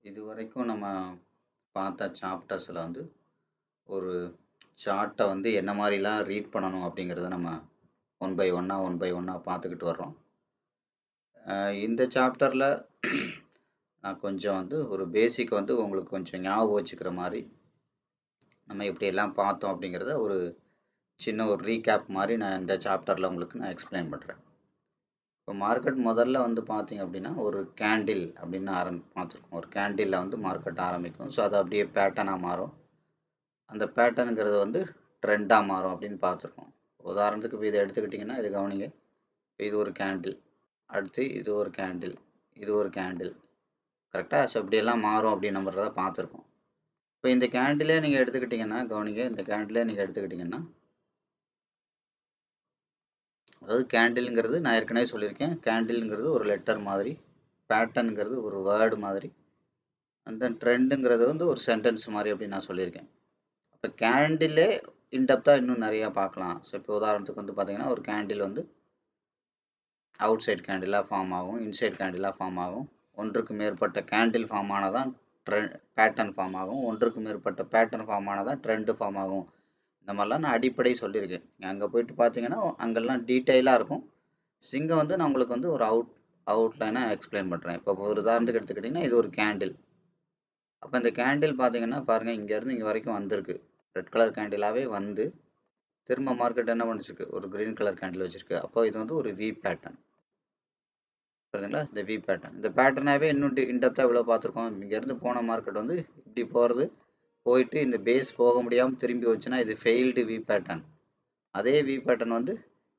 இதுவரைக்கும் நம்ம பார்த்த சாப்டர்ஸில் வந்து ஒரு சார்ட்டை வந்து என்ன மாதிரிலாம் ரீட் பண்ணணும் அப்படிங்கிறத நம்ம ஒன் பை ஒன்னாக பார்த்துக்கிட்டு வர்றோம். இந்த சாப்டரில் நான் கொஞ்சம் வந்து ஒரு பேசிக் வந்து உங்களுக்கு கொஞ்சம் ஞாபகம் வச்சுக்கிற மாதிரி நம்ம எப்படியெல்லாம் பார்த்தோம் அப்படிங்கிறத ஒரு சின்ன ஒரு ரீகேப் மாதிரி நான் இந்த சாப்டரில் உங்களுக்கு நான் எக்ஸ்பிளைன் பண்ணுறேன். இப்போ மார்க்கெட் முதல்ல வந்து பார்த்தீங்க அப்படின்னா ஒரு கேண்டில் அப்படின்னு பார்த்துருக்கோம். ஒரு கேண்டிலில் வந்து மார்க்கெட் ஆரம்பிக்கும். ஸோ அது அப்படியே பேட்டர்னாக மாறும். அந்த பேட்டர்னுங்கிறது வந்து ட்ரெண்டாக மாறும் அப்படின்னு பார்த்துருக்கோம். உதாரணத்துக்கு இப்போ இதை எடுத்துக்கிட்டிங்கன்னா இது கவனிங்க. இது ஒரு கேண்டில், அடுத்து இது ஒரு கேண்டில், இது ஒரு கேண்டில், கரெக்டாக? ஸோ இப்படியெல்லாம் மாறும் அப்படின்னு நம்மளதை பார்த்துருக்கோம். இப்போ இந்த கேண்டிலே நீங்கள் எடுத்துக்கிட்டிங்கன்னா கவனிங்க, இந்த கேண்டிலே நீங்கள் எடுத்துக்கிட்டிங்கன்னா, அதாவது கேண்டில்ங்கிறது நான் ஏற்கனவே சொல்லியிருக்கேன், கேண்டில்ங்கிறது ஒரு லெட்டர் மாதிரி, பேட்டர்னுங்கிறது ஒரு வேர்டு மாதிரி, அந்த ட்ரெண்டுங்கிறது வந்து ஒரு சென்டென்ஸ் மாதிரி அப்படின்னு நான் சொல்லியிருக்கேன். இப்போ கேண்டிலே இன்டெப்த்தாக இன்னும் நிறையா பார்க்கலாம். ஸோ இப்போ உதாரணத்துக்கு வந்து பார்த்தீங்கன்னா ஒரு கேண்டில் வந்து அவுட் சைட் கேண்டிலாக ஃபார்ம் ஆகும், இன்சைட் கேண்டிலாக ஃபார்ம் ஆகும். ஒன்றுக்கு மேற்பட்ட கேண்டில் ஃபார்ம் ஆனதான் பேட்டர்ன் ஃபார்ம் ஆகும். ஒன்றுக்கு மேற்பட்ட பேட்டர்ன் ஃபார்ம் ஆனதான் ட்ரெண்டு ஃபார்ம் ஆகும். இந்த மாதிரிலாம் நான் அடிப்படை சொல்லியிருக்கேன். நீங்கள் அங்கே போயிட்டு பார்த்தீங்கன்னா அங்கெல்லாம் டீட்டெயிலாக இருக்கும். இங்கே வந்து நான் உங்களுக்கு வந்து ஒரு அவுட்லைனாக எக்ஸ்பிளைன் பண்ணுறேன். இப்போ ஒரு உதாரணத்துக்கு எடுத்துக்கிட்டிங்கன்னா இது ஒரு கேண்டில். அப்போ இந்த கேண்டில் பார்த்தீங்கன்னா பாருங்கள், இங்கேருந்து இங்கே வரைக்கும் வந்திருக்கு. ரெட் கலர் கேண்டிலாகவே வந்து திரும்ப மார்க்கெட் என்ன பண்ணிச்சிருக்கு, ஒரு க்ரீன் கலர் கேண்டில் வச்சுருக்கு. அப்போ இது வந்து ஒரு வி பேட்டர்ன், புரியுதுங்களா? இந்த வி பேட்டர்ன், இந்த பேட்டர்னாகவே இன்னும் இன்டெப்த்தாக இவ்வளோ பார்த்துருக்கோம். இங்கேருந்து போன மார்க்கெட் வந்து இப்படி போகிறது, போயிட்டு இந்த பேஸ் போக முடியாமல் திரும்பி வச்சுன்னா இது ஃபெயில்டு வி பேட்டர்ன். அதே வி பேட்டர்ன் வந்து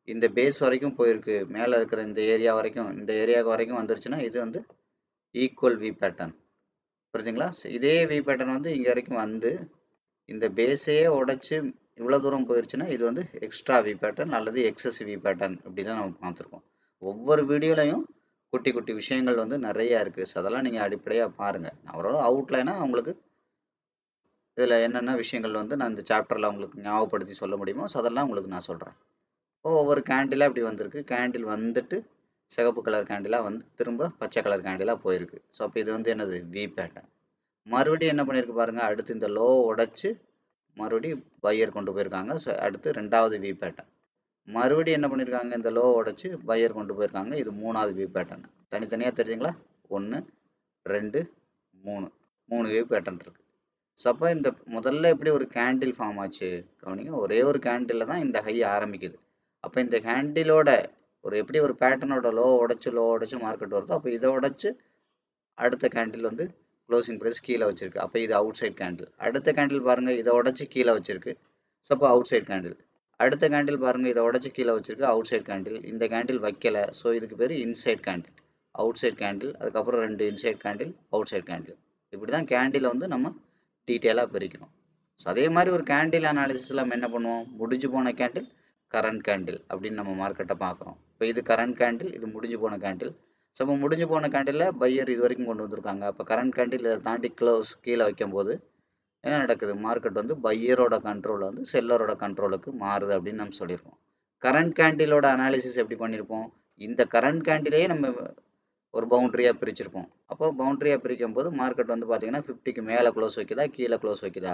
இந்த பேஸ் வரைக்கும் போயிருக்கு, மேலே இருக்கிற இந்த ஏரியா வரைக்கும், இந்த ஏரியாவுக்கு வரைக்கும் வந்துருச்சுன்னா இது வந்து ஈக்குவல் வி பேட்டர்ன், புரியுதுங்களா? இதே வி பேட்டர்ன் வந்து இங்கே வரைக்கும் வந்து இந்த பேஸையே உடைச்சு இவ்வளோ தூரம் போயிடுச்சுன்னா இது வந்து எக்ஸ்ட்ரா வி பேட்டர்ன் அல்லது எக்ஸஸ் வி பேட்டர்ன், இப்படி தான் நம்ம பார்த்துருக்கோம். ஒவ்வொரு வீடியோலையும் குட்டி குட்டி விஷயங்கள் வந்து நிறையா இருக்குது. ஸோ அதெல்லாம் நீங்கள் அடிப்படையாக பாருங்கள். நான் அவ்வளோ அவுட்லைனாக உங்களுக்கு இதில் என்னென்ன விஷயங்கள் வந்து நான் இந்த சாப்டரில் உங்களுக்கு ஞாபகப்படுத்தி சொல்ல முடியுமோ ஸோ அதெல்லாம் உங்களுக்கு நான் சொல்கிறேன். இப்போ ஒவ்வொரு கேண்டிலாக இப்படி வந்திருக்கு. கேண்டில் வந்துட்டு சிகப்பு கலர் கேண்டிலாக வந்து திரும்ப பச்சை கலர் கேண்டிலாக போயிருக்கு. ஸோ அப்போ இது வந்து என்னது, வி பேட்டர்ன். மறுபடியும் என்ன பண்ணியிருக்கு பாருங்கள், அடுத்து இந்த லோ உடைச்சு மறுபடியும் பையர் கொண்டு போயிருக்காங்க. ஸோ அடுத்து ரெண்டாவது வி பேட்டர்ன். மறுபடியும் என்ன பண்ணியிருக்காங்க, இந்த லோ உடைச்சு பையர் கொண்டு போயிருக்காங்க. இது மூணாவது வி பேட்டர்ன். தனித்தனியாக தெரியுதுங்களா? 1 2 3 3 வி பேட்டர்ன் இருக்குது. ஸோ அப்போ இந்த முதல்ல எப்படி ஒரு கேண்டில் ஃபார்ம் ஆச்சு கவனிங்க, ஒரே ஒரு கேண்டிலில் தான் இந்த ஹை ஆரம்பிக்குது. அப்போ இந்த கேண்டிலோட எப்படி ஒரு பேட்டர்னோட லோ உடைச்சு மார்க்கெட் வருதோ, அப்போ இதை உடைச்சு அடுத்த கேண்டில் வந்து க்ளோசிங் ப்ரைஸ் கீழே வச்சிருக்கு. அப்போ இது அவுட் சைட் கேண்டில். அடுத்த கேண்டில் பாருங்கள், இதை உடச்சி கீழே வச்சிருக்கு. ஸோ அப்போ அவுட் சைட் கேண்டில். அடுத்த கேண்டில் பாருங்கள், இதை உடச்சி கீழே வச்சிருக்கு, அவுட் சைட் கேண்டில். இந்த கேண்டில் வைக்கலை, ஸோ இதுக்கு பேர் inside candle. Outside candle, அதுக்கப்புறம் 2 inside candle, outside candle. இப்படி தான் கேண்டிலை வந்து நம்ம டீட்டெயிலாக பிரிக்கணும். ஸோ அதே மாதிரி ஒரு கேண்டில் அனாலிசிஸில் நம்ம என்ன பண்ணுவோம், முடிஞ்சு போன கேண்டில், கரண்ட் கேண்டில் அப்படின்னு நம்ம மார்க்கெட்டை பார்க்குறோம். இப்போ இது கரண்ட் கேண்டில், இது முடிஞ்சு போன கேண்டில். ஸோ இப்போ முடிஞ்சு போன கேண்டிலில் பையர் இது வரைக்கும் கொண்டு வந்திருக்காங்க. அப்போ கரண்ட் கேண்டில் இதை தாண்டி க்ளோஸ் கீழே வைக்கும்போது என்ன நடக்குது, மார்க்கெட் வந்து பையரோட கண்ட்ரோல் வந்து செல்லரோட கண்ட்ரோலுக்கு மாறுது அப்படின்னு நம்ம சொல்லியிருக்கோம். கரண்ட் கேண்டிலோட அனாலிசிஸ் எப்படி பண்ணியிருப்போம், இந்த கரண்ட் கேண்டிலேயே நம்ம ஒரு பவுண்ட்ரியாக பிரிச்சிருப்போம். அப்போ பவுண்ட்ரியாக பிரிக்கும் போது மார்க்கெட் வந்து பார்த்தீங்கன்னா 50க்கு மேலே க்ளோஸ் வைக்குதா, கீழே க்ளோஸ் வைக்குதா,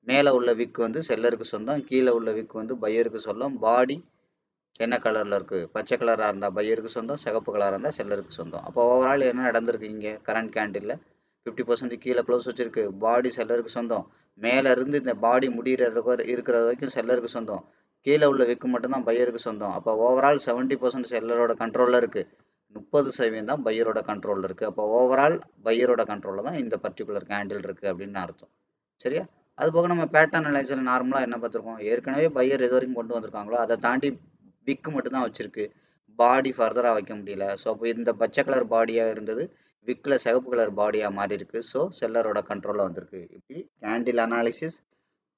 மேலே உள்ள விக் வந்து செல்லருக்கு சொந்தம், கீழே உள்ள விக் வந்து பையருக்கு சொந்தம். பாடி என்ன கலரில் இருக்குது, பச்சை கலராக இருந்தால் பையருக்கு சொந்தம், சிகப்பு கலராக இருந்தால் செல்லருக்கு சொந்தம். அப்போ ஓவரால் என்ன நடந்திருக்கு, இங்கே கரண்ட் கேண்டிலில் 50% கீழே க்ளோஸ் வச்சுருக்கு, பாடி செல்லருக்கு சொந்தம். மேலே இருந்து இந்த பாடி இருக்கிற வரைக்கும் செல்லருக்கு சொந்தம், கீழே உள்ள விக்கு மட்டும்தான் பையருக்கு சொந்தம். அப்போ ஓவரால் 70% செல்லரோட கண்ட்ரோலில் இருக்குது, 30% தான் பையரோட கண்ட்ரோலில் இருக்குது. அப்போ ஓவரால் பையரோட கண்ட்ரோலில் தான் இந்த பர்டிகுலர் கேண்டில் இருக்குது அப்படின்னு அர்த்தம். சரியா? அதுபோக நம்ம பேட்டர்ன் அனலைசர் நார்மலாக என்ன பார்த்துருக்கோம், ஏற்கனவே பையர் எது வரைக்கும் கொண்டு வந்திருக்காங்களோ அதை தாண்டி விக்கு மட்டும்தான் வச்சிருக்கு, பாடி ஃபர்தராக வைக்க முடியல. ஸோ அப்போ இந்த பச்சை கலர் பாடியாக இருந்தது விக்கில் சிகப்பு கலர் பாடியாக மாறி இருக்கு. ஸோ செல்லரோட கண்ட்ரோலில் வந்திருக்கு. இப்படி கேண்டில் அனாலிசிஸ்,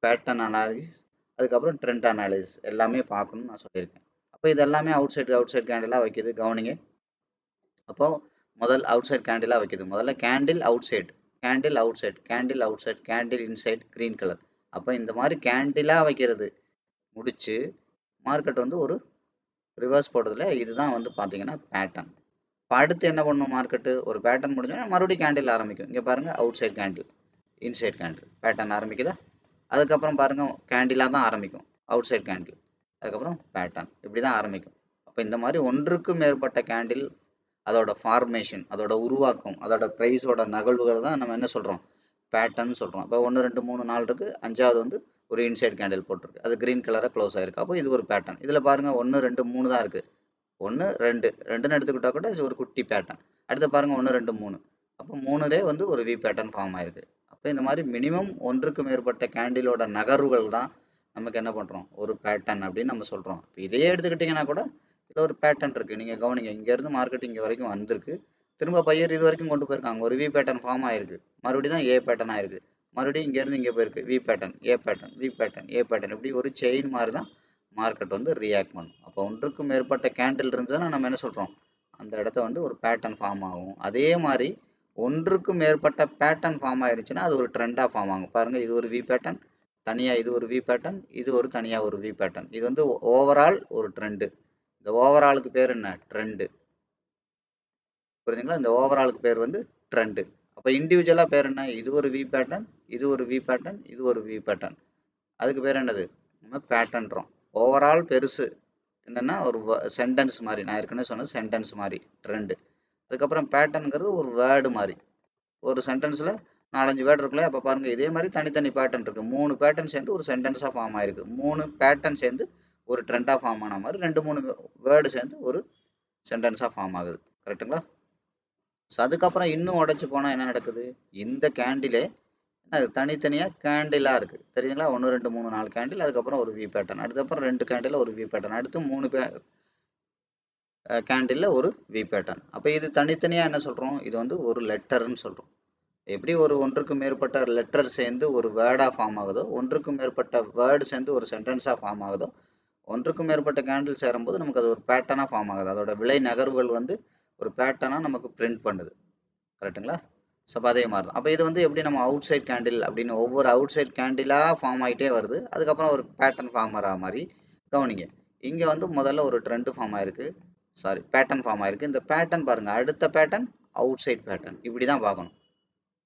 பேட்டர்ன் அனாலிசிஸ், அதுக்கப்புறம் ட்ரெண்ட் அனாலிசிஸ் எல்லாமே பார்க்கணும்னு நான் சொல்லியிருக்கேன். அப்போ இது எல்லாமே அவுட் சைட் கேண்டிலாக வைக்கிது, கவனிங்க. அப்போ முதல் அவுட் சைட் கேண்டிலாக வைக்கிது. முதல்ல candle outside, candle outside, candle outside, candle inside, green colour. அப்போ இந்த மாதிரி கேண்டிலாக வைக்கிறது முடிச்சு மார்க்கெட் வந்து ஒரு ரிவர்ஸ் போடுறதுல இதுதான் வந்து பார்த்தீங்கன்னா பேட்டர்ன். இப்போ அடுத்து என்ன பண்ணும் மார்க்கெட்டு, ஒரு பேட்டர்ன் முடிஞ்சோன்னா மறுபடியும் கேண்டில் ஆரம்பிக்கும். இங்கே பாருங்கள் outside candle, inside candle, pattern ஆரம்பிக்குதா. அதுக்கப்புறம் பாருங்கள் கேண்டிலாக தான் ஆரம்பிக்கும், அவுட் சைட் கேண்டில், அதுக்கப்புறம் பேட்டர்ன், இப்படி தான் ஆரம்பிக்கும். அப்போ இந்த மாதிரி ஒன்றுக்கு மேற்பட்ட கேண்டில், அதோட ஃபார்மேஷன், அதோட உருவாக்கம், அதோட ப்ரைஸோட நகழ்வுகள் தான் நம்ம என்ன சொல்கிறோம், பேட்டர்ன் சொல்கிறோம். இப்போ 1 2 3 4 இருக்குது, அஞ்சாவது வந்து ஒரு இன்சைட் கேண்டில் போட்டிருக்கு, அது க்ரீன் கலராக க்ளோஸ் ஆயிருக்கு. அப்போ இது ஒரு பேட்டர்ன். இதில் பாருங்கள் 1 2 3 தான் இருக்குது, 1 2 2ன்னு எடுத்துக்கிட்டால் கூட இது ஒரு குட்டி பேட்டர்ன். அடுத்து பாருங்கள் 1 2 3, அப்போ 3லே வந்து ஒரு வி பேட்டர்ன் ஃபார்ம் ஆயிருக்கு. அப்போ இந்த மாதிரி மினிமம் ஒன்றுக்கு மேற்பட்ட கேண்டிலோட நகர்வுகள் தான் நமக்கு என்ன பண்ணுறோம், ஒரு பேட்டர்ன் அப்படின்னு நம்ம சொல்கிறோம். இப்போ இதையே எடுத்துக்கிட்டிங்கன்னா கூட இதில் ஒரு பேட்டர்ன் இருக்குது. நீங்கள் கவனிங்க, இங்கேருந்து மார்க்கெட் இங்கே வரைக்கும் வந்திருக்கு, திரும்ப பையர் இது வரைக்கும் கொண்டு போயிருக்காங்க, ஒரு வி பேட்டர்ன் ஃபார்ம் ஆயிருக்கு, மறுபடியும் தான் ஏ பேட்டர்ன் ஆயிருக்கு, மறுபடியும் இங்கேருந்து இங்கே போயிருக்கு, V pattern, A pattern, V pattern, A pattern, இப்படி ஒரு செயின் மாதிரி தான் மார்க்கெட் வந்து ரியாக்ட் பண்ணும். அப்போ ஒன்றுக்கு மேற்பட்ட கேண்டில் இருந்ததுன்னா நம்ம என்ன சொல்கிறோம், அந்த இடத்த வந்து ஒரு பேட்டர்ன் ஃபார்ம் ஆகும். அதே மாதிரி ஒன்றுக்கு மேற்பட்ட பேட்டர்ன் ஃபார்ம் ஆயிருச்சுன்னா அது ஒரு ட்ரெண்டாக ஃபார்ம் ஆகும். பாருங்கள், இது ஒரு வி பேட்டர்ன், தனியாக இது ஒரு வி பேட்டர்ன், இது ஒரு தனியாக ஒரு வி பேட்டர்ன், இது வந்து ஓவரால் ஒரு ட்ரெண்டு. இந்த ஓவராலுக்கு பேர் என்ன, ட்ரெண்டு. புரியுதுங்களா, இந்த ஓவராலுக்கு பேர் வந்து ட்ரெண்டு. அப்போ இண்டிவிஜுவலாக பேர் என்ன, இது ஒரு வி பேட்டர்ன், இது ஒரு வி பேட்டர்ன், இது ஒரு வி பேட்டர்ன், அதுக்கு பேர் என்னது, நம்ம பேட்டர்ன்றோம். ஓவரால் பெருசு என்னென்னா ஒரு சென்டென்ஸ் மாதிரி, நான் ஏற்கனவே சொன்னது சென்டென்ஸ் மாதிரி ட்ரெண்டு. அதுக்கப்புறம் பேட்டர்னுங்கிறது ஒரு வேர்டு மாதிரி, ஒரு சென்டென்ஸில் 4 5 வேர்டு இருக்குல்ல. அப்போ பாருங்கள் இதே மாதிரி தனித்தனி பேட்டர்ன் இருக்குது, 3 பேட்டர்ன் சேர்ந்து ஒரு சென்டென்ஸாக ஃபார்ம் ஆயிருக்கு, 3 பேட்டர்ன் சேர்ந்து ஒரு ட்ரெண்டாக ஃபார்ம் ஆன மாதிரி 2 3 வேர்டு சேர்ந்து ஒரு சென்டென்ஸாக ஃபார்ம் ஆகுது. கரெக்டுங்களா. ஸோ அதுக்கப்புறம் இன்னும் உடச்சி போனால் என்ன நடக்குது, இந்த கேண்டிலே அது தனித்தனியாக கேண்டிலாக இருக்குது, தெரியுங்களா. 1 2 3 4 கேண்டில், அதுக்கப்புறம் ஒரு வி பேட்டர்ன், அதுக்கப்புறம் 2 கேண்டில் ஒரு வி பேட்டர்ன், அடுத்து 3 கேண்டிலில் ஒரு வி பேட்டர்ன். அப்போ இது தனித்தனியாக என்ன சொல்கிறோம், இது வந்து ஒரு லெட்டர்னு சொல்கிறோம். எப்படி ஒரு ஒன்றுக்கு மேற்பட்ட லெட்டர் சேர்ந்து ஒரு வேர்டாக ஃபார்ம் ஆகுதோ, ஒன்றுக்கு மேற்பட்ட வேர்டு சேர்ந்து ஒரு சென்டென்ஸாக ஃபார்ம் ஆகுதோ, ஒன்றுக்கு மேற்பட்ட கேண்டில் சேரும்போது நமக்கு அது ஒரு பேட்டர்னாக ஃபார்ம் ஆகுது. அதோட விலை நகர்வுகள் வந்து ஒரு பேட்டர்னாக நமக்கு பிரிண்ட் பண்ணுது. கரெக்டுங்களா. ஸோ அப்போ அதே மாதிரி தான். அப்போ இது வந்து எப்படி நம்ம அவுட் சைட் கேண்டில் அப்படின்னு ஒவ்வொரு அவுட் சைட் கேண்டிலாக ஃபார்ம் ஆகிட்டே வருது, அதுக்கப்புறம் ஒரு பேட்டர்ன் ஃபார்ம் ஆகிற மாதிரி. கவனிங்க, இங்கே வந்து முதல்ல ஒரு ட்ரெண்டு ஃபார்ம் ஆயிருக்கு, சாரி பேட்டர்ன் ஃபார்ம் ஆயிருக்கு. இந்த பேட்டர்ன் பாருங்கள், அடுத்த பேட்டர்ன் அவுட் சைட் பேட்டர்ன், இப்படி தான் பார்க்கணும்.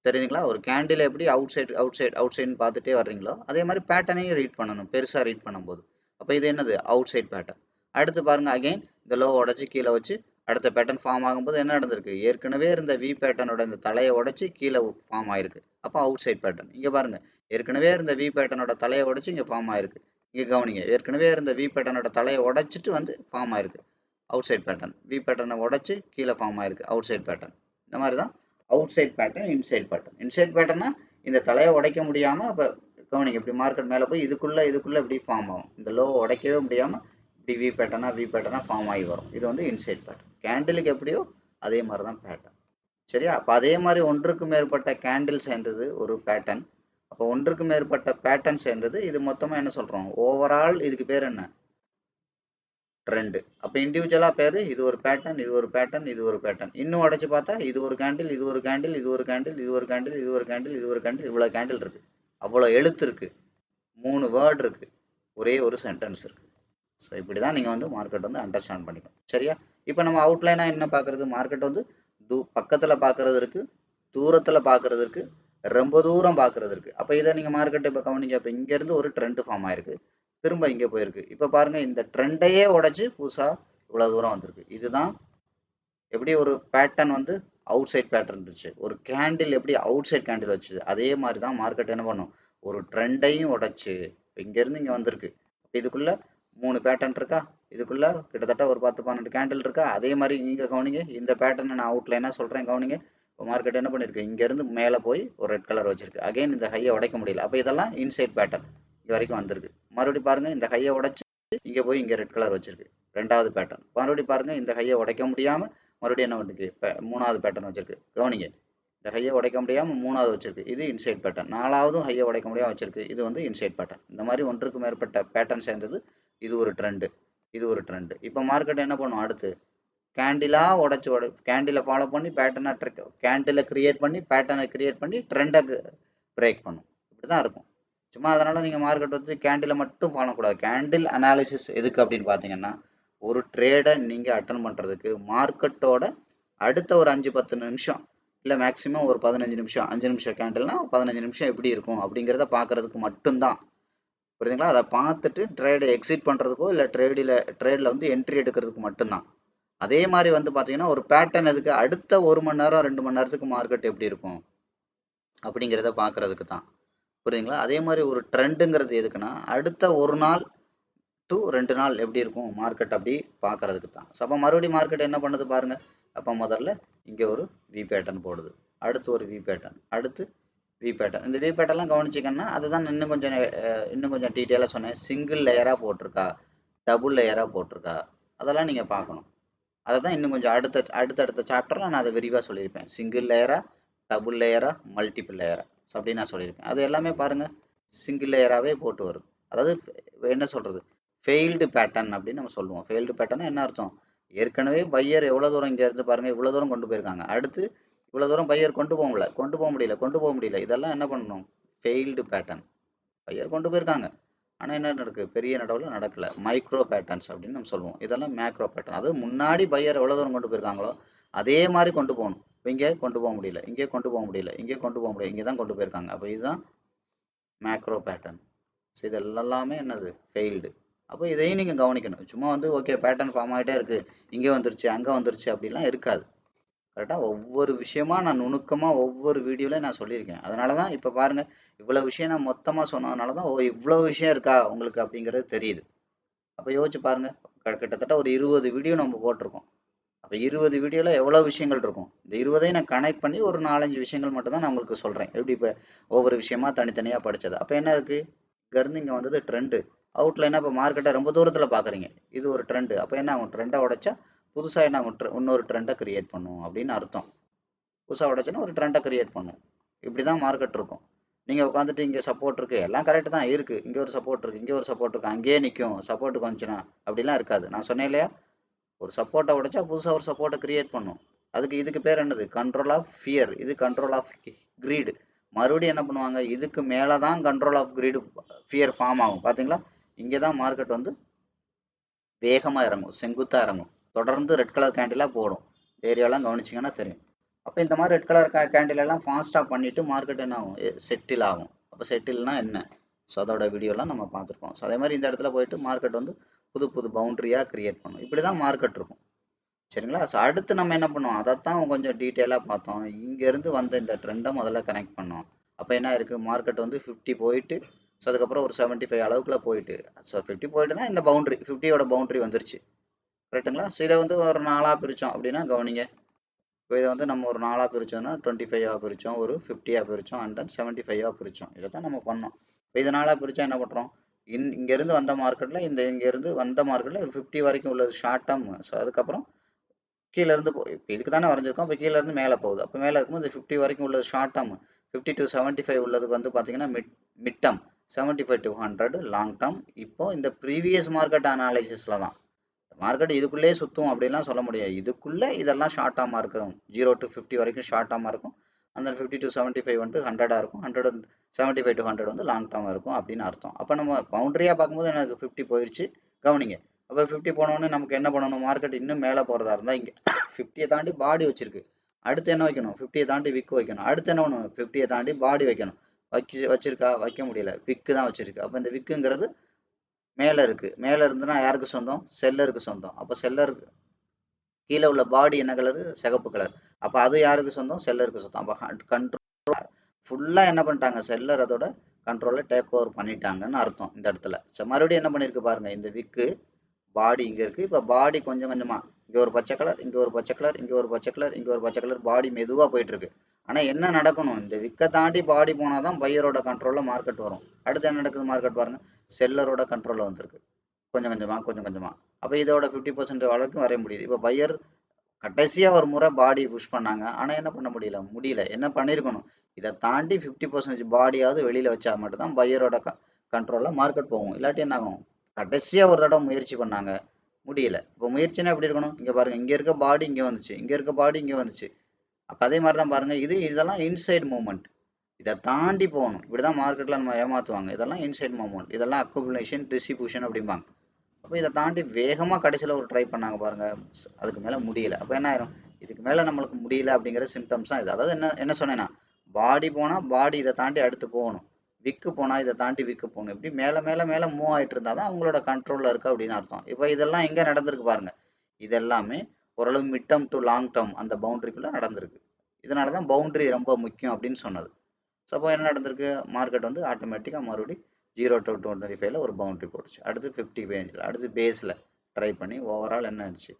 தெரியுதுங்களா. ஒரு கேண்டில் எப்படி அவுட் சைட் அவுட் சைட் அவுட் சைட்னு பார்த்துட்டே வர்றீங்களோ, அதே மாதிரி பேட்டர்னையும் ரீட் பண்ணணும் பெருசாக ரீட் பண்ணும்போது. அப்போ இது என்னது, அவுட் சைட் பேட்டர்ன். அடுத்து பாருங்கள், அகைன் இந்த லோ உடச்சி கீழே வச்சு அடுத்த பேட்டர்ன் ஃபார்ம் ஆகும்போது என்ன நடந்திருக்கு, ஏற்கனவே இருந்த வி பேட்டர்னோட இந்த தலையை உடச்சி கீழே ஃபார்ம் ஆயிருக்கு, அப்போ அவுட் சைட் பேட்டர்ன். இங்கே பாருங்கள், ஏற்கனவே இருந்த வி பேட்டர்னோட தலையை உடச்சி இங்கே ஃபார்ம் ஆயிருக்கு. இங்கே கவனிங்க, ஏற்கனவே இருந்த வி பேட்டர்னோட தலையை உடச்சிட்டு வந்து ஃபார்ம் ஆயிருக்கு, அவுட் சைட் பேட்டர்ன். வி பேட்டர்னை உடச்சி கீழே ஃபார்ம் ஆயிருக்கு, அவுட் சைட் பேட்டர்ன். இந்த மாதிரி தான் outside pattern, inside pattern. Inside பேட்டர்னா இந்த தலையை உடைக்க முடியாமல், இப்போ கவனிங்க இப்படி மார்க்கெட் மேலே போய் இதுக்குள்ளே இப்படி ஃபார்ம் ஆகும், இந்த லோ உடைக்கவே முடியாமல் இப்படி வி பேட்டர்னா ஃபார்ம் ஆகி வரும். இது வந்து இன்சைட் பேட்டர்ன். கேண்டிலுக்கு எப்படியோ அதே மாதிரி தான் பேட்டர்ன். சரியா. அப்போ அதே மாதிரி ஒன்றுக்கு மேற்பட்ட கேண்டில் சேர்ந்தது ஒரு பேட்டர்ன். அப்போ ஒன்றுக்கு மேற்பட்ட பேட்டர்ன் சேர்ந்தது, இது மொத்தமாக என்ன சொல்கிறோம், ஓவரால் இதுக்கு பேர் என்ன, ட்ரெண்டு. அப்போ இண்டிவிஜுவலாக பேர், இது ஒரு பேட்டர்ன், இது ஒரு பேட்டர்ன், இது ஒரு பேட்டர்ன். இன்னும் உடச்சி பார்த்தா இது ஒரு கேண்டில், இது ஒரு கேண்டில், இது ஒரு கேண்டில், இது ஒரு கேண்டில், இது ஒரு கேண்டில், இது ஒரு கேண்டில், இவ்வளோ கேண்டில் இருக்குது, அவ்வளோ எழுத்து இருக்குது, 3 வேர்டு இருக்குது, ஒரே ஒரு சென்டென்ஸ் இருக்குது. ஸோ இப்படி தான் நீங்கள் வந்து மார்க்கெட் வந்து அண்டர்ஸ்டாண்ட் பண்ணிக்கணும். சரியா. இப்போ நம்ம அவுட்லைனாக என்ன பார்க்குறது, மார்க்கெட் வந்து பக்கத்தில் பார்க்குறது இருக்குது, தூரத்தில் பார்க்குறது இருக்குது, ரொம்ப தூரம் பார்க்குறது இருக்குது. அப்போ இதை நீங்கள் மார்க்கெட்டை இப்போ கவனிங்க, இப்போ இங்கேருந்து ஒரு ட்ரெண்டு ஃபார்ம் ஆயிருக்கு, திரும்ப இங்கே போயிருக்கு. இப்போ பாருங்கள், இந்த ட்ரெண்டையே உடச்சி புதுசாக இவ்வளோ தூரம் வந்திருக்கு. இதுதான் எப்படி ஒரு பேட்டர்ன் வந்து அவுட் சைட் பேட்டர்ன் இருந்துச்சு, ஒரு கேண்டில் எப்படி அவுட் சைட் கேண்டில் வச்சுது, அதே மாதிரி தான் மார்க்கெட் என்ன பண்ணும், ஒரு ட்ரெண்டையும் உடச்சி இங்கேருந்து இங்கே வந்திருக்கு. இதுக்குள்ளே 3 பேட்டர்ன் இருக்கா, இதுக்குள்ளே கிட்டத்தட்ட ஒரு 10 12 கேண்டில் இருக்கா. அதே மாதிரி இங்கே கவனிங்க, இந்த பேட்டர்னை நான் அவுட்லைனாக சொல்கிறேன், கவனிங்க. இப்போ மார்க்கெட் என்ன பண்ணியிருக்கு, இங்கேருந்து மேலே போய் ஒரு ரெட் கலர் வச்சிருக்கு, அகைன் இந்த ஹையை உடைக்க முடியல. அப்போ இதெல்லாம் இன்சைட் பேட்டர்ன், இது வரைக்கும் வந்திருக்கு. மறுபடியும் பாருங்கள், இந்த ஹையை உடைச்சி இங்கே போய் இங்கே ரெட் கலர் வச்சிருக்கு, ரெண்டாவது பேட்டர்ன். மறுபடியும் பாருங்கள், இந்த ஹையை உடைக்க முடியாமல் மறுபடியும் என்ன பண்ணிருக்கு, இப்போ 3வது பேட்டர்ன் வச்சிருக்கு. கவனிங்க, இந்த ஹையை உடைக்க முடியாமல் 3வது வச்சிருக்கு, இது இன்சைட் பேட்டர்ன். 4வதும் ஹையை உடைக்க முடியாமல் வச்சிருக்கு, இது வந்து இன்சைட் பேட்டர்ன். இந்த மாதிரி ஒன்றுக்கு மேற்பட்ட பேட்டர்ன் சேர்ந்தது இது ஒரு ட்ரெண்டு, இது ஒரு ட்ரெண்டு. இப்போ மார்க்கெட் என்ன பண்ணும், அடுத்து கேண்டிலாக உடச்சி கேண்டிலை ஃபாலோ பண்ணி பேட்டர்னை கேண்டிலை கிரியேட் பண்ணி பேட்டர்னை கிரியேட் பண்ணி ட்ரெண்டை பிரேக் பண்ணும். இப்படி தான் இருக்கும். சும்மா அதனால் நீங்கள் மார்க்கெட் வந்து கேண்டிலை மட்டும் பண்ணக்கூடாது. கேண்டில் அனாலிசிஸ் எதுக்கு அப்படின்னு பார்த்தீங்கன்னா, ஒரு ட்ரேடை நீங்கள் அட்டன் பண்ணுறதுக்கு மார்க்கெட்டோட அடுத்த ஒரு 5-10 நிமிஷம் இல்லை மேக்ஸிமம் ஒரு 15 நிமிஷம், 5 நிமிஷம் கேண்டில்னா 15 நிமிஷம் எப்படி இருக்கும் அப்படிங்கிறத பார்க்கறதுக்கு மட்டும்தான். புரியுதுங்களா? அதை பார்த்துட்டு ட்ரேடை எக்ஸிட் பண்ணுறதுக்கோ இல்லை ட்ரேடில் வந்து என்ட்ரி எடுக்கிறதுக்கு மட்டும்தான். அதே மாதிரி வந்து பார்த்தீங்கன்னா ஒரு பேட்டர்ன் எதுக்கு, அடுத்த 1 மணி நேரம் 2 மணி நேரத்துக்கு மார்க்கெட் எப்படி இருக்கும் அப்படிங்கிறத பார்க்கறதுக்கு தான். புரியுதுங்களா? அதே மாதிரி ஒரு ட்ரெண்டுங்கிறது எதுக்குன்னா அடுத்த 1 நாள் டு 2 நாள் எப்படி இருக்கும் மார்க்கெட் அப்படி பார்க்கறதுக்கு தான். ஸோ அப்போ மறுபடியும் மார்க்கெட் என்ன பண்ணுது பாருங்க. அப்போ முதல்ல இங்கே ஒரு வி பேட்டர்ன் போடுது, அடுத்து ஒரு வி பேட்டர்ன், அடுத்து வி பேட்டர்ன். இந்த வி பேட்டர்லாம் கவனிச்சிங்கன்னா அதுதான் இன்னும் கொஞ்சம் டீட்டெயிலாக சொன்னேன். சிங்கிள் லேயராக போட்டிருக்கா, டபுள் லேயராக போட்டிருக்கா, அதெல்லாம் நீங்கள் பார்க்கணும். அதை தான் இன்னும் கொஞ்சம் அடுத்தடுத்த சாப்டரில் நான் அதை விரிவாக சொல்லியிருப்பேன். சிங்கிள் லேயரா, டபுள் லேயரா, மல்டிபிள் லேயரா, ஸோ அப்படின்னு நான் சொல்லியிருப்பேன். அது எல்லாமே பாருங்கள் சிங்கிள் லேயராகவே போட்டு வருது. அதாவது என்ன சொல்கிறது, ஃபெயில்டு பேட்டர்ன் அப்படின்னு நம்ம சொல்லுவோம். ஃபெயில்டு பேட்டர்னா என்ன அர்த்தம், ஏற்கனவே பையர் எவ்வளோ தூரம் இங்கே இருந்து பாருங்கள், இவ்வளோ தூரம் கொண்டு போயிருக்காங்க, அடுத்து இவ்வளோ தூரம் பையர் கொண்டு போக முடியல, இதெல்லாம் என்ன பண்ணணும், ஃபெயில்டு பேட்டர்ன். பையர் கொண்டு போயிருக்காங்க ஆனால் என்ன நடக்குது, பெரிய நடவில் நடக்கலை, மைக்ரோ பேட்டர்ன்ஸ் அப்படின்னு நம்ம சொல்லுவோம். இதெல்லாம் மேக்ரோ பேட்டர்ன். அது முன்னாடி பையர் எவ்வளோ தூரம் கொண்டு போயிருக்காங்களோ அதே மாதிரி கொண்டு போகணும். இங்கே கொண்டு போக முடியல, இங்கே கொண்டு போக முடியல, இங்கே கொண்டு போக முடியல, இங்கே தான் கொண்டு போயிருக்காங்க. அப்போ இதுதான் மேக்ரோ பேட்டர்ன். ஸோ இது எல்லாமே என்னது, ஃபெயில்டு. அப்போ இதையும் நீங்கள் கவனிக்கணும். சும்மா வந்து ஓகே பேட்டர்ன் ஃபார்ம் ஆகிட்டே இருக்குது, இங்கே வந்துருச்சு அங்கே வந்துருச்சு அப்படிலாம் இருக்காது. கரெக்டாக ஒவ்வொரு விஷயமா நான் நுணுக்கமாக ஒவ்வொரு வீடியோலையும் நான் சொல்லியிருக்கேன். அதனால தான் இப்போ பாருங்கள் இவ்வளோ விஷயம் நான் மொத்தமாக சொன்னதுனால தான் இவ்வளோ விஷயம் இருக்கா உங்களுக்கு அப்படிங்கிறது தெரியுது. அப்போ யோசிச்சு பாருங்கள், கிட்டத்தட்ட ஒரு 20 வீடியோ நம்ம போட்டிருக்கோம். அப்போ 20 வீடியோவில் எவ்வளோ விஷயங்கள் இருக்கும். இந்த 20ஐயும் நான் கனெக்ட் பண்ணி ஒரு 4-5 விஷயங்கள் மட்டும் தான் நான் உங்களுக்கு சொல்கிறேன். எப்படி இப்போ ஒவ்வொரு விஷயமா தனித்தனியாக படித்தது. அப்போ என்ன இருக்குது, இங்கேருந்து இங்கே வந்தது ட்ரெண்டு, அவுட்லைனாக இப்போ மார்க்கெட்டை ரொம்ப தூரத்தில் பார்க்குறீங்க, இது ஒரு ட்ரெண்டு. அப்போ என்ன ஆகும், ட்ரெண்டை உடைச்சா புதுசாக என்ன ஆகும், இன்னொரு ட்ரெண்டை கிரியேட் பண்ணும் அப்படின்னு அர்த்தம். புதுசாக உடைச்சுன்னா ஒரு ட்ரெண்டை கிரியேட் பண்ணும். இப்படி தான் மார்க்கெட் இருக்கும். நீங்கள் உட்காந்துட்டு இங்கே சப்போர்ட் இருக்குது, எல்லாம் கரெக்டு தான் இருக்குது, இங்கே ஒரு சப்போர்ட் இருக்குது, இங்கே ஒரு சப்போர்ட் இருக்குது, அங்கேயே நிற்கும், சப்போர்ட்டுக்கு வந்துச்சுன்னா அப்படிலாம் இருக்காது. நான் சொன்னேன் இல்லையா, ஒரு சப்போர்ட்டை உடைச்சா புதுசாக ஒரு சப்போர்ட்டை கிரியேட் பண்ணும். இதுக்கு பேர் என்னது, கண்ட்ரோல் ஆஃப் ஃபியர். இது கண்ட்ரோல் ஆஃப் கிரீடு. மறுபடியும் என்ன பண்ணுவாங்க, இதுக்கு மேலே தான் control of greed fear form ஆகும். பார்த்தீங்களா, இங்கே தான் மார்க்கெட் வந்து வேகமாக இறங்கும், செங்குத்தாக இறங்கும், தொடர்ந்து ரெட் கலர் கேண்டிலாக போடும். ஏரியாலாம் கவனிச்சிங்கன்னா தெரியும். அப்போ இந்த மாதிரி ரெட் கலர் கேண்டில் எல்லாம் ஃபாஸ்ட்டாக பண்ணிவிட்டு மார்க்கெட் என்ன ஆகும், செட்டில் ஆகும். அப்போ செட்டில்னா என்ன, ஸோ அதோட வீடியோலாம் நம்ம பார்த்துருக்கோம். ஸோ அதே மாதிரி இந்த இடத்துல போயிட்டு மார்க்கெட் வந்து புது புது பவுண்ட்ரியாக கிரியேட் பண்ணும். இப்படி தான் மார்க்கெட் இருக்கும். சரிங்களா? ஸோ அடுத்து நம்ம என்ன பண்ணுவோம், அதைத்தான் கொஞ்சம் டீட்டெயிலாக பார்த்தோம். இங்கேருந்து வந்த இந்த ட்ரெண்டை முதல்ல கனெக்ட் பண்ணோம். அப்போ என்ன இருக்குது, மார்க்கெட் வந்து 50 போயிட்டு, ஸோ அதுக்கப்புறம் ஒரு 75 அளவுக்குள்ள போயிட்டு, ஸோ 50 போயிட்டுனா இந்த பவுண்ட்ரி 50யோட பவுண்ட்ரி வந்துருச்சு. கரெக்டுங்களா? ஸோ இதை வந்து ஒரு 4ஆக பிரித்தோம் அப்படின்னா கவனிங்க. இப்போ இதை வந்து நம்ம ஒரு 4ஆக பிரித்தோம்னா 25ஆக பிரித்தோம், ஒரு 50ஆக பிரித்தோம், அண்ட் தென் 75ஆக பிரித்தோம். இதை தான் நம்ம பண்ணோம். இப்போ இதை 4ஆக பிரித்தா என்ன பண்ணுறோம், இங்கேருந்து வந்த மார்க்கெட்டில் இங்கேருந்து வந்த மார்க்கெட்டில் 50 வரைக்கும் உள்ளது ஷார்ட் டேர்ம். ஸோ அதுக்கப்புறம் கீழேருந்து இப்போ இதுக்கு தானே வரைஞ்சிருக்கோம், இப்போ கீழேருந்து மேலே போகுது. அப்போ மேலே இருக்கும்போது 50 வரைக்கும் உள்ளது ஷார்ட் டேர்ம், 50 to 75 உள்ளதுக்கு வந்து பார்த்தீங்கன்னா mid term, 75 to 100 long term. இப்போ இந்த ப்ரீவியஸ் மார்க்கெட் அனாலிசிஸில் தான் மார்க்கெட் இதுக்குள்ளேயே சுற்றும் அப்படின்லாம் சொல்ல முடியாது. இதுக்குள்ளே இதெல்லாம் ஷார்ட் டேர்மாக இருக்கும். 0 to 50 வரைக்கும் ஷார்ட் டேர்மாக இருக்கும். அந்த 50 to 75 வந்து 100ஆக இருக்கும். 75 to 100 வந்து லாங் டேர்மாக இருக்கும் அப்படின்னு அர்த்தம். அப்போ நம்ம பவுண்டரியாக பார்க்கும்போது எனக்கு 50 போயிடுச்சு, கவனிங்க. அப்போ 50 போனோடனே நமக்கு என்ன பண்ணணும், மார்க்கெட் இன்னும் மேலே போகிறதா இருந்தால் இங்கே 50யை தாண்டி பாடி வச்சிருக்கு, அடுத்து என்ன வைக்கணும், 50யை தாண்டி விக்கு வைக்கணும். அடுத்து என்ன பண்ணணும், 50யை தாண்டி பாடி வைக்கணும். வச்சிருக்கா, வைக்க முடியல, விக்கு தான் வச்சிருக்கு. அப்போ இந்த விக்குங்கிறது மேலே இருக்குது. மேலே இருந்துன்னா யாருக்கு சொந்தம், செல்லருக்கு சொந்தம். அப்போ செல்லருக்கு கீழே உள்ள பாடி என்ன கலரு, சிகப்பு கலர். அப்போ அது யாருக்கு சொந்தம், செல்லருக்கு சொந்தம். அப்போ கண்ட்ரோல் ஃபுல்லாக என்ன பண்ணிட்டாங்க, செல்லர் அதோட கண்ட்ரோலை டேக் ஓவர் பண்ணிட்டாங்கன்னு அர்த்தம் இந்த இடத்துல. ஸோ மறுபடியும் என்ன பண்ணியிருக்கு பாருங்கள், இந்த விக்கு பாடி இங்கே இருக்குது. இப்போ பாடி கொஞ்சம் கொஞ்சமாக இங்கே ஒரு பச்சை கலர், இங்கே ஒரு பச்சை கலர், இங்கே ஒரு பச்சை கலர், இங்கே ஒரு பச்சை கலர், பாடி மெதுவாக போயிட்டுருக்கு. ஆனால் என்ன நடக்கணும், இந்த விக்கை தாண்டி பாடி போனால் தான் பையரோட கண்ட்ரோலில் மார்க்கெட் வரும். அடுத்து என்ன நடக்குது, மார்க்கெட் பாருங்கள் செல்லரோட கண்ட்ரோலில் வந்திருக்கு கொஞ்சம் கொஞ்சமாக. அப்போ இதோட 50% வரைக்கும் வரைய முடியுது. இப்போ பையர் கடைசியாக ஒரு முறை பாடி புஷ் பண்ணாங்க, ஆனால் என்ன பண்ண முடியல. என்ன பண்ணியிருக்கணும், இதை தாண்டி 50% பாடியாவது வெளியில் வச்சா மட்டும்தான் பையரோட கண்ட்ரோலில் மார்க்கெட் போகும். இல்லாட்டி என்ன ஆகும், கடைசியாக ஒரு தடவை முயற்சி பண்ணாங்க, முடியல. இப்போ முயற்சினா எப்படி இருக்கணும், இங்கே பாருங்கள், இங்கே இருக்க பாடி இங்கே வந்துச்சு, இங்கே இருக்க பாடி இங்கே வந்துச்சு. அப்போ அதே மாதிரி தான் பாருங்கள், இதெல்லாம் இன்சைட் மூவ்மெண்ட். இதை தாண்டி போகணும். இப்படி தான் மார்க்கெட்டில் நம்ம ஏமாற்றுவாங்க. இதெல்லாம் இன்சைட் மூவ்மெண்ட், இதெல்லாம் அக்குமுலேஷன் டிஸ்ட்ரிபியூஷன் அப்படிம்பாங்க. அப்போ இதை தாண்டி வேகமாக கடைசியில் ஒரு ட்ரை பண்ணாங்க பாருங்கள், அதுக்கு மேலே முடியல. அப்போ என்ன ஆயிரும், இதுக்கு மேலே நம்மளுக்கு முடியல அப்படிங்கிற சிம்டம்ஸ் தான் இது. அதாவது என்ன சொன்னேன்னா, பாடி போனால் பாடி இதை தாண்டி அடுத்து போகணும், விக்கு போனால் இதை தாண்டி விக்கு போகணும், இப்படி மேலே மேலே மேலே மூவ் ஆகிட்டு இருந்தால் தான் அவங்களோட கண்ட்ரோலில் இருக்குது அப்படின்னு அர்த்தம். இப்போ இதெல்லாம் எங்கே நடந்திருக்கு பாருங்கள், இது எல்லாமே ஓரளவு mid term to long term அந்த பவுண்டரிக்குள்ளே நடந்திருக்கு. இதனால தான் பவுண்டரி ரொம்ப முக்கியம் அப்படின்னு சொன்னது. ஸோ அப்போ என்ன நடந்திருக்கு, மார்க்கெட் வந்து ஆட்டோமேட்டிக்காக மறுபடியும் 0 to 25ல ஒரு பவுண்டரி போட்டுச்சு, அடுத்து 55, அடுத்து பேஸில் ட்ரை பண்ணி ஓவரால் என்ன ஆயிடுச்சு,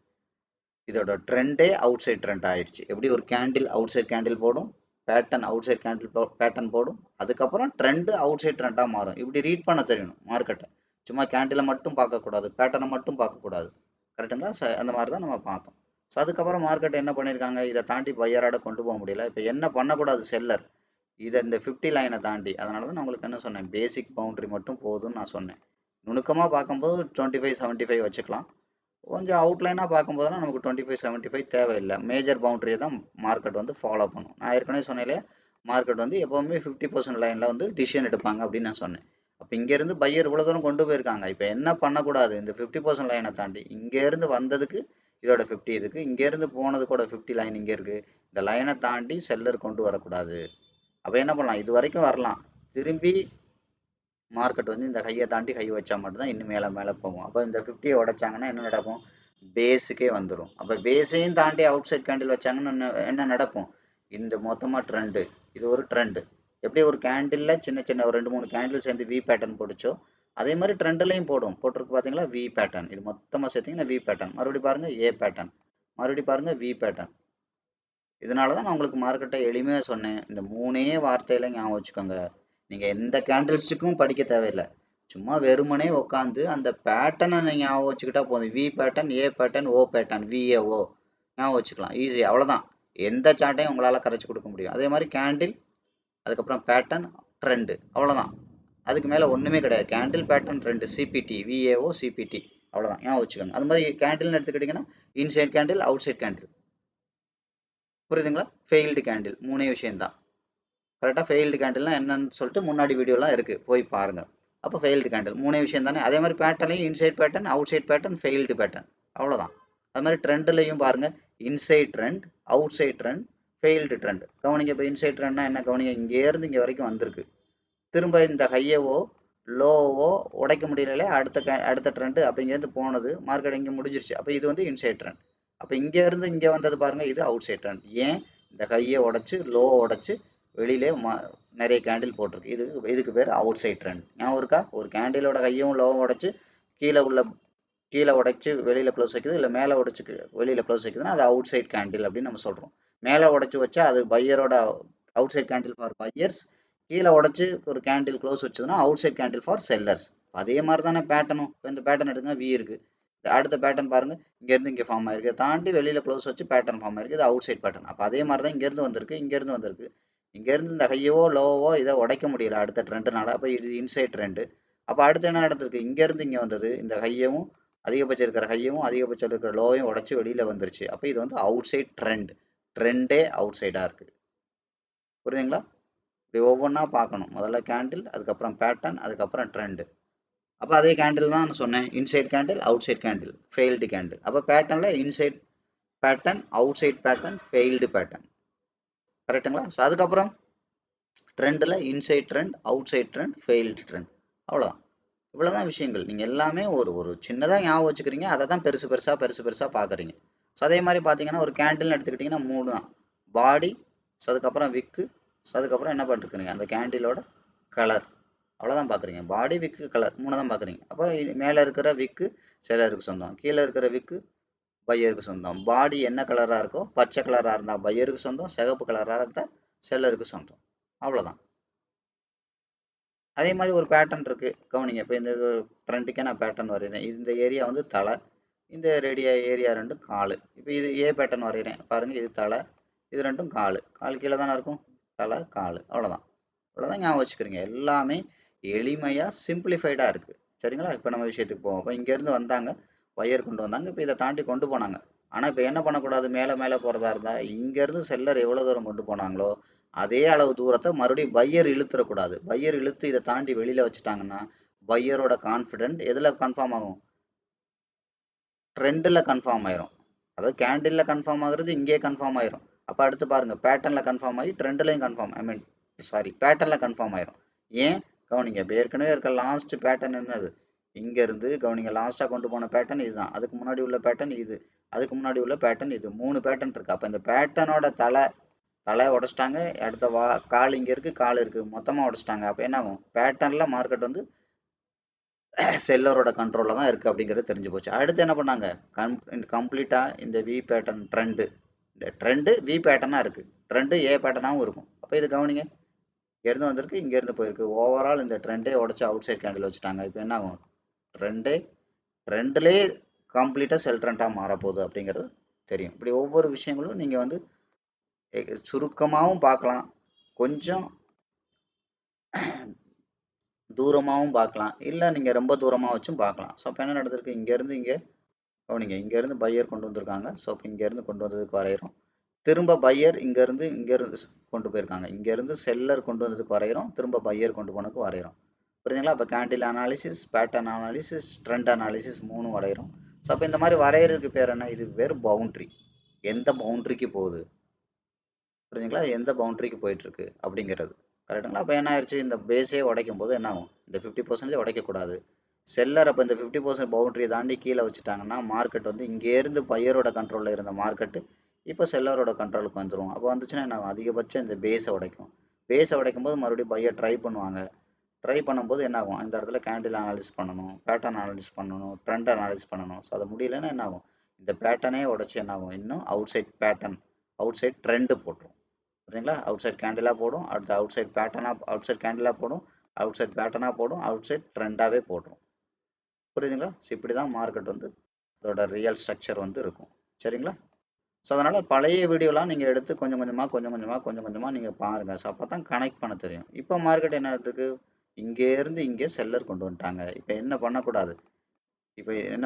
இதோட ட்ரெண்டே அவுட் சைட் ட்ரெண்ட் ஆயிடுச்சு. எப்படி ஒரு கேண்டில் அவுட் சைட் கேண்டில் போடும், pattern outside candle pattern போடும், அதுக்கப்புறம் ட்ரெண்டு அவுட் சைட் ட்ரெண்டாக மாறும். இப்படி ரீட் பண்ண தெரியணும் மார்க்கெட்டை, சும்மா கேண்டிலை மட்டும் பார்க்கக்கூடாது, பேட்டர்னை மட்டும் பார்க்கக்கூடாது. கரெக்டுங்களா? அந்த மாதிரி தான் நம்ம பார்த்தோம். ஸோ அதுக்கப்புறம் மார்க்கெட் என்ன பண்ணியிருக்காங்க, இதை தாண்டி பையராட கொண்டு போக முடியல. இப்போ என்ன பண்ணக்கூடாது செல்லர், இதை இந்த 50 லைனை தாண்டி, அதனால தான் நான் உங்களுக்கு என்ன சொன்னேன், பேசிக் பவுண்டரி மட்டும் போதும்னு நான் சொன்னேன். நுணுக்கமாக பார்க்கும்போது 25-75 வச்சுக்கலாம், கொஞ்சம் அவுட்லைனாக பார்க்கும்போதுலாம் நமக்கு 25-75 தேவையில்லை. மேஜர் பவுண்டரியை தான் மார்க்கெட் வந்து ஃபாலோ பண்ணும். நான் ஏற்கனவே சொன்னேன், மார்க்கெட் வந்து எப்போவுமே 50% லைனில் வந்து டிசிஷன் எடுப்பாங்க அப்படின்னு நான் சொன்னேன். அப்போ இங்கேருந்து பையர் இவ்வளோ தூரம் கொண்டு போயிருக்காங்க, இப்போ என்ன பண்ணக்கூடாது, இந்த 50% லைனை தாண்டி இங்கேருந்து வந்ததுக்கு இதோட 50 இருக்குது, இங்கேருந்து போனது கூட 50 லைன் இங்கே இருக்குது, இந்த லைனை தாண்டி செல்லர் கொண்டு வரக்கூடாது. அப்போ என்ன பண்ணலாம், இது வரைக்கும் வரலாம், திரும்பி மார்க்கெட் வந்து இந்த ஹையை தாண்டி ஹை வச்சா மட்டும்தான் இன்னும் மேலே மேலே போகும். அப்போ இந்த 50யை உடைச்சாங்கன்னா என்ன நடக்கும், பேஸுக்கே வந்துடும். அப்போ பேஸையும் தாண்டி அவுட் சைட் கேண்டில் வச்சாங்கன்னா என்ன நடக்கும், இந்த மொத்தமாக ட்ரெண்டு, இது ஒரு ட்ரெண்டு. எப்படி ஒரு கேண்டிலில் சின்ன சின்ன ஒரு 2-3 கேண்டில் சேர்ந்து வி பேட்டர்ன் போட்டுச்சோ, அதே மாதிரி ட்ரெண்ட்லையும் போட்டிருக்கு பார்த்தீங்களா, வி பேட்டர்ன். இது மொத்தமாக சேர்த்திங்கன்னா வி பேட்டர்ன், மறுபடியும் பாருங்கள் ஏ பேட்டர்ன், மறுபடியும் பாருங்கள் வி பேட்டர்ன். இதனால தான் நான் உங்களுக்கு மார்க்கெட்டை எளிமையாக சொன்னேன். இந்த 3 வார்த்தையில ஞாபகம் வச்சுக்கோங்க. நீங்கள் எந்த கேண்டில்ஸ்டிக்கும் படிக்க தேவையில்லை, சும்மா வெறுமனே உட்காந்து அந்த பேட்டர்னை நீங்கள் ஞாபகம் வச்சுக்கிட்டா போதும். V pattern, A pattern, O pattern, VAO ஞாபகம் வச்சுக்கலாம், ஈஸி, அவ்வளோதான். எந்த சார்ட்டையும் உங்களால் கரைச்சி கொடுக்க முடியும். அதே மாதிரி கேண்டில், அதுக்கப்புறம் பேட்டர்ன், ட்ரெண்டு, அவ்வளோதான். அதுக்கு மேலே ஒன்றுமே கிடையாது. Candle, pattern, trend, CPT, VAO, CPT, அவ்வளோதான், ஞாபகம் வச்சுக்கோங்க. அது மாதிரி கேண்டில்னு எடுத்துக்கிட்டிங்கன்னா inside candle, outside candle, புரியுதுங்களா? ஃபெயில்டு கேண்டில், 3 விஷயம்தான். கரெக்டாக ஃபெயில்டு கேண்டில்னால் என்னன்னு சொல்லிட்டு முன்னாடி வீடியோலாம் இருக்குது, போய் பாருங்கள். அப்போ ஃபெயில்டு கேண்டில் 3 விஷயம் தானே. அதே மாதிரி பேட்டர்லையும் inside pattern, outside pattern, failed pattern, அவ்வளோதான். அது மாதிரி ட்ரெண்ட்லையும் பாருங்கள், inside trend, outside trend, failed trend. கவனிங்க, இப்போ இன்சைட் ட்ரெண்ட்னா என்ன, கவனிங்க, இங்கேருந்து இங்கே வரைக்கும் வந்திருக்கு, திரும்ப இந்த ஹையவோ லோவோ உடைக்க முடியல, அடுத்த ட்ரெண்டு அப்போ இங்கேருந்து போனது, மார்க்கெட் இங்கே முடிஞ்சிருச்சு, அப்போ இது வந்து இன்சைட் ட்ரெண்ட். அப்போ இங்கேருந்து இங்கே வந்தது பாருங்கள், இது அவுட் சைட் ட்ரெண்ட். ஏன், இந்த ஹையை உடச்சி லோவை உடச்சி வெளியிலே நிறைய கேண்டில் போட்டிருக்கு, இதுக்கு பேர் அவுட் சைட் ட்ரெண்ட். ஞாபகம் இருக்கா? ஒரு கேண்டிலோட ஹையும் லோவும் உடச்சி கீழே உடைச்சி வெளியில் க்ளோஸ் வைக்குது, இல்லை மேலே உடைச்சி வெளியில் க்ளோஸ் வைக்குதுன்னா அது அவுட் சைட் கேண்டில் அப்படின்னு நம்ம சொல்கிறோம். மேலே உடச்சி வச்சா அது பையரோட outside candle for buyers, கீழே உடச்சி ஒரு கேண்டில் க்ளோஸ் வச்சதுன்னா outside candle for sellers. அதே மாதிரி தானே பேட்டர்னும். இப்போ இந்த பேட்டர்ன் எடுங்க, வி இருக்குது, அடுத்த பேட்டர்ன் பாருங்கள், இங்கேருந்து இங்கே ஃபார்ம் ஆயிருக்கு, தாண்டி வெளியில் க்ளோஸ் வச்சு பேட்டர்ன் ஃபார்ம் ஆயிருக்கு, இது அவுட் சைட் பேட்டர்ன். அப்போ அதே மாதிரி தான் இங்கேருந்து வந்திருக்கு, இங்கேருந்து இந்த ஹையவோ லோவோ இதை உடைக்க முடியல அடுத்த ட்ரெண்டுனால, அப்போ இது இன்சைட் ட்ரெண்டு. அப்போ அடுத்து என்ன நடந்திருக்கு, இங்கேருந்து இங்கே வந்தது, இந்த ஹையவும் அதிகபட்சம் இருக்கிற ஹையவும் அதிகபட்சம் இருக்கிற லோவையும் உடச்சி வெளியில் வந்துருச்சு, அப்போ இது வந்து அவுட் சைட் ட்ரெண்டே அவுட் சைடாக இருக்குது. புரியுதுங்களா? இப்படி ஒவ்வொன்றா பார்க்கணும், முதல்ல கேண்டில், அதுக்கப்புறம் பேட்டர்ன், அதுக்கப்புறம் ட்ரெண்டு. அப்போ அதே கேண்டில் தான் நான் சொன்னேன், inside candle, outside candle, failed candle. அப்போ பேட்டர்னில் inside pattern, outside pattern, failed pattern, கரெக்டுங்களா? ஸோ அதுக்கப்புறம் ட்ரெண்டில் inside trend, outside trend, failed trend, அவ்வளோதான். இவ்வளோதான் விஷயங்கள். நீங்கள் எல்லாமே ஒரு சின்னதாக ஞாபகம் வச்சுக்கிறீங்க, அதை தான் பெருசு பெருசாக பார்க்குறீங்க. ஸோ அதே மாதிரி பார்த்தீங்கன்னா ஒரு கேண்டில்னு எடுத்துக்கிட்டிங்கன்னா 3 தான், பாடி, ஸோ அதுக்கப்புறம் விக்கு, ஸோ அதுக்கப்புறம் என்ன பண்ணிருக்கிறீங்க, அந்த கேண்டிலோட கலர், அவ்வளோதான் பார்க்குறீங்க. பாடி, விக்கு, கலர் 3 தான் பார்க்குறீங்க. அப்போ மேலே இருக்கிற விக்கு செல்லருக்கு சொந்தம், கீழே இருக்கிற விக்கு பையருக்கு சொந்தம். பாடி என்ன கலராக இருக்கோ, பச்சை கலராக இருந்தால் பையருக்கு சொந்தம், சிகப்பு கலராக இருந்தால் செல்லருக்கு சொந்தம், அவ்வளோதான். அதே மாதிரி ஒரு பேட்டர்ன் இருக்குது, கவனிங்க. இப்போ இந்த ட்ரெண்டுக்கே நான் பேட்டர்ன் வரைகிறேன், இந்த ஏரியா வந்து தலை, இந்த ஏரியா ரெண்டும் கால். இப்போ இது ஏ பேட்டர்ன் வரைகிறேன் பாருங்கள், இது தலை, இது ரெண்டும் கால் கீழே தானே இருக்கும், தலை கால், அவ்வளோதான். அவ்வளோதான் ஞாபகம் வச்சுக்கிறீங்க. எல்லாமே எளிமையாக சிம்பிளிஃபைடாக இருக்குது, சரிங்களா? இப்போ நம்ம விஷயத்துக்கு போவோம். இப்போ இங்கேருந்து வந்தாங்க, ஒயர் கொண்டு வந்தாங்க, இப்போ இதை தாண்டி கொண்டு போனாங்க. ஆனால் இப்போ என்ன பண்ணக்கூடாது, மேலே போகிறதா இருந்தால் இங்கேருந்து செல்லர் எவ்வளோ தூரம் கொண்டு போனாங்களோ அதே அளவு தூரத்தை மறுபடியும் பையர் இழுத்துடக்கூடாது. பையர் இழுத்து இதை தாண்டி வெளியில் வச்சுட்டாங்கன்னா பையரோட கான்ஃபிடென்ட் எதில் கன்ஃபார்ம் ஆகும், ட்ரெண்டில் கன்ஃபார்ம் ஆயிரும். அதாவது கேண்டிலில் கன்ஃபார்ம் ஆகுறது இங்கே கன்ஃபார்ம் ஆயிரும். அப்போ அடுத்து பாருங்கள் பேட்டர்னில் கன்ஃபார்ம் ஆகி ட்ரெண்ட்லையும் கன்ஃபார்ம் பேட்டர்னில் கன்ஃபார்ம் ஆயிரும். ஏன் கவனிங்க, இப்போ ஏற்கனவே இருக்க லாஸ்ட் பேட்டர்ன் என்னது, இங்கேருந்து கவனிங்க லாஸ்ட்டாக கொண்டு போன பேட்டர்ன் இதுதான், அதுக்கு முன்னாடி உள்ள பேட்டர்ன் இது, அதுக்கு முன்னாடி உள்ள பேட்டர்ன் இது, 3 பேட்டர்ன் இருக்குது. அப்போ இந்த பேட்டர்னோட தலை உடச்சிட்டாங்க, அடுத்த கால் இங்கே இருக்குது, கால் இருக்குது, மொத்தமாக உடச்சிட்டாங்க. அப்போ என்ன ஆகும், பேட்டர்னில் மார்க்கெட் வந்து செல்லரோட கண்ட்ரோலில் தான் இருக்குது அப்படிங்கிறது தெரிஞ்சு போச்சு. அடுத்து என்ன பண்ணாங்க, கம்ப்ளீட்டாக இந்த வி பேட்டர்ன் ட்ரெண்டு, இந்த ட்ரெண்டு வி பேட்டர்னாக இருக்குது, ட்ரெண்டு ஏ பேட்டர்னாகவும் இருக்கும். அப்போ இது கவனிங்க, இங்கேருந்து வந்திருக்கு, இங்கேருந்து போயிருக்கு, ஓவரால் இந்த ட்ரெண்டே உடச்சி அவுட் சைட் கேண்டில் வச்சுட்டாங்க. இப்போ என்ன ஆகும், ட்ரெண்ட்லேயே கம்ப்ளீட்டாக செல் ட்ரெண்டாக மாறப்போகுது அப்படிங்கிறது தெரியும். இப்படி ஒவ்வொரு விஷயங்களும் நீங்கள் வந்து சுருக்கமாகவும் பார்க்கலாம், கொஞ்சம் தூரமாகவும் பார்க்கலாம், இல்லை நீங்கள் ரொம்ப தூரமாக வச்சும் பார்க்கலாம். ஸோ அப்போ என்ன நடந்திருக்கு, இங்கேருந்து இங்கே கவனிங்க, இங்கேருந்து பையர் கொண்டு வந்திருக்காங்க. ஸோ அப்போ இங்கேருந்து கொண்டு வந்ததுக்கு வரைகிறோம், திரும்ப பையர் இங்கேருந்து கொண்டு போயிருக்காங்க, இங்கேருந்து செல்லர் கொண்டு வந்ததுக்கு வரைகிறோம், திரும்ப பையர் கொண்டு போனதுக்கு வரைகிறோம். புரியுதுங்களா? அப்போ candle analysis, pattern analysis, trend analysis 3 வரைகிறோம். ஸோ அப்போ இந்த மாதிரி வரைகிறதுக்கு பேர் என்ன, இது பேர் பவுண்ட்ரி. எந்த பவுண்ட்ரிக்கு போகுது, புரியுதுங்களா, எந்த பவுண்ட்ரிக்கு போயிட்டுருக்கு அப்படிங்கிறது. கரெக்டுங்களா? அப்போ என்ன ஆயிடுச்சு, இந்த பேஸே உடைக்கும் போது என்ன ஆகும், இந்த 50% உடைக்கக்கூடாது. செல்லர் அப்போ இந்த 50% பவுண்டரியை தாண்டி கீழே வச்சுட்டாங்கன்னா மார்க்கெட் வந்து இங்கேருந்து பையரோட கண்ட்ரோலில் இருந்த மார்க்கெட்டு இப்போ செல்லரோட கண்ட்ரோலுக்கு வந்துடும். அப்போ வந்துச்சுன்னா என்ன ஆகும், அதிகபட்சம் இந்த பேஸை உடைக்கும். பேஸை உடைக்கும் போது மறுபடியும் பையர் ட்ரை பண்ணுவாங்க. ட்ரை பண்ணும்போது என்ன ஆகும், இந்த இடத்துல கேண்டில் அனாலிசிஸ் பண்ணணும், பேட்டர்ன் அனாலிசிஸ் பண்ணணும், ட்ரெண்ட் அனாலிசிஸ் பண்ணணும். ஸோ அது முடியலன்னா என்ன ஆகும், இந்த பேட்டர்னே உடச்சி என்ன ஆகும், இன்னும் outside pattern, outside trend போட்டுரும். புரியுதுங்களா? அவுட் சைட் கேண்டிலாக போடும், அடுத்து அவுட் சைட் பேட்டர்னாக, அவுட் சைட் கேண்டிலாக போடும், அவுட் சைட் பேட்டர்னாக போடும், அவுட் சைட் ட்ரெண்டாகவே போட்டுரும். புரியுதுங்களா? ஸோ இப்படி தான் மார்க்கெட் வந்து அதோட ரியல் ஸ்ட்ரக்சர் வந்து இருக்கும். சரிங்களா? ஸோ அதனால் பழைய வீடியோலாம் நீங்கள் எடுத்து கொஞ்சம் கொஞ்சமாக நீங்கள் பாருங்கள். ஸோ அப்போ தான் கனெக்ட் பண்ண தெரியும். இப்போ மார்க்கெட் என்ன இடத்துக்கு, இங்கேருந்து இங்கே செல்லர் கொண்டு வந்துட்டாங்க. இப்போ என்ன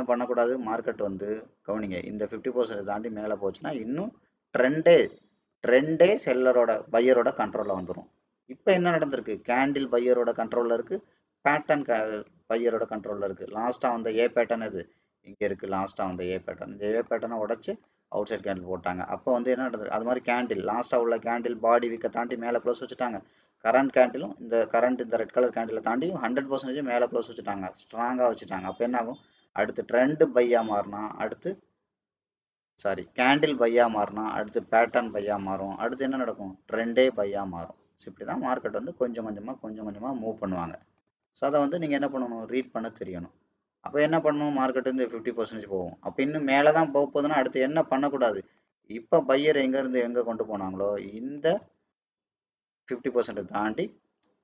பண்ணக்கூடாது, மார்க்கெட் வந்து கவனிங்க, இந்த 50% தாண்டி மேலே போச்சுன்னா இன்னும் ட்ரெண்டே செல்லரோட பையரோட கண்ட்ரோலில் வந்துடும். இப்போ என்ன நடந்திருக்கு, கேண்டில் பையரோட கண்ட்ரோலில் இருக்குது, பேட்டர்ன் பையரோட கண்ட்ரோலில் இருக்குது. லாஸ்ட்டாக வந்த ஏ பேட்டர்ன் இது இங்கே இருக்குது, லாஸ்ட்டாக வந்த ஏ பேட்டர்ன், இந்த ஏ பேட்டர்னை உடச்சி அவுட் சைட் கேண்டில் போட்டாங்க. அப்போ வந்து என்ன நடந்தது, அது மாதிரி கேண்டில் லாஸ்ட்டாக உள்ள கேண்டில் பாடி வீக்கை தாண்டி மேலே க்ளோஸ் வச்சுட்டாங்க. கரண்ட் கேண்டிலும் இந்த ரெட் கலர் கேண்டிலை தாண்டி 100% மேலே க்ளோஸ் வச்சுட்டாங்க, ஸ்ட்ராங்காக வச்சுட்டாங்க. அப்போ என்ன ஆகும், அடுத்து ட்ரெண்டு பையாக மாறினா, கேண்டில் பையாக மாறினா அடுத்து பேட்டர்ன் பையாக மாறும், அடுத்து என்ன நடக்கும், ட்ரெண்டே பையாக மாறும். ஸோ இப்படி தான் மார்க்கெட் வந்து கொஞ்சம் கொஞ்சமாக மூவ் பண்ணுவாங்க. ஸோ அதை வந்து நீங்கள் என்ன பண்ணணும், ரீட் பண்ண தெரியணும். அப்போ என்ன பண்ணணும், மார்க்கெட் வந்து 50% போகும். அப்போ இன்னும் மேலே தான் போக போகுதுன்னா அடுத்து என்ன பண்ணக்கூடாது, இப்போ பையர் எங்கேருந்து எங்கே கொண்டு போனாங்களோ இந்த 50% தாண்டி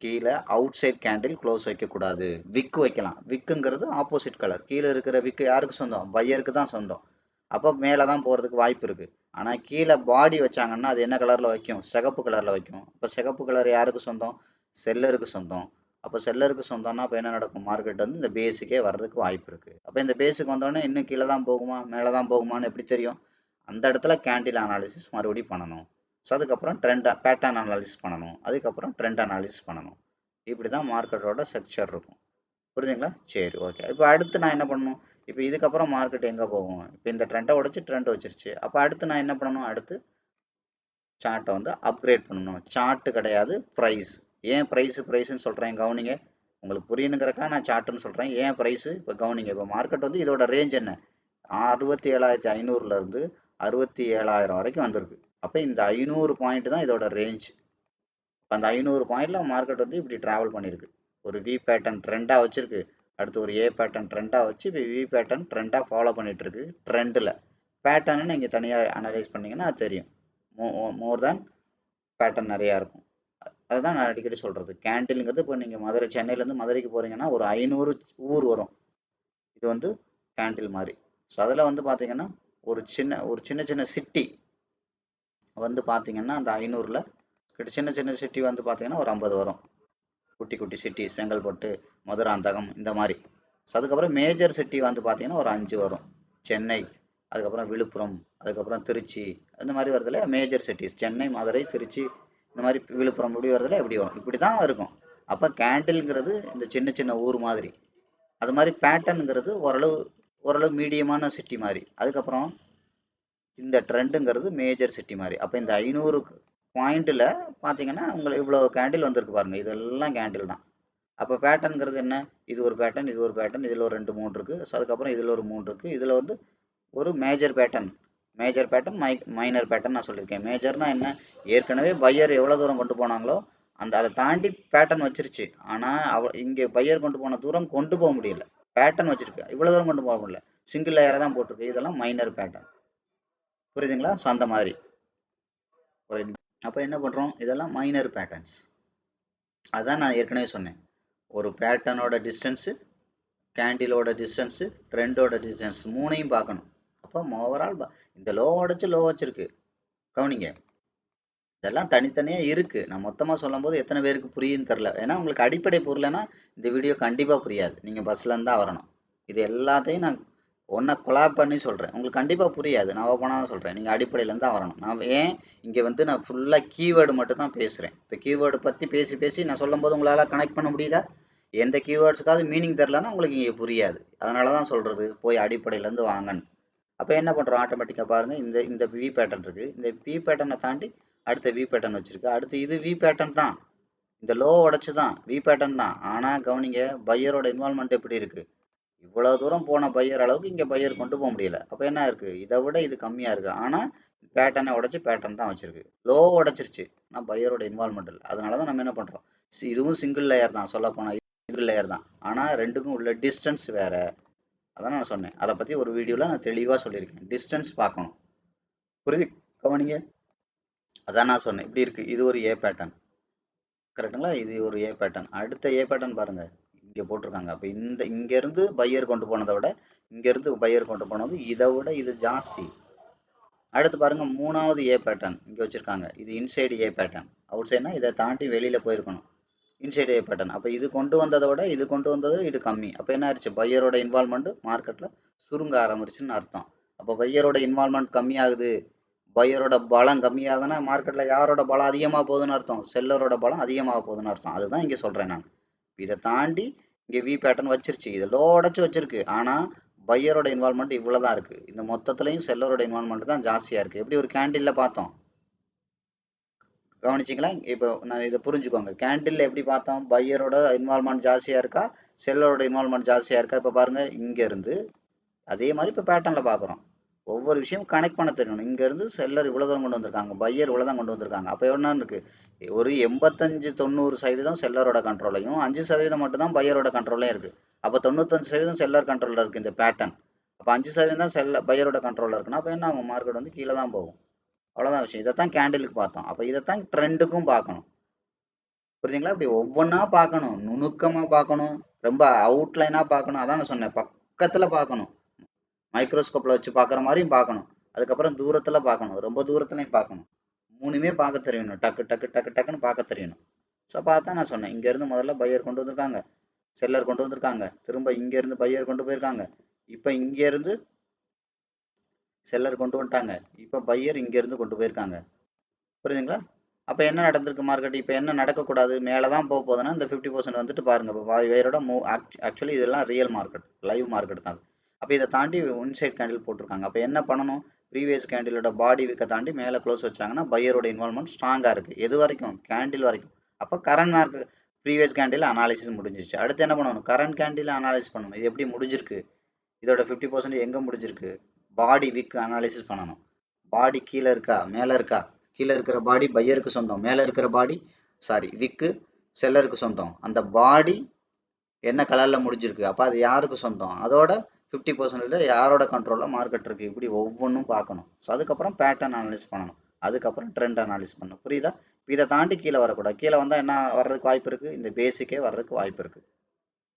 கீழே அவுட் சைட் கேண்டில் க்ளோஸ் வைக்கக்கூடாது. விக்கு வைக்கலாம், விக்குங்கிறது ஆப்போசிட் கலர், கீழே இருக்கிற விக்கு யாருக்கு சொந்தம், பையருக்கு தான் சொந்தம். அப்போ மேலே தான் போகிறதுக்கு வாய்ப்பு இருக்குது. ஆனால் கீழே பாடி வச்சாங்கன்னா அது என்ன கலரில் வைக்கும், சிகப்பு கலரில் வைக்கும். அப்போ சிகப்பு கலர் யாருக்கு சொந்தம், செல்லருக்கு சொந்தம். அப்போ செல்லருக்கு சொந்தம்னா அப்போ என்ன நடக்கும், மார்க்கெட் வந்து இந்த பேஸுக்கே வர்றதுக்கு வாய்ப்பு இருக்குது. அப்போ இந்த பேஸுக்கு வந்தோடனே இன்னும் கீழே தான் போகுமா மேலே தான் போகுமான்னு எப்படி தெரியும், அந்த இடத்துல கேண்டில் அனாலிசிஸ் மறுபடியும் பண்ணணும். ஸோ அதுக்கப்புறம் பேட்டர்ன் அனாலிசிஸ் பண்ணணும், அதுக்கப்புறம் ட்ரெண்ட் அனாலிசிஸ் பண்ணணும். இப்படி தான் மார்க்கெட்டோட ஸ்ட்ரக்சர் இருக்கும். புரியுதுங்களா? சரி, ஓகே. இப்போ அடுத்து நான் என்ன பண்ணணும், இப்போ இதுக்கப்புறம் மார்க்கெட் எங்கே போகும், இப்போ இந்த ட்ரெண்டை உடச்சி ட்ரெண்ட் வச்சிருச்சு. அப்போ அடுத்து நான் என்ன பண்ணணும், அடுத்து சார்ட்டை வந்து அப்கிரேட் பண்ணணும். சார்ட்டு கிடையாது, ப்ரைஸ். ஏன் ப்ரைஸ்ன்னு சொல்கிறேன் கவனிங்க, உங்களுக்கு புரியணுங்கிறக்கா நான் சார்ட்டுன்னு சொல்கிறேன். ஏன் ப்ரைஸு, இப்போ கவனிங்க, இப்போ மார்க்கெட் வந்து இதோட ரேஞ்ச் என்ன, 67,500லேருந்து 67,000 வரைக்கும் வந்திருக்கு. அப்போ இந்த 500 பாயிண்ட் தான் இதோட ரேஞ்ச். அந்த 500 பாயிண்டில் மார்க்கெட் வந்து இப்படி ட்ராவல் பண்ணியிருக்கு. ஒரு வி பேட்டர்ன் ட்ரெண்டாக வச்சுருக்கு, அடுத்து ஒரு ஏ பேட்டர்ன் ட்ரெண்டாக வச்சு இப்போ வி பேட்டர்ன் ட்ரெண்டாக ஃபாலோ பண்ணிகிட்ருக்கு. ட்ரெண்டில் பேட்டர்னு நீங்கள் தனியாக அனலைஸ் பண்ணிங்கன்னா அது தெரியும், மோர் தேன் பேட்டர்ன் நிறையா இருக்கும். அதுதான் நான் அடிக்கடி சொல்கிறது. கேண்டிலுங்கிறது இப்போ நீங்கள் சென்னையிலேருந்து மதுரைக்கு போகிறீங்கன்னா ஒரு 500 ஊர் வரும், இது வந்து கேண்டில் மாதிரி. ஸோ அதில் வந்து பார்த்தீங்கன்னா ஒரு சின்ன சிட்டி வந்து பார்த்தீங்கன்னா அந்த 500ல் சின்ன சிட்டி வந்து பார்த்தீங்கன்னா ஒரு 50 வரும். குட்டி சிட்டி, செங்கல்பட்டு, மதுராந்தகம் இந்த மாதிரி. ஸோ அதுக்கப்புறம் மேஜர் சிட்டி வந்து பார்த்தீங்கன்னா ஒரு 5 வரும், சென்னை, அதுக்கப்புறம் விழுப்புரம், அதுக்கப்புறம் திருச்சி, இந்த மாதிரி வரதுல மேஜர் சிட்டிஸ், சென்னை, மதுரை, திருச்சி, இந்த மாதிரி விழுப்புரம் இப்படி வரதுல எப்படி வரும், இப்படி தான் இருக்கும். அப்போ கேண்டில்ங்கிறது இந்த சின்ன ஊர் மாதிரி. அது மாதிரி பேட்டர்னுங்கிறது ஓரளவு மீடியமான சிட்டி மாதிரி. அதுக்கப்புறம் இந்த ட்ரெண்டுங்கிறது மேஜர் சிட்டி மாதிரி. அப்போ இந்த 500 பாயிண்ட்டில் பார்த்தீங்கன்னா உங்களுக்கு இவ்வளோ கேண்டில் வந்திருக்கு பாருங்க, இதெல்லாம் கேண்டில் தான். அப்போ பேட்டர்னுங்கிறது என்ன? இது ஒரு பேட்டர்ன், இது ஒரு பேட்டர்ன், இதில் ஒரு 2 3 இருக்குது. ஸோ அதுக்கப்புறம் இதில் ஒரு 3 இருக்குது. இதில் வந்து ஒரு மேஜர் பேட்டர்ன், மைனர் பேட்டர்ன் நான் சொல்லியிருக்கேன். மேஜர்னா என்ன? ஏற்கனவே பையர் எவ்வளோ தூரம் கொண்டு போனாங்களோ அதை தாண்டி பேட்டர்ன் வச்சிருச்சு. ஆனால் இங்கே பையர் கொண்டு போன தூரம் கொண்டு போக முடியல, பேட்டர்ன் வச்சிருக்கு, இவ்வளோ தூரம் கொண்டு போக முடியல, சிங்கிள் லேயரை தான் போட்டிருக்கு. இதெல்லாம் மைனர் பேட்டர்ன். புரியுதுங்களா? ஸோ அந்த மாதிரி அப்போ என்ன பண்ணுறோம், இதெல்லாம் மைனர் பேட்டர்ன்ஸ். அதான் நான் ஏற்கனவே சொன்னேன், ஒரு பேட்டர்னோட டிஸ்டன்ஸு, கேண்டிலோட டிஸ்டன்ஸு, ட்ரெண்டோட டிஸ்டன்ஸ் மூணையும் பார்க்கணும். அப்போ ஓவரால் இந்த லோ உடச்சு லோ வச்சிருக்கு, கவனிங்க. இதெல்லாம் தனித்தனியாக இருக்குது. நான் மொத்தமாக சொல்லும் போது எத்தனை பேருக்கு புரியுன்னு தெரில. ஏன்னா உங்களுக்கு அடிப்படை புரியலன்னா இந்த வீடியோ கண்டிப்பாக புரியாது. நீங்கள் பஸ்லேருந்து தான் வரணும். இது எல்லாத்தையும் நான் ஒன்றை கொலாப் பண்ணி சொல்கிறேன், உங்களுக்கு கண்டிப்பாக புரியாது. நான் ஓப்பனாக தான் சொல்கிறேன், நீங்கள் அடிப்படையிலேருந்து தான் வரணும். நான் ஏன் இங்கே வந்து நான் ஃபுல்லாக கீவேர்டு மட்டும் தான் பேசுகிறேன். இப்போ கீவேர்டு பற்றி பேசி நான் சொல்லும் போது உங்களால் கனெக்ட் பண்ண முடியுதா? எந்த கீவேர்ட்ஸுக்காவது மீனிங் தெரிலன்னா உங்களுக்கு இங்கே புரியாது. அதனால தான் சொல்கிறது, போய் அடிப்படையிலேருந்து வாங்கன்னு. அப்போ என்ன பண்ணுறோம், ஆட்டோமேட்டிக்காக பாருங்கள், இந்த வி பேட்டர்ன் இருக்குது. இந்த வி பேட்டர்னை தாண்டி அடுத்த வி பேட்டர்ன் வச்சுருக்கு. அடுத்து இது வி பேட்டர்ன் தான், இந்த லோ உடச்சி தான் வி பேட்டர்ன் தான். ஆனால் கவனிங்க, பையரோட இன்வால்மெண்ட் எப்படி இருக்குது? இவ்வளோ தூரம் போன பையர் அளவுக்கு இங்கே பையர் கொண்டு போக முடியல. அப்போ என்ன இருக்குது, இதை விட இது கம்மியாக இருக்குது. ஆனால் பேட்டர்னை உடச்சி பேட்டர்ன் தான் வச்சுருக்கு, லோ உடச்சிருச்சு. ஆனால் பையரோட இன்வால்மெண்ட் இல்லை. அதனால தான் நம்ம என்ன பண்ணுறோம், இதுவும் சிங்கிள் லேயர் தான், சொல்ல போனால் சிங்கிள் லேயர் தான். ஆனால் ரெண்டுக்கும் உள்ள டிஸ்டன்ஸ் வேறு. அதான் நான் சொன்னேன், அதை பற்றி ஒரு வீடியோவில் நான் தெளிவாக சொல்லியிருக்கேன். டிஸ்டன்ஸ் பார்க்கணும், புரியுது? கவனிங்க, அதான் நான் சொன்னேன். இப்படி இருக்குது, இது ஒரு ஏ பேட்டர்ன், கரெக்டுங்களா? இது ஒரு ஏ பேட்டர்ன். அடுத்த ஏ பேட்டர்ன் பாருங்கள், இங்கே போட்டிருக்காங்க. அப்போ இங்கேருந்து பையர் கொண்டு போனதை விட இங்கேருந்து பையர் கொண்டு போனது இதை விட இது ஜாஸ்தி. அடுத்து பாருங்கள், மூணாவது ஏ பேட்டர்ன் இங்கே வச்சுருக்காங்க. இது இன்சைடு ஏ பேட்டர்ன். அவுட் சைட்னா இதை தாண்டி வெளியில் போயிருக்கணும், இன்சைடு ஏ பேட்டர்ன். அப்போ இது கொண்டு வந்ததை விட இது கொண்டு வந்தது இது கம்மி. அப்போ என்ன ஆயிடுச்சு, பையரோட இன்வால்மெண்ட் மார்க்கெட்டில் சுருங்க ஆரம்பிச்சுன்னு அர்த்தம். அப்போ பையரோட இன்வால்மெண்ட் கம்மியாகுது, பையரோட பலம் கம்மியாகுதுன்னா மார்க்கெட்டில் யாரோட பலம் அதிகமாக போகுதுன்னு அர்த்தம், செல்லரோட பலம் அதிகமாக போகுதுன்னு அர்த்தம். அதுதான் இங்கே சொல்கிறேன் நான். இதை தாண்டி இங்கே வி பேட்டர்ன் வச்சிருச்சு, இதை லோ உடச்சி வச்சிருக்கு. ஆனால் பையரோட இன்வால்மெண்ட் இவ்வளோ தான் இருக்குது. இந்த மொத்தத்துலையும் செல்லரோட இன்வால்மெண்ட் தான் ஜாஸ்தியாக இருக்குது. எப்படி ஒரு கேண்டிலில் பார்த்தோம், கவனிச்சிங்களா? இப்போ நான் இதை புரிஞ்சுக்கோங்க. கேண்டில் எப்படி பார்த்தோம், பையரோட இன்வால்மெண்ட் ஜாஸ்தியாக இருக்கா, செல்லரோட இன்வால்மெண்ட் ஜாஸ்தியாக இருக்கா? இப்போ பாருங்கள், இங்கேருந்து அதே மாதிரி இப்போ பேட்டர்னில் பார்க்குறோம். ஒவ்வொரு விஷயம் கனெக்ட் பண்ண தெரியணும். இங்கேருந்து செல்லர் இவ்வளோ தூரம் கொண்டு வந்திருக்காங்க, பையர் இவ்வளோ தான் கொண்டு வந்திருக்காங்க. அப்போ என்ன இருக்குது, ஒரு 85-90% செல்லரோட கண்ட்ரோலையும் 5% மட்டும் தான் பையரோட கண்ட்ரோலையும் இருக்குது. அப்போ 95% செல்லர் கண்ட்ரோலில் இருக்குது இந்த பேட்டர்ன். அப்போ 5% தான் பையரோட கண்ட்ரோலில் இருக்குன்னா அப்போ என்ன ஆகும், மார்க்கெட் வந்து கீழே தான் போகும். அவ்வளோதான் விஷயம். இதைத்தான் கேண்டிலுக்கு பார்த்தோம். அப்போ இதைத்தான் ட்ரெண்டுக்கும் பார்க்கணும், புரியுதுங்களா? இப்படி ஒவ்வொன்றா பார்க்கணும், நுணுக்கமாக பார்க்கணும், ரொம்ப அவுட்லைனாக பார்க்கணும். அதான் நான் சொன்னேன், பக்கத்தில் பார்க்கணும், மைக்ரோஸ்கோப்பில் வச்சு பார்க்குற மாதிரியும் பார்க்கணும், அதுக்கப்புறம் தூரத்தில் பார்க்கணும், ரொம்ப தூரத்துலையும் பார்க்கணும். மூணுமே பார்க்க தெரியணும், டக்கு டக்கு டக்கு டக்குன்னு பார்க்க தெரியணும். ஸோ பார்த்தா நான் சொன்னேன், இங்கேருந்து முதல்ல பையர் கொண்டு வந்திருக்காங்க, செல்லர் கொண்டு வந்திருக்காங்க, திரும்ப இங்கேருந்து பையர் கொண்டு போயிருக்காங்க, இப்போ இங்கேருந்து செல்லர் கொண்டு வந்துட்டாங்க, இப்போ பையர் இங்கேருந்து கொண்டு போயிருக்காங்க. புரியுதுங்களா? அப்போ என்ன நடந்திருக்கு மார்க்கெட், இப்போ என்ன நடக்கக்கூடாது, மேலே தான் போக போகுதுன்னா இந்த 50% வந்துட்டு பாருங்கள். இப்போ பையரோட ஆக்சுவலி இதெல்லாம் ரியல் மார்க்கெட், லைவ் மார்க்கெட் தான். அப்போ இதை தாண்டி இன்சைட் கேண்டில் போட்டிருக்காங்க. அப்போ என்ன பண்ணணும், ப்ரீவியஸ் கேண்டிலோட பாடி விற்க தாண்டி மேலே க்ளோஸ் வச்சாங்கன்னா பையரோட இன்வால்மெண்ட் ஸ்ட்ராங்காக இருக்குது. எது வரைக்கும், கேண்டில் வரைக்கும். அப்போ current market previous candle analysis முடிஞ்சிச்சு. அடுத்து என்ன பண்ணணும், கரண்ட் கேண்டில் அனாலிசிஸ் பண்ணணும். இது எப்படி முடிஞ்சிருக்கு, இதோட 50% எங்கே முடிஞ்சிருக்கு, பாடி விக் அனாலிசிஸ் பண்ணணும். பாடி கீழே இருக்கா மேலே இருக்கா, கீழே இருக்கிற பாடி பையருக்கு சொந்தம், மேலே இருக்கிற பாடி விக்கு செல்லருக்கு சொந்தம். அந்த பாடி என்ன கலரில் முடிஞ்சிருக்கு, அப்போ அது யாருக்கு சொந்தம், அதோட 50% யாரோட கண்ட்ரோலில் மார்க்கெட் இருக்குது. இப்படி ஒவ்வொன்றும் பார்க்கணும். ஸோ அதுக்கப்புறம் பேட்டர்ன் அனாலிசிஸ் பண்ணணும், அதுக்கப்புறம் ட்ரெண்ட் அனாலிசிஸ் பண்ணணும். புரியுதா? இதை தாண்டி கீழே வரக்கூடாது. கீழே வந்தால் என்ன வர்றதுக்கு வாய்ப்பு இருக்குது, இந்த பேசிக்கே வர்றதுக்கு வாய்ப்பு இருக்குது.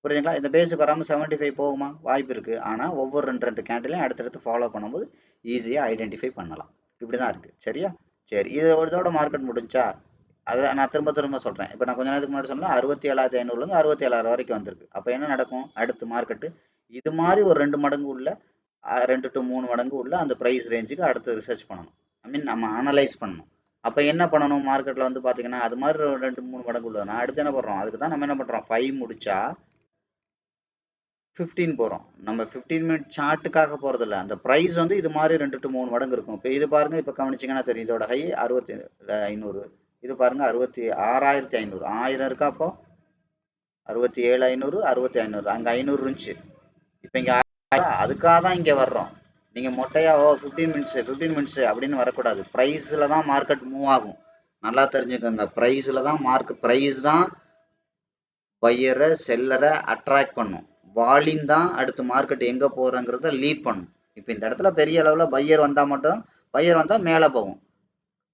புரியுதுங்களா? இந்த பேஸுக்கு வராமல் 75 போகுமா, வாய்ப்பு இருக்குது. ஆனால் ஒவ்வொரு ரெண்டு கேண்டிலையும் அடுத்தடுத்து ஃபாலோ பண்ணும்போது ஈஸியாக ஐடென்டிஃபை பண்ணலாம். இப்படி தான் இருக்குது. சரியா? சரி, இதோட மார்க்கெட் முடிஞ்சா, அதை நான் திரும்ப சொல்கிறேன். இப்போ நான் கொஞ்ச நேரத்துக்கு முன்னாடி சொன்னால் 67,500லேருந்து 67,000 வரைக்கும் வந்திருக்கு. அப்போ என்ன நடக்கும், அடுத்து மார்க்கெட்டு இது மாதிரி ஒரு 2 மடங்கு உள்ள 2 to 3 மடங்கு உள்ள அந்த ப்ரைஸ் ரேஞ்சுக்கு அடுத்து ரிசர்ச் பண்ணணும். நம்ம அனலைஸ் பண்ணணும். அப்போ என்ன பண்ணணும், மார்க்கெட்டில் வந்து பார்த்தீங்கன்னா அது மாதிரி 2-3 மடங்கு உள்ளதுன்னா அடுத்து என்ன பண்ணுறோம், அதுக்கு தான் நம்ம என்ன பண்ணுறோம், 5 முடிச்சா 15 போகிறோம். நம்ம 15 மினிட் சார்ட்டுக்காக போகிறதில்ல. அந்த ப்ரைஸ் வந்து இது மாதிரி 2 to 3 மடங்கு இருக்கும். இப்போ இது பாருங்கள், இப்போ கவனிச்சிங்கன்னா தெரியும். இதோட ஹை 6500, இது பாருங்கள் 66,500, 1000 இருக்கா? அப்போ 67,500, 6500, அங்கே 500 இருந்துச்சு. இப்போ இங்கே அதுக்காக தான் இங்கே வர்றோம். நீங்கள் மொட்டையாக 15 மினிட்ஸு அப்படின்னு வரக்கூடாது. ப்ரைஸில் தான் மார்க்கெட் மூவ் ஆகும். நல்லா தெரிஞ்சுக்கோங்க. ப்ரைஸில் தான் ப்ரைஸ் தான் பையரை செல்லரை அட்ராக்ட் பண்ணும். வால்யூம் தான் அடுத்து மார்க்கெட் எங்கே போகிறங்கிறத லீட் பண்ணும். இப்போ இந்த இடத்துல பெரிய அளவில் பையர் வந்தால் மேலே போகும்.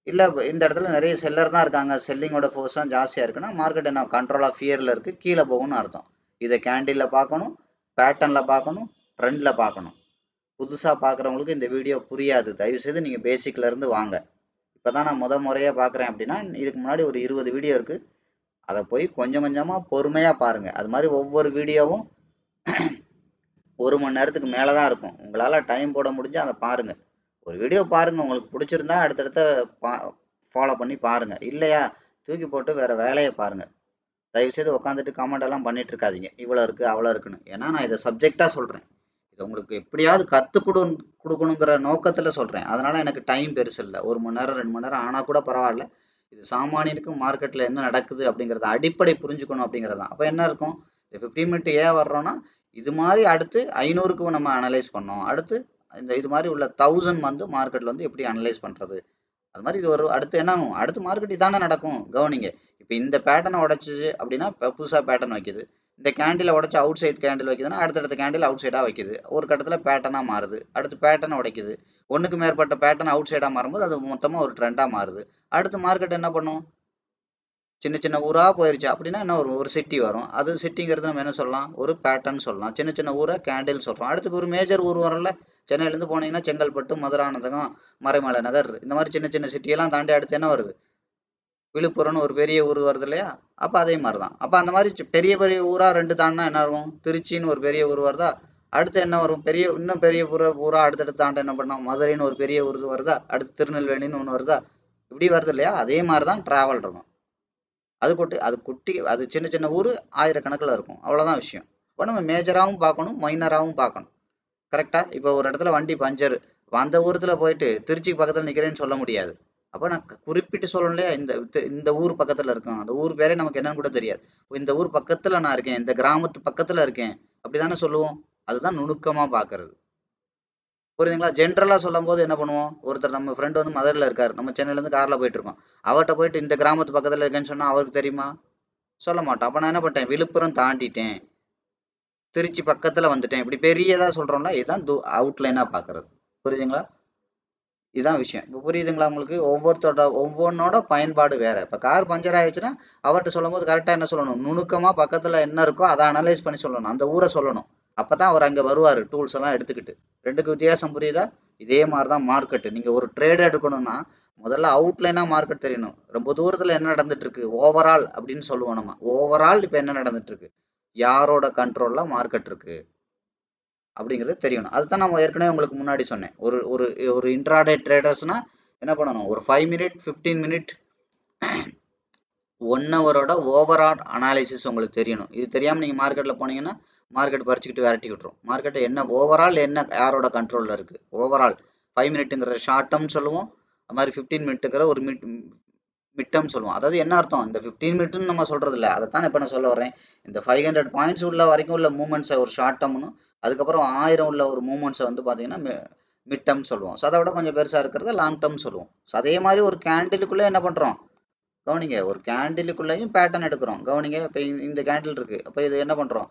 இல்லை இந்த இடத்துல நிறைய செல்லர் தான் இருக்காங்க, செல்லிங்கோட ஃபோர்ஸ் தான் ஜாஸ்தியாக இருக்குன்னா மார்க்கெட் என்ன கண்ட்ரோல் ஆஃப் ஃபியரில் இருக்குது, கீழே போகும்னு அர்த்தம். இதை கேண்டிலில் பார்க்கணும், பேட்டர்னில் பார்க்கணும், ட்ரெண்டில் பார்க்கணும். புதுசாக பார்க்குறவங்களுக்கு இந்த வீடியோ புரியாது. தயவுசெய்து நீங்கள் பேசிக்லேருந்து வாங்க. இப்போ தான் நான் முறையாக பார்க்குறேன் அப்படின்னா இதுக்கு முன்னாடி ஒரு 20 வீடியோ இருக்குது. அதை போய் கொஞ்சம் கொஞ்சமாக பொறுமையாக பாருங்கள். அது மாதிரி ஒவ்வொரு வீடியோவும் 1 மணி நேரத்துக்கு மேலே தான் இருக்கும். உங்களால் டைம் போட முடிஞ்சால் அதை பாருங்கள். ஒரு வீடியோ பாருங்கள், உங்களுக்கு பிடிச்சிருந்தா அடுத்தடுத்த ஃபாலோ பண்ணி பாருங்கள். இல்லையா தூக்கி போட்டு வேறு வேலையை பாருங்கள். தயவுசெய்து உட்காந்துட்டு கமெண்ட் எல்லாம் பண்ணிட்டு இருக்காதீங்க, இவ்வளோ இருக்குது அவ்வளோ இருக்குன்னு. ஏன்னா நான் இதை சப்ஜெக்டாக சொல்கிறேன். இதை உங்களுக்கு எப்படியாவது கொடுக்கணுங்கிற நோக்கத்தில் சொல்கிறேன். அதனால் எனக்கு டைம் பெருசு இல்லை. 1 மணி நேரம் 2 மணி நேரம் ஆனால் கூட பரவாயில்ல. இது சாமானியனுக்கு மார்க்கெட்டில் என்ன நடக்குது அப்படிங்கிறத அடிப்படை புரிஞ்சுக்கணும் அப்படிங்கிறது தான். அப்போ என்ன இருக்கும், இந்த 15 மினிட் ஏன் வர்றோன்னா இது மாதிரி அடுத்து 500க்கு நம்ம அனலைஸ் பண்ணோம். அடுத்து இது மாதிரி உள்ள 1000 வந்து மார்க்கெட்டில் வந்து எப்படி அனலைஸ் பண்ணுறது, அது மாதிரி இது ஒரு அடுத்து என்ன ஆகும், அடுத்து மார்க்கெட் இதானே நடக்கும். கவனிங்க, இப்போ இந்த பேட்டர்னை உடச்சிச்சு அப்படின்னா புதுசாக பேட்டர்ன் வைக்குது. இந்த கேண்டிலை உடச்சி அவுட் சைட் கேண்டில் வைக்குதுன்னா அடுத்தடுத்த கேண்டில் அவுட் சைடாக வைக்குது. ஒரு கட்டத்தில் பேட்டர்னாக மாறுது. அடுத்து பேட்டர்னை உடைக்குது. ஒன்றுக்கு மேற்பட்ட பேட்டர்ன் அவுட் சைடாக மாறும்போது அது மொத்தமாக ஒரு ட்ரெண்டாக மாறுது. அடுத்து மார்க்கெட் என்ன பண்ணும், சின்ன சின்ன ஊராக போயிருச்சு அப்படின்னா என்ன ஒரு சிட்டி வரும். அது சிட்டிங்கிறது நம்ம என்ன சொல்லலாம், ஒரு பேட்டர்ன் சொல்லலாம். சின்ன சின்ன ஊரை கேண்டில் சொல்கிறோம். அடுத்து ஒரு மேஜர் ஊர் வரல, சென்னையிலேருந்து போனீங்கன்னா செங்கல்பட்டு, மதுராந்தகம், மறைமலை நகர், இந்த மாதிரி சின்ன சின்ன சிட்டியெல்லாம் தாண்டி அடுத்து என்ன வருது, விழுப்புரம்னு ஒரு பெரிய ஊர் வருது இல்லையா? அப்போ அதே மாதிரி தான். அப்போ அந்த மாதிரி பெரிய பெரிய ஊராக 2 தாண்டினா என்ன ஆகும், திருச்சின்னு ஒரு பெரிய ஊர் வருதா, அடுத்து என்ன வரும், இன்னும் பெரிய ஊராக அடுத்தடுத்து தாண்ட என்ன பண்ணோம், மதுரைன்னு ஒரு பெரிய ஊர் வருதா, அடுத்து திருநெல்வேலின்னு ஒன்று வருதா, இப்படி வருது இல்லையா? அதே மாதிரி தான் ட்ராவல் இருக்கும். அது சின்ன சின்ன ஊர் ஆயிரக்கணக்கில் இருக்கும். அவ்வளோதான் விஷயம். இப்போ நம்ம மேஜராகவும் பார்க்கணும், மைனராகவும் பார்க்கணும். கரெக்டாக? இப்போ ஒரு இடத்துல வண்டி பஞ்சரு, அந்த ஊரத்தில் போயிட்டு திருச்சிக்கு பக்கத்தில் நிற்கிறேன்னு சொல்ல முடியாது. அப்போ நான் குறிப்பிட்டு சொல்லணும் இல்லையா, இந்த ஊர் பக்கத்தில் இருக்கும், அந்த ஊர் பேரே நமக்கு என்னன்னு கூட தெரியாது. இந்த ஊர் பக்கத்தில் நான் இருக்கேன், இந்த கிராமத்து பக்கத்தில் இருக்கேன், அப்படி தானே சொல்லுவோம். அதுதான் நுணுக்கமாக பார்க்கறது. புரியுதுங்களா? ஜென்ரலாக சொல்லும் போது என்ன பண்ணுவோம், ஒருத்தர் நம்ம ஃப்ரெண்டு வந்து மதுரையில் இருக்கார், நம்ம சென்னையிலேருந்து காரில் போயிட்டு இருக்கோம். அவர்கிட்ட போயிட்டு இந்த கிராமத்து பக்கத்தில் இருக்கேன்னு சொன்னால் அவருக்கு தெரியுமா? சொல்ல மாட்டோம். அப்போ நான் என்ன பண்ணிட்டேன், விழுப்புரம் தாண்டிட்டேன், திருச்சி பக்கத்தில் வந்துட்டேன், இப்படி பெரியதாக சொல்கிறோம்ல, இதுதான் அவுட்லைனாக பார்க்கறது. புரியுதுங்களா? இதுதான் விஷயம். இப்போ புரியுதுங்களா உங்களுக்கு? ஒவ்வொன்றோட பயன்பாடு வேற. இப்போ கார் பஞ்சர் ஆயிடுச்சுன்னா அவர்கிட்ட சொல்லும் போது கரெக்டாக என்ன சொல்லணும், நுணுக்கமாக பக்கத்தில் என்ன இருக்கோ அதை அனலைஸ் பண்ணி சொல்லணும், அந்த ஊரை சொல்லணும். அப்போ தான் அவர் அங்கே வருவார் டூல்ஸ் எல்லாம் எடுத்துக்கிட்டு. ரெண்டுக்கு வித்தியாசம் புரியுதா? இதே மாதிரி தான் மார்க்கெட்டு. நீங்கள் ஒரு ட்ரேட் எடுக்கணும்னா முதல்ல அவுட்லைனாக மார்க்கெட் தெரியணும். ரொம்ப தூரத்தில் என்ன நடந்துட்டு இருக்கு, ஓவரால் அப்படின்னு சொல்லுவோம் நம்ம. ஓவரால் இப்போ என்ன நடந்துட்டு இருக்கு, யாரோட கண்ட்ரோலில் மார்க்கெட் இருக்கு அப்படிங்கிறது தெரியணும். அதுதான் நான் ஏற்கனவே உங்களுக்கு முன்னாடி சொன்னேன். ஒரு ஒரு ஒரு இன்ட்ராடே ட்ரேடர்ஸ்னா என்ன பண்ணணும், ஒரு 5 மினிட் 15 மினிட் 1 ஹவரோட ஓவரால் அனாலிசிஸ் உங்களுக்கு தெரியணும். இது தெரியாமல் நீங்கள் மார்க்கெட்டில் போனீங்கன்னா மார்க்கெட் பறிச்சுக்கிட்டு விரட்டி விட்டுரும். மார்க்கெட்டை என்ன ஓவரால் என்ன யாரோட கண்ட்ரோலில் இருக்குது, ஓவரால் 5 மினிட்டுங்கிற ஷார்ட் டேர்ம் சொல்லுவோம், அது மாதிரி 15 மினிட்டுங்கிற ஒரு மிட் டேர்ம் சொல்லுவோம். அதாவது என்ன அர்த்தம், இந்த 15 மினிட்னு நம்ம சொல்கிறது இல்லை, அதை தான் இப்போ நான் சொல்ல வரேன். இந்த 500 பாயிண்ட்ஸ் உள்ள வரைக்கும் உள்ள மூமெண்ட்ஸை ஒரு ஷார்ட் டேர்ம்னு, அதுக்கப்புறம் 1000 உள்ள ஒரு மூமெண்ட்ஸை வந்து பார்த்தீங்கன்னா மிட் டேர்ம் சொல்லுவோம். ஸோ அதை விட கொஞ்சம் பெருசாக இருக்கிறத லாங் டேர்ம் சொல்லுவோம். ஸோ அதே மாதிரி ஒரு கேண்டிலுக்குள்ளே என்ன பண்ணுறோம், கவனிங்க, ஒரு கேண்டிலுக்குள்ளேயும் பேட்டர்ன் எடுக்கிறோம். கவனிங்க, இப்போ இந்த கேண்டில் இருக்குது, அப்போ இது என்ன பண்ணுறோம்,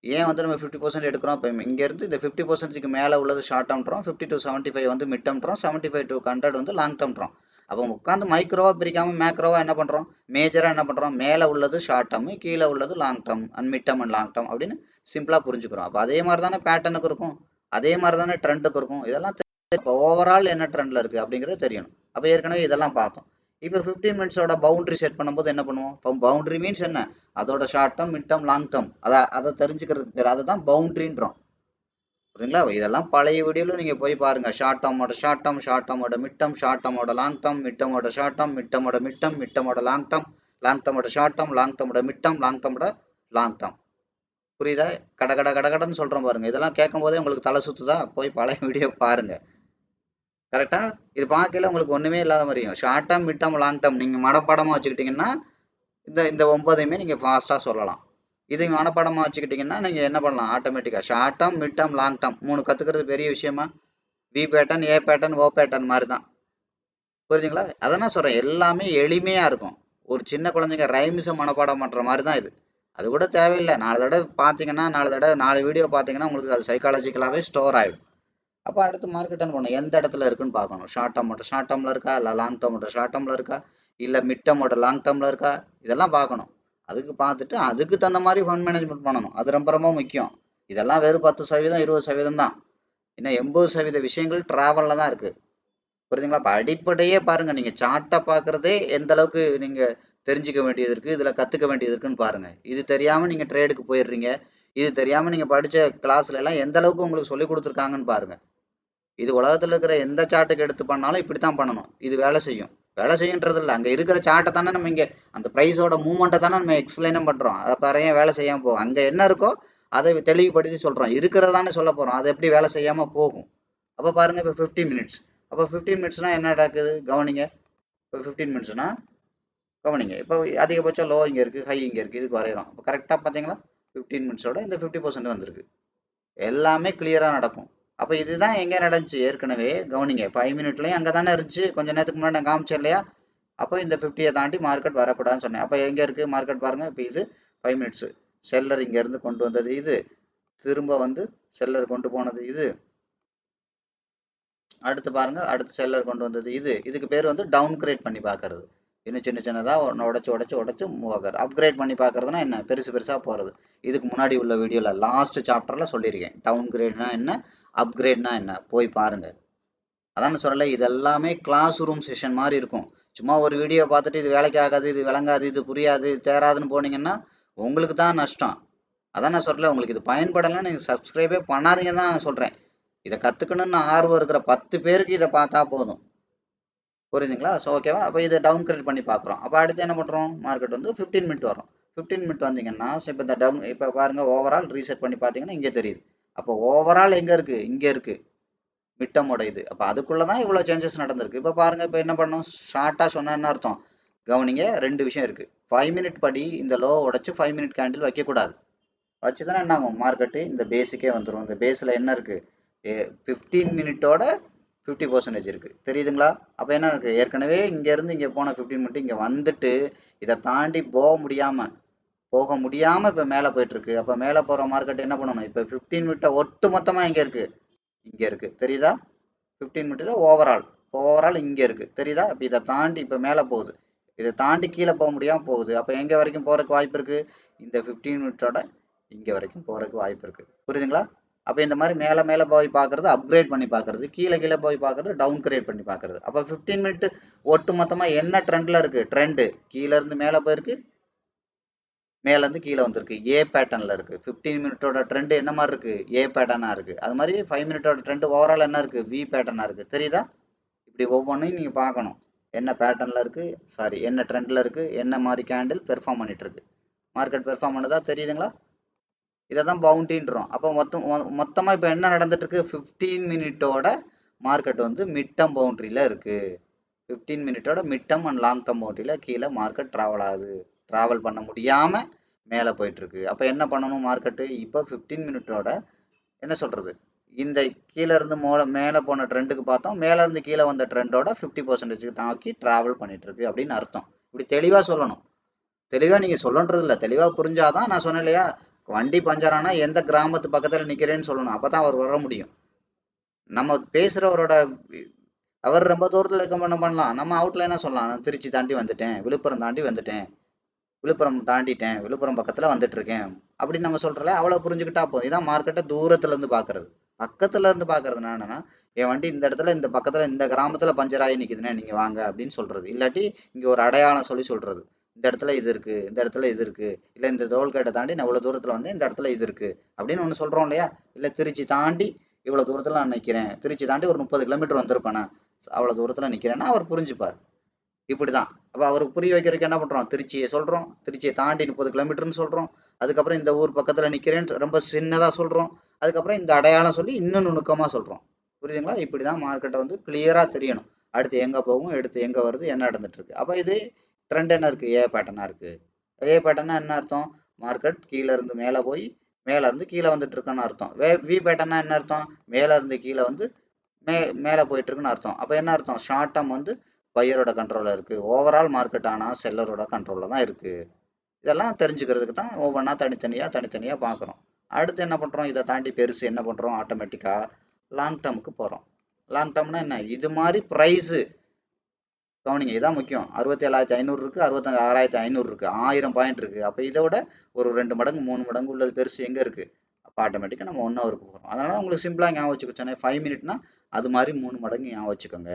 ஏன் வந்து நம்ம 50% எடுக்கிறோம், இப்போ இங்கேருந்து இந்த 50%க்கு மேலே உள்ளது ஷார்ட் டேர்ம்ன்றோம், 50 to 75 வந்து மிட் டேர்ம்ன்றோம், 75 to 100 வந்து லாங் டேர்ம்ன்றோம். அப்போ உட்காந்து மைக்ரோவாக பிரிக்காமல் மேக்ரோவாக என்ன பண்ணுறோம், மேஜராக என்ன பண்ணுறோம், மேலே உள்ளது ஷார்ட் டேர்ம், கீழே உள்ளது long term and mid term and long term அப்படின்னு சிம்பிளாக புரிஞ்சுக்கிறோம். அப்போ அதே மாதிரி தானே பேட்டர்னுக்கு இருக்கும், அதே மாதிரி தானே ட்ரெண்டுக்கு இருக்கும். இதெல்லாம் இப்போ ஓவரால் என்ன ட்ரெண்டில் இருக்குது அப்படிங்கிறது தெரியணும். அப்போ ஏற்கனவே இதெல்லாம் பார்த்தோம். இப்போ 15 மினிட்ஸோட பவுண்டரி செட் பண்ணும்போது என்ன பண்ணுவோம், இப்போ பவுண்டரி மீன்ஸ் என்ன, அதோட short term, mid term, long term, அதை தெரிஞ்சுக்கிறதுக்கு பேர் அதை தான் பவுண்டரின்றோம். புரியுங்களா? இதெல்லாம் பழைய வீடியோவில் நீங்கள் போய் பாருங்கள். ஷார்ட் டேர்மோட ஷார்ட் டேர்ம், ஷார்ட் டேர்மோட மிட் டேர்ம், ஷார்ட் டேர்மோட லாங் டேர்ம், மிட் டேர்மோட ஷார்ட் டேர்ம், மிட் டேர்மோட மிட் டேர்ம், மிட் டேர்மோட லாங் டேர்ம், லாங் டேர்மோட ஷார்ட் டேர்ம், லாங் டேர்மோட மிட் டேர்ம், லாங் டேர்மோட லாங் டேர்ம். புரியுதா? கடன்னு சொல்றோம் பாருங்க. இதெல்லாம் கேட்கும் போதே உங்களுக்கு தலை சுத்துதா? போய் பழைய வீடியோ பாருங்க. கரெக்டா? இது பார்க்கையில உங்களுக்கு ஒண்ணுமே இல்லாத மாதிரியும் short term, mid term, long term நீங்க மனப்பாடமா வச்சுக்கிட்டீங்கன்னா இந்த இந்த 9யுமே நீங்க ஃபாஸ்டா சொல்லலாம். இதை மனப்பாடமா வச்சுக்கிட்டீங்கன்னா நீங்க என்ன பண்ணலாம்? ஆட்டோமேட்டிக்கா short term, mid term, long term 3 கத்துக்கிறது பெரிய விஷயமா? B pattern, A pattern, O pattern மாதிரி தான். புரியுதுங்களா? அதான் சொல்றேன், எல்லாமே எளிமையா இருக்கும். ஒரு சின்ன குழந்தைங்க ரைம்ஸை மனப்பாடம் பண்ற மாதிரி தான் இது. அது கூட தேவையில்லை. 4 தடவை பார்த்தீங்கன்னா 4 வீடியோ பார்த்தீங்கன்னா உங்களுக்கு அது சைக்காலஜிக்கலாவே ஸ்டோர் ஆயிடும். அப்போ அடுத்து மார்க்கெட் என்ன பண்ணணும்? எந்த இடத்துல இருக்குன்னு பார்க்கணும். ஷார்ட் டேர்ம் மட்டும் ஷார்ட் டேர்ம்ல இருக்கா, இல்லை லாங் டேர்ம் மட்டும் ஷார்ட் டேர்ம்ல இருக்கா, இல்லை மிட் டேர்மோட லாங் டேர்ம்ல இருக்கா, இதெல்லாம் பார்க்கணும். அதுக்கு பார்த்துட்டு அதுக்கு தகுந்த மாதிரி ஃபண்ட் மேனேஜ்மெண்ட் பண்ணணும். அது ரொம்ப ரொம்ப முக்கியம். இதெல்லாம் வெறும் 10% 20% தான். இன்னும் 80% விஷயங்கள் டிராவல்ல தான் இருக்கு. புரியுதுங்களா? இப்போ அடிப்படையே பாருங்க, நீங்க சார்ட்டை பார்க்கறதே எந்த அளவுக்கு நீங்க தெரிஞ்சுக்க வேண்டியது இருக்கு, இதுல கத்துக்க வேண்டியது இருக்குன்னு பாருங்க. இது தெரியாம நீங்க ட்ரேடுக்கு போயிடுறீங்க. இது தெரியாம நீங்க படிச்ச கிளாஸ்ல எல்லாம் எந்த அளவுக்கு உங்களுக்கு சொல்லி கொடுத்துருக்காங்கன்னு பாருங்க. இது உலகத்துல இருக்கிற எந்த சார்ட்டுக்கு எடுத்து பண்ணாலும் இப்படித்தான் பண்ணணும். இது வேலை செய்யும். வேலை செய்யுன்றது இல்லை, அங்க இருக்கிற சார்ட்டை தானே நம்ம இங்க அந்த பிரைஸோட மூவ்மெண்ட்டை தானே நம்ம எக்ஸ்பிளைனும் பண்றோம். அதை பாருங்க, வேலை செய்யாம போகும். அங்க என்ன இருக்கோ அதை தெளிவுபடுத்தி சொல்றோம். இருக்கிறதானே சொல்ல போறோம். அது எப்படி வேலை செய்யாம போகும்? அப்ப பாருங்க, இப்ப 15 மினிட்ஸ். அப்போ 15 மினிட்ஸ்னா என்ன நடக்குது கவனிங்க. இப்போ 15 மினிட்ஸ்னா கவனிங்க. இப்போ அதிகபட்சம் லோ இங்க இருக்கு, ஹை இங்க இருக்கு, இதுக்கு வரைகிறோம். இப்போ கரெக்டா பாத்தீங்களா? 15 மினிட்ஸோட இந்த 50% வந்திருக்கு. எல்லாமே கிளியரா நடக்கும். அப்ப இதுதான் எங்க நடந்துச்சு ஏற்கனவே. கவனிங்க, 5 மினிட்லயும் அங்க தானே இருந்துச்சு. கொஞ்ச நேரத்துக்கு முன்னாடி நான் காமிச்சேன் இல்லையா? அப்போ இந்த 50யை தாண்டி மார்க்கெட் வரக்கூடாதுன்னு சொன்னேன். அப்ப எங்க இருக்கு மார்க்கெட் பாருங்க. இப்போ இது 5 மினிட்ஸ். செல்லர் இங்க இருந்து கொண்டு வந்தது இது, திரும்ப வந்து செல்லர் கொண்டு போனது இது, அடுத்து பாருங்க அடுத்து செல்லர் கொண்டு வந்தது இது. இதுக்கு பேர் வந்து டவுன் கிரேட் பண்ணி பார்க்கறது. இன்னும் சின்ன சின்னதா உடச்சு மூவ் ஆகிறது. அப்கிரேட் பண்ணி பார்க்கறதுனா என்ன? பெருசா போறது. இதுக்கு முன்னாடி உள்ள வீடியோல லாஸ்ட் சாப்டர்ல சொல்லியிருக்கேன். டவுன் கிரேட்னா என்ன, அப்கிரேட்னா என்ன, போய் பாருங்க. அதான் சொல்லலை, இது எல்லாமே கிளாஸ் ரூம் செஷன் மாதிரி இருக்கும். சும்மா ஒரு வீடியோ பார்த்துட்டு இது வேலைக்கு ஆகாது, இது விளங்காது, இது புரியாது, இது தேராதுன்னு போனீங்கன்னா உங்களுக்கு தான் நஷ்டம். அதான் நான் சொல்றேன், உங்களுக்கு இது பயன்படலைன்னா நீங்க சப்ஸ்கிரைபே பண்ணாதீங்க தான் நான் சொல்றேன். இதை கத்துக்கணும்னு ஆர்வம் இருக்கிற 10 பேருக்கு இதை பார்த்தா போதும். புரியுதுங்களா? ஸோ ஓகேவா? அப்போ இதை டவுன் கிரேட் பண்ணி பார்க்குறோம். அப்போ அடுத்து என்ன பண்ணுறோம்? மார்க்கெட் வந்து 15 மினிட் வரும். 15 மினிட் வந்தீங்கன்னா இப்போ இந்த டவுன் இப்போ பாருங்க, ஓவரால் ரீசெட் பண்ணி பார்த்தீங்கன்னா இங்கே தெரியுது. அப்போ ஓவரால் எங்கே இருக்கு? இங்கே இருக்கு மிட்டமோட இது. அப்போ அதுக்குள்ள தான் இவ்வளோ சேஞ்சஸ் நடந்திருக்கு. இப்போ பாருங்க, இப்போ என்ன பண்ணணும்? ஷார்ட்டாக சொன்னா என்ன அர்த்தம்? கவனிங்க, 2 விஷயம் இருக்கு. 5 மினிட் படி இந்த லோ உடைச்சு 5 மினிட் கேண்டில் வைக்கக்கூடாது. வச்சுதானே என்ன ஆகும்? மார்க்கெட்டு இந்த பேஸுக்கே வந்துடும். இந்த பேஸில் என்ன இருக்கு? 15 மினிட்டோட 50% இருக்கு. தெரியுதுங்களா? அப்போ என்ன இருக்கு? ஏற்கனவே இங்கேருந்து இங்கே போன 15 மினிட் இங்கே வந்துட்டு இதை தாண்டி போக முடியாம இப்போ மேலே போயிட்டு இருக்கு. அப்போ மேலே போகிற மார்க்கெட் என்ன பண்ணணும்? இப்போ 15 மினிட்டை ஒட்டு மொத்தமாக எங்கே இருக்கு? இங்கே இருக்கு. தெரியுதா? 15 மினிட்ல ஓவரால் இங்கே இருக்கு. தெரியுதா? இப்போ இதை தாண்டி இப்போ மேலே போகுது. இதை தாண்டி கீழே போக முடியாமல் போகுது. அப்போ எங்கே வரைக்கும் போகிறதுக்கு வாய்ப்பு இருக்கு? இந்த 15 மினிட்டோட இங்கே வரைக்கும் போகிறதுக்கு வாய்ப்பு இருக்கு. புரியுதுங்களா? அப்போ இந்த மாதிரி மேலே போய் பார்க்கறது அப்கிரேட் பண்ணி பார்க்கறது, கீழே போய் பார்க்கறது டவுன் கிரேட் பண்ணி பார்க்கறது. அப்போ 15 மினிட் ஒட்டு மொத்தமாக என்ன ட்ரெண்டில் இருக்கு? ட்ரெண்டு கீழே இருந்து மேலே போயிருக்கு, மேலேருந்து கீழே வந்திருக்கு. ஏ பேட்டர்னில் இருக்குது. 15 மினிட்டோட ட்ரெண்டு என்ன மாதிரி இருக்குது? ஏ பேட்டர்னாக இருக்குது. அது மாதிரி 5 மினிட்டோட ட்ரெண்டு ஓவரால் என்ன இருக்குது? வி பேட்டர்னாக இருக்குது. தெரியுதா? இப்படி ஒவ்வொன்றையும் நீங்கள் பார்க்கணும். என்ன பேட்டர்னில் இருக்குது, என்ன ட்ரெண்டில் இருக்குது, என்ன மாதிரி கேண்டில் பெர்ஃபார்ம் பண்ணிட்டு இருக்கு, மார்க்கெட் பெர்ஃபார்ம் பண்ணுதா? தெரியுதுங்களா? இதை தான் பவுண்டின்றோம். அப்போ மொத்தமாக இப்போ என்ன நடந்துட்டு இருக்கு? 15 மினிட்டோட மார்க்கெட் வந்து மிட் டேர்ம் பவுண்டரியில் இருக்குது. 15 மினிட்டோட mid term and long term பவுண்டரியில் கீழே மார்க்கெட் ட்ராவல் ஆகுது. ட்ராவல் பண்ண முடியாமல் மேலே போயிட்டு இருக்கு. அப்போ என்ன பண்ணணும் மார்க்கெட்டு? இப்போ 15 மினிட்டோட என்ன சொல்றது, இந்த கீழே இருந்து மேலே போன ட்ரெண்டுக்கு பார்த்தோம், மேலே இருந்து கீழே வந்த ட்ரெண்டோட 50% தாக்கி ட்ராவல் பண்ணிட்டு இருக்கு அப்படின்னு அர்த்தம். இப்படி தெளிவாக சொல்லணும். தெளிவாக நீங்கள் சொல்லன்றது இல்லை, தெளிவாக புரிஞ்சாதான். நான் சொன்னேன் இல்லையா, வண்டி பஞ்சர் ஆனால் எந்த கிராமத்து பக்கத்தில் நிற்கிறேன்னு சொல்லணும். அப்போ தான் அவர் வர முடியும். நம்ம பேசுகிறவரோட அவர் ரொம்ப தூரத்தில் ரெக்கமெண்ட் பண்ணலாம். நம்ம அவுட்லைனாக சொல்லலாம், நான் திருச்சி தாண்டி வந்துட்டேன், விழுப்புரம் தாண்டி வந்துட்டேன், விழுப்புரம் தாண்டிட்டேன், விழுப்புரம் பக்கத்தில் வந்துட்டு இருக்கேன் அப்படின்னு நம்ம சொல்கிறல, அவ்வளோ புரிஞ்சுக்கிட்டா போதும். இதான் மார்க்கெட்டை தூரத்துலேருந்து பார்க்கறது. பக்கத்துல இருந்து பார்க்கறது என்னன்னா, என் வண்டி இந்த இடத்துல இந்த பக்கத்தில் இந்த கிராமத்தில் பஞ்சர் ஆகி நிற்குதுண்ணே, நீங்கள் வாங்க அப்படின்னு சொல்கிறது. இல்லாட்டி இங்கே ஒரு அடையாளம் சொல்லி சொல்கிறது, இந்த இடத்துல இது இருக்குது, இந்த இடத்துல இது இருக்குது, இல்லை இந்த டோல்கேட்டை தாண்டி நான் இவ்வளோ தூரத்தில் வந்து இந்த இடத்துல இது இருக்குது அப்படின்னு ஒன்று சொல்கிறோம் இல்லையா? இல்லை திருச்சி தாண்டி இவ்வளோ தூரத்தில் நான் நிற்கிறேன், திருச்சி தாண்டி ஒரு 30 கிலோமீட்டர் வந்திருப்பேன், அவ்வளோ தூரத்தில் நிற்கிறேன்னா அவர் புரிஞ்சுப்பார். இப்படிதான். அப்ப அவருக்கு புரிய வைக்கிறதுக்கு என்ன பண்றோம்? திருச்சியை சொல்றோம். திருச்சியை தாண்டி 30 கிலோமீட்டர்னு சொல்றோம். அதுக்கப்புறம் இந்த ஊர் பக்கத்துல நிக்கிறேன்னு ரொம்ப சின்னதா சொல்றோம். அதுக்கப்புறம் இந்த அடையாளம் சொல்லி இன்னும் நுணுக்கமா சொல்றோம். புரியுதுங்களா? இப்படிதான் மார்க்கெட்டை வந்து கிளியரா தெரியணும். அடுத்து எங்க போகும், அடுத்து எங்க வருது, என்ன நடந்துட்டு இருக்கு. அப்ப இது ட்ரெண்ட் என்ன இருக்கு? ஏ பேட்டர்னா இருக்கு. ஏ பேட்டர்னா என்ன அர்த்தம்? மார்க்கெட் கீழ இருந்து மேல போய் மேல இருந்து கீழே வந்துட்டு இருக்குன்னு அர்த்தம். வி பேட்டர்னா என்ன அர்த்தம்? மேல இருந்து கீழே வந்து மேலே போயிட்டு இருக்குன்னு அர்த்தம். அப்போ என்ன அர்த்தம்? ஷார்ட் டேர்ம் வந்து பையரோட கண்ட்ரோலில் இருக்கு. ஓவரால் மார்க்கெட் ஆனால் செல்லரோட கண்ட்ரோலில் தான் இருக்கு. இதெல்லாம் தெரிஞ்சுக்கிறதுக்கு தான் ஒவ்வொன்றா தனித்தனியாக பார்க்குறோம். அடுத்து என்ன பண்ணுறோம்? இதை தாண்டி பெருசு என்ன பண்ணுறோம்? ஆட்டோமேட்டிக்காக லாங் டேர்முக்கு போகிறோம். லாங் டேர்ம்னா என்ன? இது மாதிரி ப்ரைஸு கவனிங்க, இதான் முக்கியம். 67,500 இருக்கு, 66,500 இருக்கு, 1000 பாயிண்ட் இருக்கு. அப்போ இதை விட ஒரு 2 மடங்கு 3 மடங்கு உள்ளது பெருசு எங்க இருக்கு? அப்போ ஆட்டோமேட்டிக்காக நம்ம 1 ஹவருக்கு போகிறோம். அதனால உங்களுக்கு சிம்பிளாக ஞாபகம் வச்சுக்கோங்க. 5 மினிட்னா அது மாதிரி 3 மடங்கு ஞாபகம் வச்சுக்கோங்க.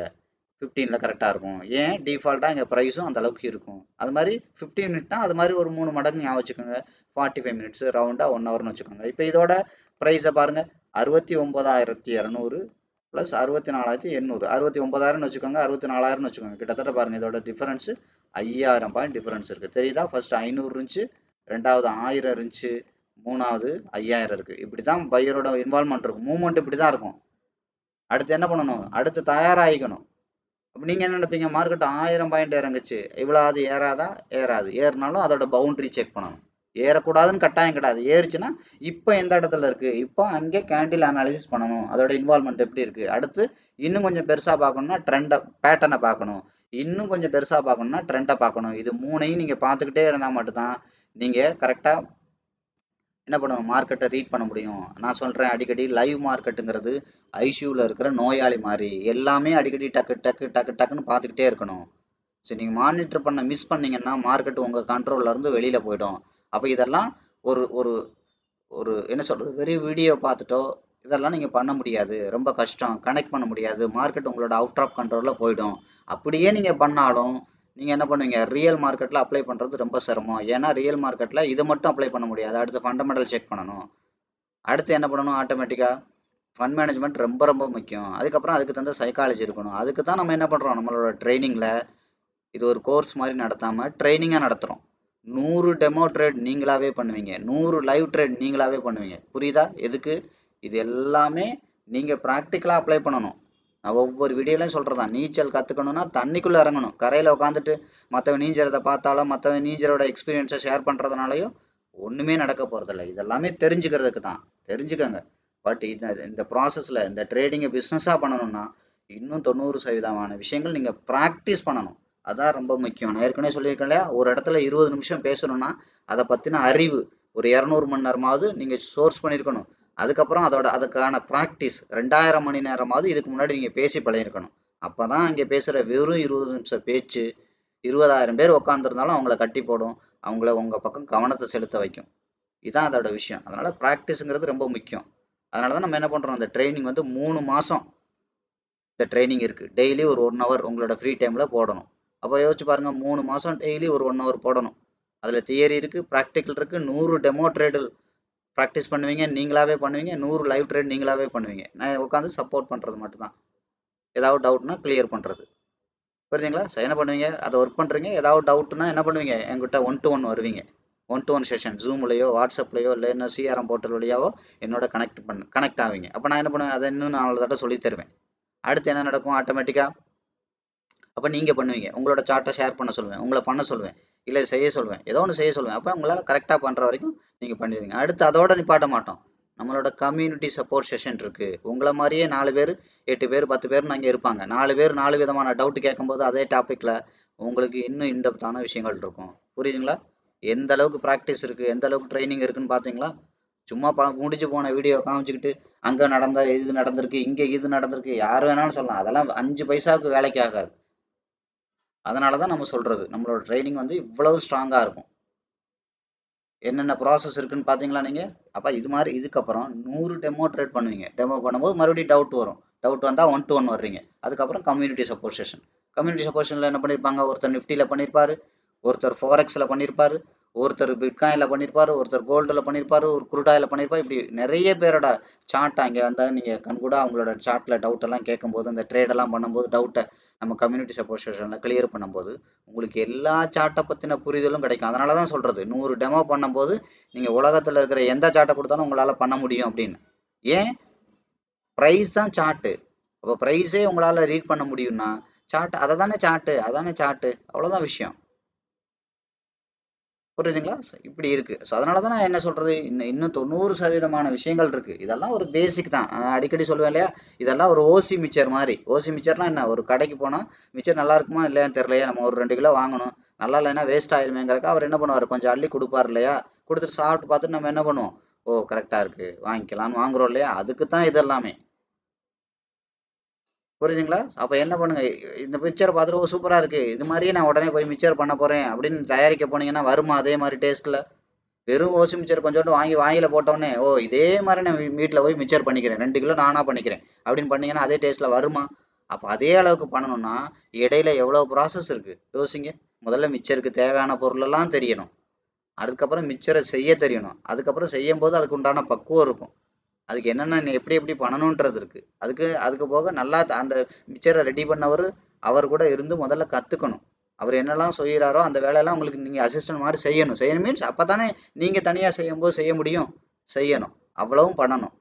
15ல் கரெக்டாக இருக்கும். ஏன் டிஃபால்ட்டாக இங்கே ப்ரைஸும் அந்த அளவுக்கு இருக்கும். அது மாதிரி 15 மினிட்னா அது மாதிரி ஒரு 3 மடங்கு ஞாபகம் வச்சுக்கோங்க. 45 மினிட்ஸ் ரவுண்டாக 1 ஹவர்னு வச்சுக்கோங்க. இப்போ இதோட ப்ரைஸை பாருங்க, 69,200 ப்ளஸ் 64,800, 69,000 வச்சுக்கோங்க, 64,000 வச்சுக்கோங்க. கிட்டத்தட்ட பாருங்க, இதோட டிஃபரன்ஸ் 5000 பாயிண்ட் டிஃபரன்ஸ் இருக்கு. தெரியுதா? ஃபர்ஸ்ட் 500 இருந்துச்சு, ரெண்டாவது 1000 இருந்துச்சு, மூணாவது 5000 இருக்கு. இப்படி தான் பையரோட இன்வால்மெண்ட் இருக்கும். மூவ்மெண்ட் இப்படி தான் இருக்கும். அடுத்து என்ன பண்ணணும்? அடுத்து தயாராகிக்கணும். அப்போ நீங்கள் என்ன நினைப்பீங்க? மார்க்கெட் 1000 பாயிண்ட் இறங்குச்சு, இவ்வளோ ஏறாதா? ஏறாது. ஏறினாலும் அதோட பவுண்டரி செக் பண்ணணும். ஏறக்கூடாதுன்னு கட்டாயம் கிடையாது. ஏறிச்சுன்னா இப்போ எந்த இடத்துல இருக்கு, இப்போ அங்கே கேண்டில் அனாலிசிஸ் பண்ணணும். அதோட இன்வால்மெண்ட் எப்படி இருக்கு. அடுத்து இன்னும் கொஞ்சம் பெருசாக பார்க்கணும்னா ட்ரெண்டை பேட்டர்னை பார்க்கணும். இன்னும் கொஞ்சம் பெருசாக பார்க்கணும்னா ட்ரெண்டை பார்க்கணும். இது மூணையும் நீங்கள் பார்த்துக்கிட்டே இருந்தால் மட்டும்தான் நீங்கள் கரெக்டாக என்ன பண்ணணும்? மார்க்கெட்டை ரீட் பண்ண முடியும். நான் சொல்கிறேன் அடிக்கடி, லைவ் மார்க்கெட்டுங்கிறது ஐசியூவில் இருக்கிற நோயாளி மாதிரி. எல்லாமே அடிக்கடி டக்குன்னு பார்த்துக்கிட்டே இருக்கணும். சரி, நீங்கள் மானிட்டர் பண்ண மிஸ் பண்ணீங்கன்னா மார்க்கெட் உங்கள் கண்ட்ரோல்ல இருந்து வெளியில் போயிடும். அப்போ இதெல்லாம் ஒரு ஒரு ஒரு என்ன சொல்கிறது, வெறும் வீடியோ பார்த்துட்டோ இதெல்லாம் நீங்கள் பண்ண முடியாது. ரொம்ப கஷ்டம். கனெக்ட் பண்ண முடியாது. மார்க்கெட் உங்களோட அவுட் ஆஃப் கண்ட்ரோலில் போயிடும். அப்படியே நீங்கள் பண்ணாலும் நீங்கள் என்ன பண்ணுவீங்க? ரியல் மார்க்கெட்டில் அப்ளை பண்ணுறது ரொம்ப சிரமம். ஏன்னா ரியல் மார்க்கெட்டில் இதை மட்டும் அப்ளை பண்ண முடியாது. அடுத்து ஃபண்டமெண்டல் செக் பண்ணணும். அடுத்து என்ன பண்ணணும்? ஆட்டோமேட்டிக்காக ஃபண்ட் மேனேஜ்மெண்ட் ரொம்ப ரொம்ப முக்கியம். அதுக்கப்புறம் அதுக்கு தகுந்த சைக்காலஜி இருக்கணும். அதுக்கு தான் நம்ம என்ன பண்ணுறோம்? நம்மளோட ட்ரைனிங்கில் இது ஒரு கோர்ஸ் மாதிரி நடத்தாமல் ட்ரைனிங்காக நடத்துகிறோம். 100 டெமோ ட்ரேட் நீங்களாவே பண்ணுவீங்க, 100 லைவ் ட்ரேட் நீங்களாவே பண்ணுவீங்க. புரியுதா? எதுக்கு? இது எல்லாமே நீங்கள் ப்ராக்டிக்கலாக அப்ளை பண்ணணும். நான் ஒவ்வொரு வீடியோலையும் சொல்கிறதான், நீச்சல் கற்றுக்கணுன்னா தண்ணிக்குள்ளே இறங்கணும். கரையில் உட்காந்துட்டு மற்றவன் நீஞ்சறதை பார்த்தாலோ மற்றவன் நீஞ்சரோட எக்ஸ்பீரியன்ஸை ஷேர் பண்ணுறதுனாலையோ ஒன்றுமே நடக்க போகிறதில்ல. இதெல்லாமே தெரிஞ்சுக்கிறதுக்கு தான். தெரிஞ்சுக்கங்க. பட் இந்த ப்ராசஸில் இந்த ட்ரேடிங்கை பிஸ்னஸாக பண்ணணும்னா இன்னும் 90% விஷயங்கள் நீங்கள் ப்ராக்டிஸ் பண்ணணும். அதான் ரொம்ப முக்கியம். நான் ஏற்கனவே சொல்லியிருக்கேன் இல்லையா, ஒரு இடத்துல 20 நிமிஷம் பேசணும்னா அதை பற்றின அறிவு ஒரு 200 மணி நேரமாவது நீங்கள் சோர்ஸ் பண்ணியிருக்கணும். அதுக்கப்புறம் அதுக்கான ப்ராக்டிஸ் 2000 மணி நேரமாவது இதுக்கு முன்னாடி நீங்கள் பேசி பழகிருக்கணும். அப்போ தான் இங்கே பேசுகிற வெறும் 20 நிமிஷம் பேச்சு 20,000 பேர் உட்காந்துருந்தாலும் அவங்கள கட்டி போடும். அவங்கள உங்கள் பக்கம் கவனத்தை செலுத்த வைக்கும். இதுதான் அதோட விஷயம். அதனால் ப்ராக்டிஸுங்கிறது ரொம்ப முக்கியம். அதனால தான் நம்ம என்ன பண்ணுறோம், இந்த ட்ரைனிங் வந்து 3 மாதம் இந்த ட்ரைனிங் இருக்குது. டெய்லி ஒரு 1 ஹவர் உங்களோட ஃப்ரீ டைமில் போடணும். அப்போ யோசிச்சு பாருங்கள், 3 மாதம் டெய்லி ஒரு 1 ஹவர் போடணும். அதில் தியரி இருக்குது, ப்ராக்டிக்கல் இருக்குது. 100 டெமோ ட்ரேடு ப்ராக்டிஸ் பண்ணுவீங்க, நீங்களாவே பண்ணுவீங்க. 100 லைவ் ட்ரேட் நீங்களாவே பண்ணுவீங்க. நான் உட்காந்து சப்போர்ட் பண்ணுறது மட்டும்தான். ஏதாவது டவுட்னா கிளியர் பண்ணுறது. புரியுதுங்களா? என்ன பண்ணுவீங்க? அதை ஒர்க் பண்ணுறீங்க. ஏதாவது டவுட்னா என்ன பண்ணுவீங்க? என்கிட்ட 1 to 1 வருவீங்க. 1 to 1 செஷன் ஜூம்லையோ வாட்ஸ்அப்லையோ இல்லை என்ன சிஆர்எம் போர்ட்டல் வழியாவோ என்னோட கனெக்ட் ஆவீங்க. அப்போ நான் என்ன பண்ணுவேன்? அதை இன்னும் 4 தடவை சொல்லி தருவேன். அடுத்து என்ன நடக்கும்? ஆட்டோமேட்டிக்காக அப்போ நீங்கள் பண்ணுவீங்க. உங்களோட சார்ட்டை ஷேர் பண்ண சொல்லுவேன், உங்களை பண்ண சொல்லுவேன், இல்லை செய்ய சொல்லுவேன், ஏதோ ஒன்று செய்ய சொல்லுவேன். அப்போ உங்களால் கரெக்டாக பண்ணுற வரைக்கும் நீங்கள் பண்ணிடுவீங்க. அடுத்து அதோட நிப்பாட்ட மாட்டோம். நம்மளோட கம்யூனிட்டி சப்போர்ட் செஷன் இருக்குது. உங்களை மாதிரியே 4 பேர் 8 பேர் 10 பேர் அங்கே இருப்பாங்க. 4 பேர் 4 விதமான டவுட் கேட்கும்போது அதே டாப்பிக்கில் உங்களுக்கு இன்னும் இன்டெப்த்தான விஷயங்கள் இருக்கும். புரியுதுங்களா? எந்த அளவுக்கு ப்ராக்டிஸ் இருக்குது, எந்த அளவுக்கு ட்ரைனிங் இருக்குன்னு பார்த்தீங்களா? சும்மா முடிஞ்சு போன வீடியோ காமிச்சிக்கிட்டு அங்கே நடந்த இது நடந்திருக்கு, இங்கே இது நடந்திருக்கு, யார் வேணாலும் சொல்லலாம். அதெல்லாம் 5 பைசாவுக்கு வேலைக்கு ஆகாது. அதனால தான் நம்ம சொல்கிறது, நம்மளோட ட்ரைனிங் வந்து இவ்வளவு ஸ்ட்ராங்காக இருக்கும். என்னென்ன ப்ராசஸ் இருக்குன்னு பார்த்தீங்களா நீங்கள்? அப்போ இது மாதிரி இதுக்கப்புறம் 100 டெமோ ட்ரேட் பண்ணுவீங்க. டெமோ பண்ணும்போது மறுபடியும் டவுட் வரும். டவுட் வந்தால் 1 to 1 வர்றீங்க. அதுக்கப்புறம் community support session. Community support செஷனில் என்ன பண்ணியிருப்பாங்க? ஒருத்தர் நிஃப்டியில் பண்ணியிருப்பார், ஒருத்தர் ஃபாரெக்ஸில் பண்ணியிருப்பார், ஒருத்தர் பிட்காயினில் பண்ணியிருப்பார், ஒருத்தர் கோல்டில் பண்ணியிருப்பார், ஒரு குரூடாயில் பண்ணியிருப்பார். இப்படி நிறைய பேரோட சார்ட் அங்கே வந்தால் நீங்கள் கண்கூட அவங்களோட சார்ட்டில் டவுட்டெல்லாம் கேட்கும்போது, அந்த ட்ரேடெல்லாம் பண்ணும்போது டவுட்டை நம்ம கம்யூனிட்டி சப்போர்ட் செஷனில் கிளியர் பண்ணும்போது உங்களுக்கு எல்லா சார்ட்டை பற்றின புரிதலும் கிடைக்கும். அதனால தான் சொல்கிறது 100 டெமோ பண்ணும்போது நீங்கள் உலகத்தில் இருக்கிற எந்த சார்ட்டை கொடுத்தாலும் உங்களால் பண்ண முடியும் அப்படின்னு. ஏன்? ப்ரைஸ் தான் சார்ட்டு. அப்போ ப்ரைஸே உங்களால் ரீட் பண்ண முடியும்னா சார்ட் அதானே சார்ட்டு அவ்வளோதான் விஷயம். புரியுதுங்களா? இப்படி இருக்கு. ஸோ அதனால தான் நான் என்ன சொல்றது, இன்னும் 90% விஷயங்கள் இருக்கு. இதெல்லாம் ஒரு பேசிக் தான். நான் அடிக்கடி சொல்லுவேன் இல்லையா, இதெல்லாம் ஒரு ஓசி மிச்சர் மாதிரி. ஓசி மிச்சர்னா என்ன, ஒரு கடைக்கு போனால் மிச்சர் நல்லா இருக்குமா இல்லையான்னு தெரியலையா, நம்ம ஒரு 2 கிலோ வாங்கணும், நல்லா இல்லைன்னா வேஸ்ட் ஆயிருமேங்கிறக்க அவர் என்ன பண்ணுவார், கொஞ்சம் அள்ளி கொடுப்பார் இல்லையா, கொடுத்துட்டு சாப்பிட்டு பார்த்துட்டு நம்ம என்ன பண்ணுவோம், ஓ கரெக்டாக இருக்கு வாங்கிக்கலாம்னு வாங்குறோம் இல்லையா, அதுக்கு தான் இது எல்லாமே. புரியுதுங்களா? அப்ப என்ன பண்ணுங்க, இந்த பிக்சரை பார்த்துட்டு ஓ சூப்பரா இருக்கு, இது மாதிரியே நான் உடனே போய் மிக்சர் பண்ண போறேன் அப்படின்னு தயாரிக்க போனீங்கன்னா வருமா அதே மாதிரி டேஸ்ட்ல? வெறும் ஓசி மிக்சர் கொஞ்சோண்டு வாங்கி வாயில போட்டோடனே ஓ இதே மாதிரி நான் வீட்டில் போய் மிக்சர் பண்ணிக்கிறேன், 2 கிலோ நானா பண்ணிக்கிறேன் அப்படின்னு பண்ணீங்கன்னா அதே டேஸ்ட்ல வருமா? அப்போ அதே அளவுக்கு பண்ணணும்னா இடையில எவ்வளவு ப்ராசஸ் இருக்கு யோசிங்க. முதல்ல மிக்சருக்கு தேவையான பொருளெல்லாம் தெரியணும், அதுக்கப்புறம் மிக்சரை செய்ய தெரியணும், அதுக்கப்புறம் செய்யும் போது அதுக்கு உண்டான பக்குவம் இருக்கும், அதுக்கு என்னென்ன எப்படி எப்படி பண்ணணுன்றது இருக்கு, அதுக்கு போக நல்லா அந்த மிக்சரை ரெடி பண்ணவர் அவர் கூட இருந்து முதல்ல கத்துக்கணும். அவர் என்னெல்லாம் செய்கிறாரோ அந்த வேலையெல்லாம் உங்களுக்கு நீங்க அசிஸ்டன்ட் மாதிரி செய்யணும் மீன்ஸ் அப்பதானே நீங்க தனியா செய்யும்போது செய்ய முடியும். செய்யணும், அவ்வளவும் பண்ணணும்.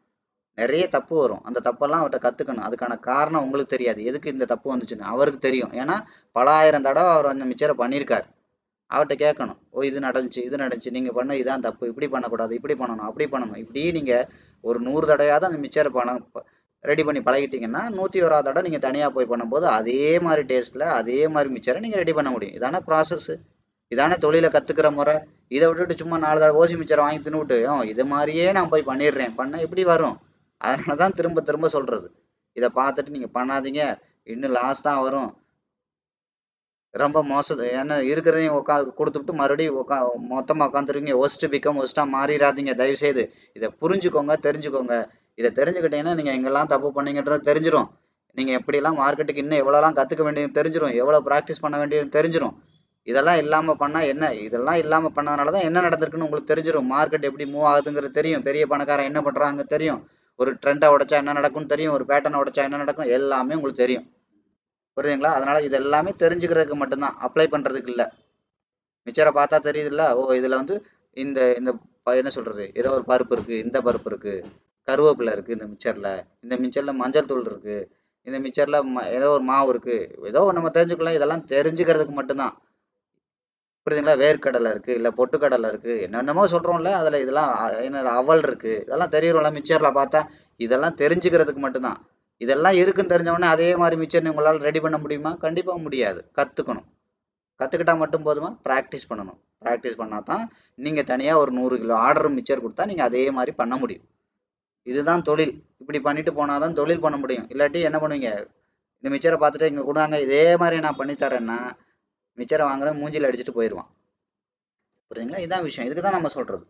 நிறைய தப்பு வரும், அந்த தப்பெல்லாம் அவர்கிட்ட கத்துக்கணும். அதுக்கான காரணம் உங்களுக்கு தெரியாது, எதுக்கு இந்த தப்பு வந்துச்சுன்னு அவருக்கு தெரியும். ஏன்னா பல ஆயிரம் தடவை அவர் அந்த மிக்சரை பண்ணியிருக்காரு. அவர்கிட்ட கேட்கணும், ஓ இது நடந்துச்சு நீங்க பண்ண இதான் தப்பு, இப்படி பண்ணக்கூடாது, இப்படி பண்ணணும், அப்படி பண்ணணும், இப்படி நீங்க ஒரு 100 தடவையாவது அந்த மிக்சரை ரெடி பண்ணி பழகிட்டீங்கன்னா 101வது தடவை நீங்க தனியா போய் பண்ணும்போது அதே மாதிரி டேஸ்ட்ல அதே மாதிரி மிக்சரை நீங்க ரெடி பண்ண முடியும். இதான ப்ராசஸ், இதான தொழிலை கத்துக்கிற முறை. இதை விட்டுட்டு சும்மா 4 தடவை ஓசி மிக்சரை வாங்கி தின்னுவிட்டு இது மாதிரியே நான் போய் பண்ணிடுறேன் பண்ண எப்படி வரும்? அதனாலதான் திரும்ப திரும்ப சொல்றது, இதை பார்த்துட்டு நீங்க பண்ணாதீங்க, இன்னும் லாஸ் தான் வரும், ரொம்ப மோசம். ஏன்னா இருக்கிறதையும் கொடுத்துட்டு மறுபடியும் மொத்தமா உட்காந்துருக்கீங்க, ஒஸ்ட் பிகம் ஒஸ்டா மாறிடாதீங்க தயவு செய்து. இதை புரிஞ்சுக்கோங்க, தெரிஞ்சுக்கோங்க. இதை தெரிஞ்சுக்கிட்டீங்கன்னா நீங்க எங்கெல்லாம் தப்பு பண்ணீங்கன்றது தெரிஞ்சிடும். நீங்க எப்படிலாம் மார்க்கெட்டுக்கு இன்னும் எவ்வளோலாம் கத்துக்க வேண்டியது தெரிஞ்சிடும், எவ்வளவு ப்ராக்டிஸ் பண்ண வேண்டியது தெரிஞ்சிடும். இதெல்லாம் இல்லாம பண்ணா என்ன, இதெல்லாம் இல்லாம பண்ணதுனாலதான் என்ன நடந்திருக்குன்னு உங்களுக்கு தெரிஞ்சிடும். மார்க்கெட் எப்படி மூவ் ஆகுதுங்கிறது தெரியும், பெரிய பணக்காரன் என்ன பண்றாங்க தெரியும், ஒரு ட்ரெண்டை உடைச்சா என்ன நடக்கும்னு தெரியும், ஒரு பேட்டர்னை உடைச்சா என்ன நடக்கும் எல்லாமே உங்களுக்கு தெரியும். புரியுதுங்களா? அதனால இது எல்லாமே தெரிஞ்சுக்கிறதுக்கு மட்டும்தான், அப்ளை பண்றதுக்கு இல்ல. மிச்சரை பார்த்தா தெரியுதுல்ல, ஓ இதுல வந்து இந்த இந்த என்ன சொல்றது, ஏதோ ஒரு பருப்பு இருக்கு, இந்த பருப்பு இருக்கு, கருவேப்பிலை இருக்கு இந்த மிச்சர்ல, இந்த மிச்சர்ல மஞ்சள் தூள் இருக்கு, இந்த மிச்சர்ல ஏதோ ஒரு மாவு இருக்கு, ஏதோ நம்ம தெரிஞ்சுக்கலாம். இதெல்லாம் தெரிஞ்சுக்கிறதுக்கு மட்டும்தான். புரியுதுங்களா? வேர்க்கடலை இருக்கு, இல்ல பொட்டுக்கடலை இருக்கு, என்னென்னமோ சொல்றோம்ல, அதுல இதெல்லாம் என்ன அவல் இருக்கு, இதெல்லாம் தெரியும்ல மிச்சர்ல பார்த்தா. இதெல்லாம் தெரிஞ்சுக்கிறதுக்கு மட்டும்தான். இதெல்லாம் இருக்குன்னு தெரிஞ்சவொடனே அதே மாதிரி மிச்சர் உங்களால் ரெடி பண்ண முடியுமா? கண்டிப்பா முடியாது. கத்துக்கணும். கத்துக்கிட்டா மட்டும் போதுமா? பிராக்டிஸ் பண்ணணும். பிராக்டிஸ் பண்ணா தான் நீங்க தனியா ஒரு 100 கிலோ ஆர்டர் மிச்சர் கொடுத்தா நீங்க அதே மாதிரி பண்ண முடியும். இதுதான் தொழில். இப்படி பண்ணிட்டு போனாதான் தொழில் பண்ண முடியும். இல்லாட்டி என்ன பண்ணுவீங்க, இந்த மிச்சரை பார்த்துட்டு இங்க கொடுங்க இதே மாதிரி நான் பண்ணி தரேன்னா மிச்சரை வாங்குறேன் மூஞ்சில அடிச்சுட்டு போயிடுவான். புரியுதுங்களா? இதான் விஷயம். இதுக்கு தான் நம்ம சொல்றது.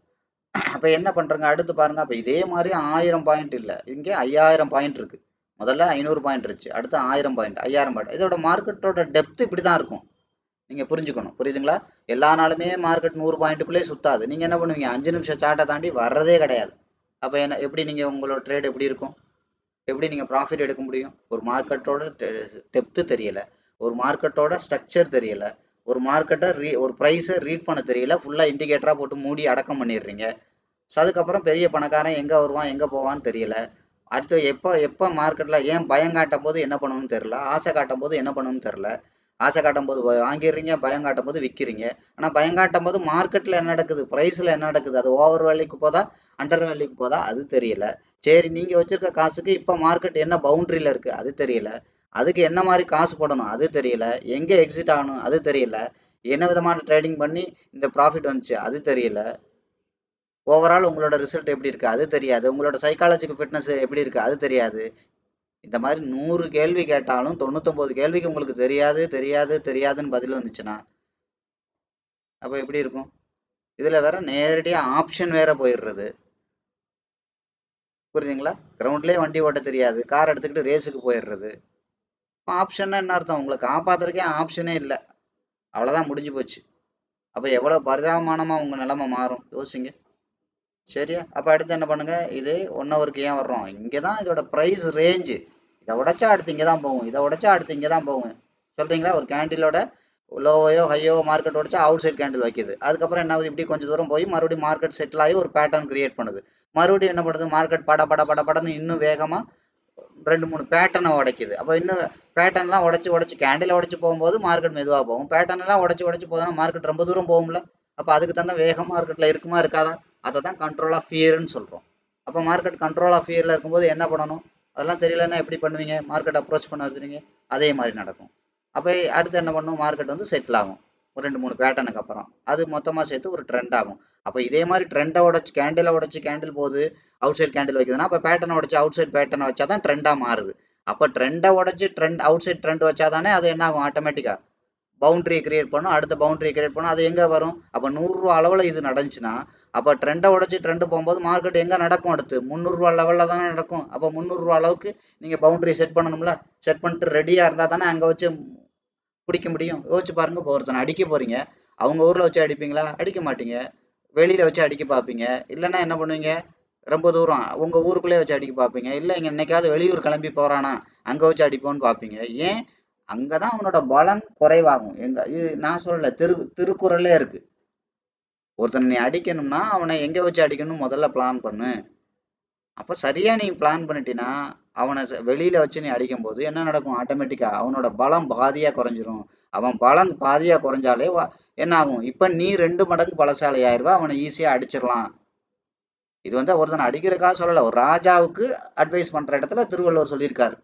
அப்ப என்ன பண்றங்க, அடுத்து பாருங்க. அப்ப இதே மாதிரி 1000 பாயிண்ட் இல்ல, இங்கே 5000 பாயிண்ட் இருக்கு. முதல்ல 500 பாயிண்ட் இருந்துச்சு, அடுத்து 1000 பாயிண்ட், 5000 பாயிண்ட். இதோட மார்க்கெட்டோட டெப்த் இப்படிதான் இருக்கும். நீங்க புரிஞ்சுக்கணும். புரியுதுங்களா? எல்லா நாளுமே மார்க்கெட் 100 பாயிண்ட்டுக்குள்ளே சுத்தாது. நீங்க என்ன பண்ணுவீங்க, 5 நிமிஷம் சார்ட்டை தாண்டி வர்றதே கிடையாது. அப்ப என்ன, எப்படி நீங்க உங்களோட ட்ரேட் எப்படி இருக்கும், எப்படி நீங்க ப்ராஃபிட் எடுக்க முடியும்? ஒரு மார்க்கெட்டோட டெப்த்து தெரியல, ஒரு மார்க்கெட்டோட ஸ்ட்ரக்சர் தெரியல, ஒரு மார்க்கெட்டை ஒரு ப்ரைஸை ரீட் பண்ண தெரியல, ஃபுல்லா இண்டிகேட்டரா போட்டு மூடி அடக்கம் பண்ணிடுறீங்க. ஸோ அதுக்கப்புறம் பெரிய பணக்காரன் எங்க வருவான் எங்க போவான்னு தெரியல. அடுத்து எப்போ எப்போ மார்க்கெட்ல ஏன் பயம் காட்டும் போது என்ன பண்ணணும்னு தெரியல, ஆசை காட்டும் போது என்ன பண்ணணும்னு தெரியல. ஆசை காட்டும் போது வாங்கிடுறீங்க, பயம் காட்டும் போது விற்கிறீங்க. ஆனால் பயம் காட்டும் போது மார்க்கெட்டில் என்ன நடக்குது, ப்ரைஸில் என்ன நடக்குது, அது ஓவர் வேல்யூக்கு போதா அண்டர் வேல்யூக்கு போதா அது தெரியல. சரி, நீங்கள் வச்சிருக்க காசுக்கு இப்போ மார்க்கெட் என்ன பவுண்டரியில் இருக்குது அது தெரியல. அதுக்கு என்ன மாதிரி காசு போடணும் அது தெரியல. எங்கே எக்ஸிட் ஆகணும் அது தெரியல. என்ன விதமான ட்ரேடிங் பண்ணி இந்த ப்ராஃபிட் வந்துச்சு அது தெரியல. ஓவரால் உங்களோட ரிசல்ட் எப்படி இருக்குது அது தெரியாது. உங்களோட சைக்காலஜிக்கல் ஃபிட்னஸ் எப்படி இருக்குது அது தெரியாது. இந்த மாதிரி 100 கேள்வி கேட்டாலும் 99 கேள்விக்கு உங்களுக்கு தெரியாது தெரியாது தெரியாதுன்னு பதில் வந்துச்சுன்னா அப்போ எப்படி இருக்கும்? இதில் வேற நேரடியாக ஆப்ஷன் வேற போயிடுறது. புரியுதுங்களா? கிரவுண்ட்லேயே வண்டி ஓட்ட தெரியாது, கார் எடுத்துக்கிட்டு ரேஸுக்கு போயிடுறது. ஆப்ஷன்னா என்ன அர்த்தம், உங்களை காப்பாத்துறதுக்கே ஆப்ஷனே இல்லை, அவ்வளோதான் முடிஞ்சு போச்சு. அப்போ எவ்வளோ பரிதாபமானமாக உங்கள் நிலைமை மாறும் யோசிங்க. சரியா? அப்போ அடுத்து என்ன பண்ணுங்க, இது 1 ஹவருக்கு ஏன் வர்றோம், இங்கே தான் இதோட ப்ரைஸ் ரேஞ்சு. இதை உடைச்சா அடுத்து இங்கே தான் போகும், இதை உடைச்சா அடுத்து இங்கே தான் போகும். சொல்றீங்களா? ஒரு கேண்டிலோட லோவையோ ஹையோ மார்க்கெட் உடைச்சா அவுட் சைட் கேண்டில் வைக்குது. அதுக்கப்புறம் என்ன ஆகுது? இப்படி கொஞ்சம் தூரம் போய் மறுபடியும் மார்க்கெட் செட்டில் ஆகி ஒரு பேட்டர்ன் கிரியேட் பண்ணுது. மறுபடியும் என்ன பண்ணுது? மார்க்கெட் படன்னு இன்னும் வேகமா 2 3 பேட்டர்னை உடைக்குது. அப்போ இன்னும் பேட்டர்ன்லாம் உடைச்சு கேண்டில் உடைச்சு போகும்போது மார்க்கெட் மெதுவாக போகும். பேட்டர்ன் எல்லாம் உடைச்சு போதுன்னா மார்க்கெட் ரொம்ப தூரம் போகும்ல. அப்போ அதுக்கு தகுந்த வேகம் மார்க்கெட்ல இருக்குமா இருக்காதா? அதை தான் கண்ட்ரோல் ஆஃப் ஃபியர்னு சொல்றோம். அப்போ மார்க்கெட் கண்ட்ரோல் ஆஃப் ஃபியர்ல இருக்கும்போது என்ன பண்ணணும்? அதெல்லாம் தெரியலன்னா எப்படி பண்ணுவீங்க? மார்க்கெட் அப்ரோச் பண்ண வச்சுருங்க. அதே மாதிரி நடக்கும். அப்போ அடுத்து என்ன பண்ணும்? மார்க்கெட் வந்து செட்டில் ஆகும் ஒரு 2 3 பேட்டர்னுக்கு அப்புறம். அது மொத்தமாக சேர்த்து ஒரு ட்ரெண்ட் ஆகும். அப்போ இதே மாதிரி ட்ரெண்டை உடைச்சு கேண்டில் போகுது, அவுட் சைட் கேண்டில் வைக்குதுன்னா அப்போ பேட்டர்னை உடச்சி அவுட் சைட் பேட்டர்னை வச்சா தான் ட்ரெண்டாக மாறுது. அப்போ ட்ரெண்டை உடச்சி அவுட் சைட் ட்ரெண்ட் வச்சா தானே அது என்ன ஆகும்? ஆட்டோமேட்டிக்காக பவுண்டரியை கிரியேட் பண்ணும். அடுத்த பவுண்டரியை கிரியேட் பண்ணும். அது எங்கே வரும்? அப்போ 100 அளவில் இது நடந்துச்சுன்னா அப்போ ட்ரெண்டை உடச்சி ட்ரெண்டு போகும்போது மார்க்கெட் எங்கே நடக்கும்? அடுத்து 300 லெவலில் தானே நடக்கும். அப்போ 300 அளவுக்கு நீங்கள் பவுண்டரி செட் பண்ணணும்ல. செட் பண்ணிட்டு ரெடியாக இருந்தால் தானே அங்கே வச்சு பிடிக்க முடியும். யோசிச்சு பாருங்க. இப்போ ஒருத்தனை அடிக்க போறீங்க, அவங்க ஊர்ல வச்சு அடிப்பீங்களா? அடிக்க மாட்டீங்க. வெளியில வச்சு அடிக்க பார்ப்பீங்க. இல்லைன்னா என்ன பண்ணுவீங்க? ரொம்ப தூரம் உங்க ஊருக்குள்ளே வச்சு அடிக்க பார்ப்பீங்க. இல்லை இங்க என்னைக்காவது வெளியூர் கிளம்பி போறானா அங்க வச்சு அடிப்போம்னு பார்ப்பீங்க. ஏன்? அங்கதான் அவனோட பலம் குறைவாகும். இது நான் சொல்லல, திருக்குறளே இருக்கு. ஒருத்தனை நீ அடிக்கணும்னா அவனை எங்க வச்சு அடிக்கணும் முதல்ல பிளான் பண்ணு. அப்போ சரியா நீ பிளான் பண்ணிட்டீன்னா அவனை வெளியில வச்சு நீ அடிக்கும் போது என்ன நடக்கும்? ஆட்டோமேட்டிக்கா அவனோட பலம் பாதியா குறைஞ்சிரும். அவன் பலம் பாதியா குறைஞ்சாலே என்ன ஆகும்? இப்ப நீ 2 மடங்கு பலசாலி ஆயிருவா. அவனை ஈஸியா அடிச்சிடலாம். இது வந்து ஒருத்தனை அடிக்கிறதுக்காக சொல்லல, ஒரு ராஜாவுக்கு அட்வைஸ் பண்ற இடத்துல திருவள்ளுவர் சொல்லியிருக்காரு.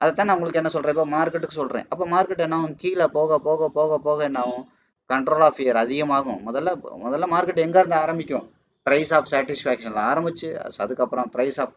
அதைத்தான் நான் உங்களுக்கு என்ன சொல்றேன், இப்போ மார்க்கெட்டுக்கு சொல்றேன். அப்போ மார்க்கெட் என்ன ஆகும்? கீழே போக போக போக போக என்ன ஆகும்? கண்ட்ரோல் ஆஃப் ஃபியர் அதிகமாகும். முதல்ல மார்க்கெட் எங்க இருந்து ஆரம்பிக்கும்? பிரைஸ் ஆஃப் சாட்டிஸ்ஃபேக்ஷன்ல ஆரம்பிச்சு அதுக்கப்புறம் பிரைஸ் ஆஃப்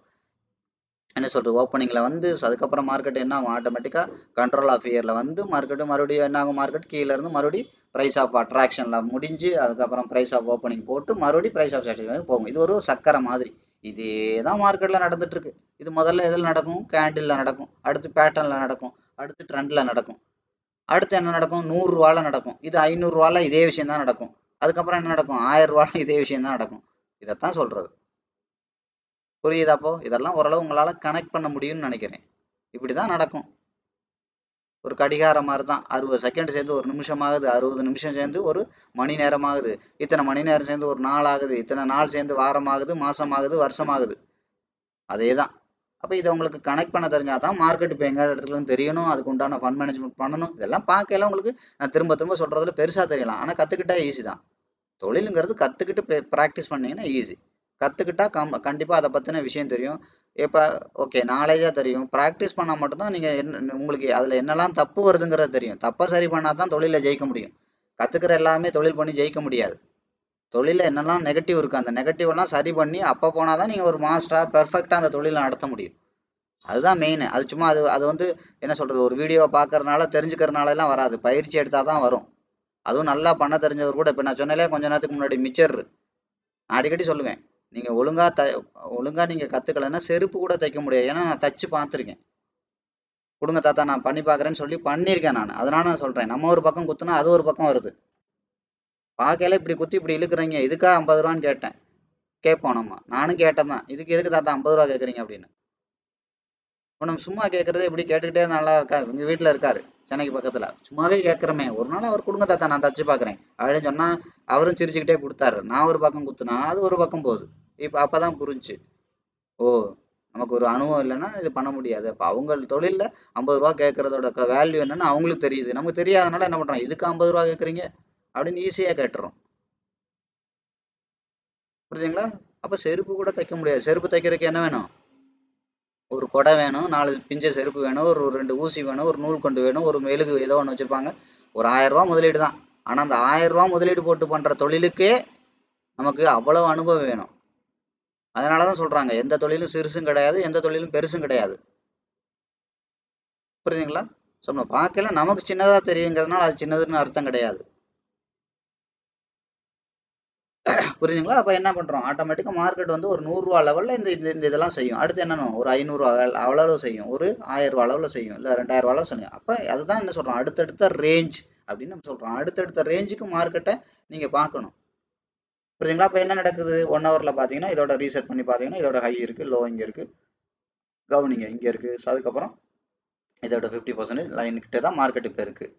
என்ன சொல்றது ஓப்பனிங்ல வந்து அதுக்கப்புறம் மார்க்கெட் என்ன ஆகும்? ஆட்டோமேட்டிக்கா கண்ட்ரோல் ஆஃப் இயர்ல வந்து மார்க்கெட் மறுபடியும் என்ன ஆகும்? மார்க்கெட் கீழே இருந்து மறுபடியும் பிரைஸ் ஆஃப் அட்ராக்ஷன்ல முடிஞ்சு அதுக்கப்புறம் பிரைஸ் ஆஃப் ஓப்பனிங் போட்டு மறுபடியும் பிரைஸ் ஆஃப் சாட்டிஸ்ஃபேக்ஷன் போகும். இது ஒரு சக்கரை மாதிரி. இதே தான் மார்க்கெட்ல நடந்துட்டு இருக்கு. இது முதல்ல எதில் நடக்கும்? கேண்டில்ல நடக்கும். அடுத்து பேட்டர்ன்ல நடக்கும். அடுத்து ட்ரெண்ட்ல நடக்கும். அடுத்து என்ன நடக்கும்? 100 ரூபால நடக்கும். இது 500 ரூபால இதே விஷயம் தான் நடக்கும். அதுக்கப்புறம் என்ன நடக்கும்? 1000 ரூபால இதே விஷயம் தான் நடக்கும். இதைத்தான் சொல்றது. புரியுதா? அப்போ இதெல்லாம் ஓரளவு உங்களால கனெக்ட் பண்ண முடியும்னு நினைக்கிறேன். இப்படிதான் நடக்கும். ஒரு கடிகாரம் மாதிரி தான். 60 செகண்ட் சேர்ந்து ஒரு நிமிஷம் ஆகுது, 60 நிமிஷம் சேர்ந்து ஒரு மணி நேரம் ஆகுது, இத்தனை மணி நேரம் சேர்ந்து ஒரு நாள் ஆகுது, இத்தனை நாள் சேர்ந்து வாரம் ஆகுது, மாசம் ஆகுது, வருஷம் ஆகுது. அதே தான். அப்போ இதை உங்களுக்கு கனெக்ட் பண்ண தெரிஞ்சாதான் மார்க்கெட் இப்போ எங்க இடத்துலன்னு தெரியணும். அதுக்கு உண்டான ஃபண்ட் மேனேஜ்மெண்ட் பண்ணணும். இதெல்லாம் பார்க்கலாம். உங்களுக்கு நான் திரும்ப திரும்ப சொல்றதுல பெருசா தெரியலாம். ஆனா கத்துக்கிட்டா ஈஸி தான். தொழிலுங்கிறது கத்துக்கிட்டு ப்ராக்டிஸ் பண்ணீங்கன்னா ஈஸி. கத்துக்கிட்டா கண்டிப்பா அதை பத்தின விஷயம் தெரியும். இப்ப ஓகே நாலேஜா தெரியும். ப்ராக்டிஸ் பண்ணா மட்டும்தான் நீங்க உங்களுக்கு அதுல என்னெல்லாம் தப்பு வருதுங்கிறது தெரியும். தப்பை சரி பண்ணாதான் தொழில ஜெயிக்க முடியும். கத்துக்கிற எல்லாமே தொழில் பண்ணி ஜெயிக்க முடியாது. தொழில என்னெல்லாம் நெகட்டிவ் இருக்கு அந்த நெகட்டிவ் எல்லாம் சரி பண்ணி அப்ப போனாதான் நீங்க ஒரு மாஸ்டரா பெர்ஃபெக்டா அந்த தொழிலை நடத்த முடியும். அதுதான் மெயின். அது சும்மா அது அது வந்து என்ன சொல்றது, ஒரு வீடியோவை பார்க்கறதுனால தெரிஞ்சுக்கிறதுனால எல்லாம் வராது. பயிற்சி எடுத்தாதான் வரும். அதுவும் நல்லா பண்ண தெரிஞ்சவர் கூட. இப்ப நான் சொன்னேன் கொஞ்ச நேரத்துக்கு முன்னாடி மிச்சர், நான் அடிக்கடி சொல்லுவேன், நீங்க ஒழுங்கா நீங்க கத்துக்கலைன்னா செருப்பு கூட தைக்க முடியாது. ஏன்னா நான் தச்சு பார்த்துருக்கேன். கொடுங்க தாத்தா நான் பண்ணி பார்க்குறேன்னு சொல்லி பண்ணியிருக்கேன் நான். அதனால நான் சொல்றேன், நம்ம ஒரு பக்கம் குத்துனா அது ஒரு பக்கம் வருது. பார்க்கையில இப்படி குத்தி இப்படி இழுக்குறீங்க, இதுக்கா 50 ரூபான்னு கேட்டேன். கேட்போம் நம்ம. நானும் கேட்டேன் தான், இதுக்கு எதுக்கு தாத்தா 50 ரூபா கேட்குறீங்க அப்படின்னு. இப்போ நம்ம சும்மா கேட்கறது எப்படி கேட்டுக்கிட்டே நல்லா இருக்கா? இவங்க வீட்டில் இருக்காரு சென்னைக்கு பக்கத்துல, சும்மாவே கேட்குறமே, ஒரு நாள் அவர் கொடுங்க தாத்தா நான் தச்சு பார்க்குறேன் அப்படின்னு சொன்னா அவரும் சிரிச்சுக்கிட்டே கொடுத்தாரு. நான் ஒரு பக்கம் குத்துனா அது ஒரு பக்கம் போகுது. இப்போ அப்பதான் புரிஞ்சு, ஓ நமக்கு ஒரு அனுபவம் இல்லைன்னா இது பண்ண முடியாது. அப்போ அவங்க தொழில்ல 50 ரூபா கேட்கறதோட வேல்யூ என்னன்னு அவங்களுக்கு தெரியுது. நமக்கு தெரியாதனால என்ன பண்றோம்? இதுக்கு 50 ரூபா கேட்குறீங்க அப்படின்னு ஈஸியா கேட்டுறோம். புரியுதுங்களா? அப்ப செருப்பு கூட தைக்க முடியாது. செருப்பு தைக்கிறதுக்கு என்ன வேணும்? ஒரு கொடை வேணும், 4 பிஞ்ச செருப்பு வேணும், ஒரு 2 ஊசி வேணும், ஒரு நூல் கொண்டு வேணும், ஒரு மெழுகு ஏதோ ஒன்று வச்சிருப்பாங்க. ஒரு 1000 ரூபா முதலீடு தான். ஆனா அந்த 1000 ரூபா முதலீடு போட்டு பண்ற தொழிலுக்கே நமக்கு அவ்வளவு அனுபவம் வேணும். அதனாலதான் சொல்றாங்க, எந்த தொழிலும் சிறுசும் கிடையாது, எந்த தொழிலும் பெருசும் கிடையாது. புரியுதுங்களா? ஸோ நம்ம பார்க்கல நமக்கு சின்னதா தெரியுங்கிறதுனால அது சின்னதுன்னு அர்த்தம் கிடையாது. புரியுதுங்களா? அப்ப என்ன பண்றோம்? ஆட்டோமேட்டிக்கா மார்க்கெட் வந்து ஒரு 100 ரூபா லெவல்ல இந்த இந்த இதெல்லாம் செய்யும். அடுத்து என்னன்னு ஒரு 500 அளவு செய்யும், ஒரு 1000 ரூபா அளவுல செய்யும், இல்ல 2000 அளவு செய்யும். அப்ப அதுதான் என்ன சொல்றோம்? அடுத்தடுத்த ரேஞ்ச் அப்படின்னு நம்ம சொல்றோம். அடுத்தடுத்த ரேஞ்சுக்கு மார்க்கெட்டை நீங்க பார்க்கணும். புரியுதுங்களா? அப்ப என்ன நடக்குது? 1 ஹவர்ல பாத்தீங்கன்னா இதோட ரீசெட் பண்ணி பாத்தீங்கன்னா இதோட ஹை இருக்கு, லோ இங்க இருக்கு, கவனிங்க இங்க இருக்கு. அதுக்கப்புறம் இதோட 50% லைன் கிட்ட தான் மார்க்கெட் இப்போ இருக்குது.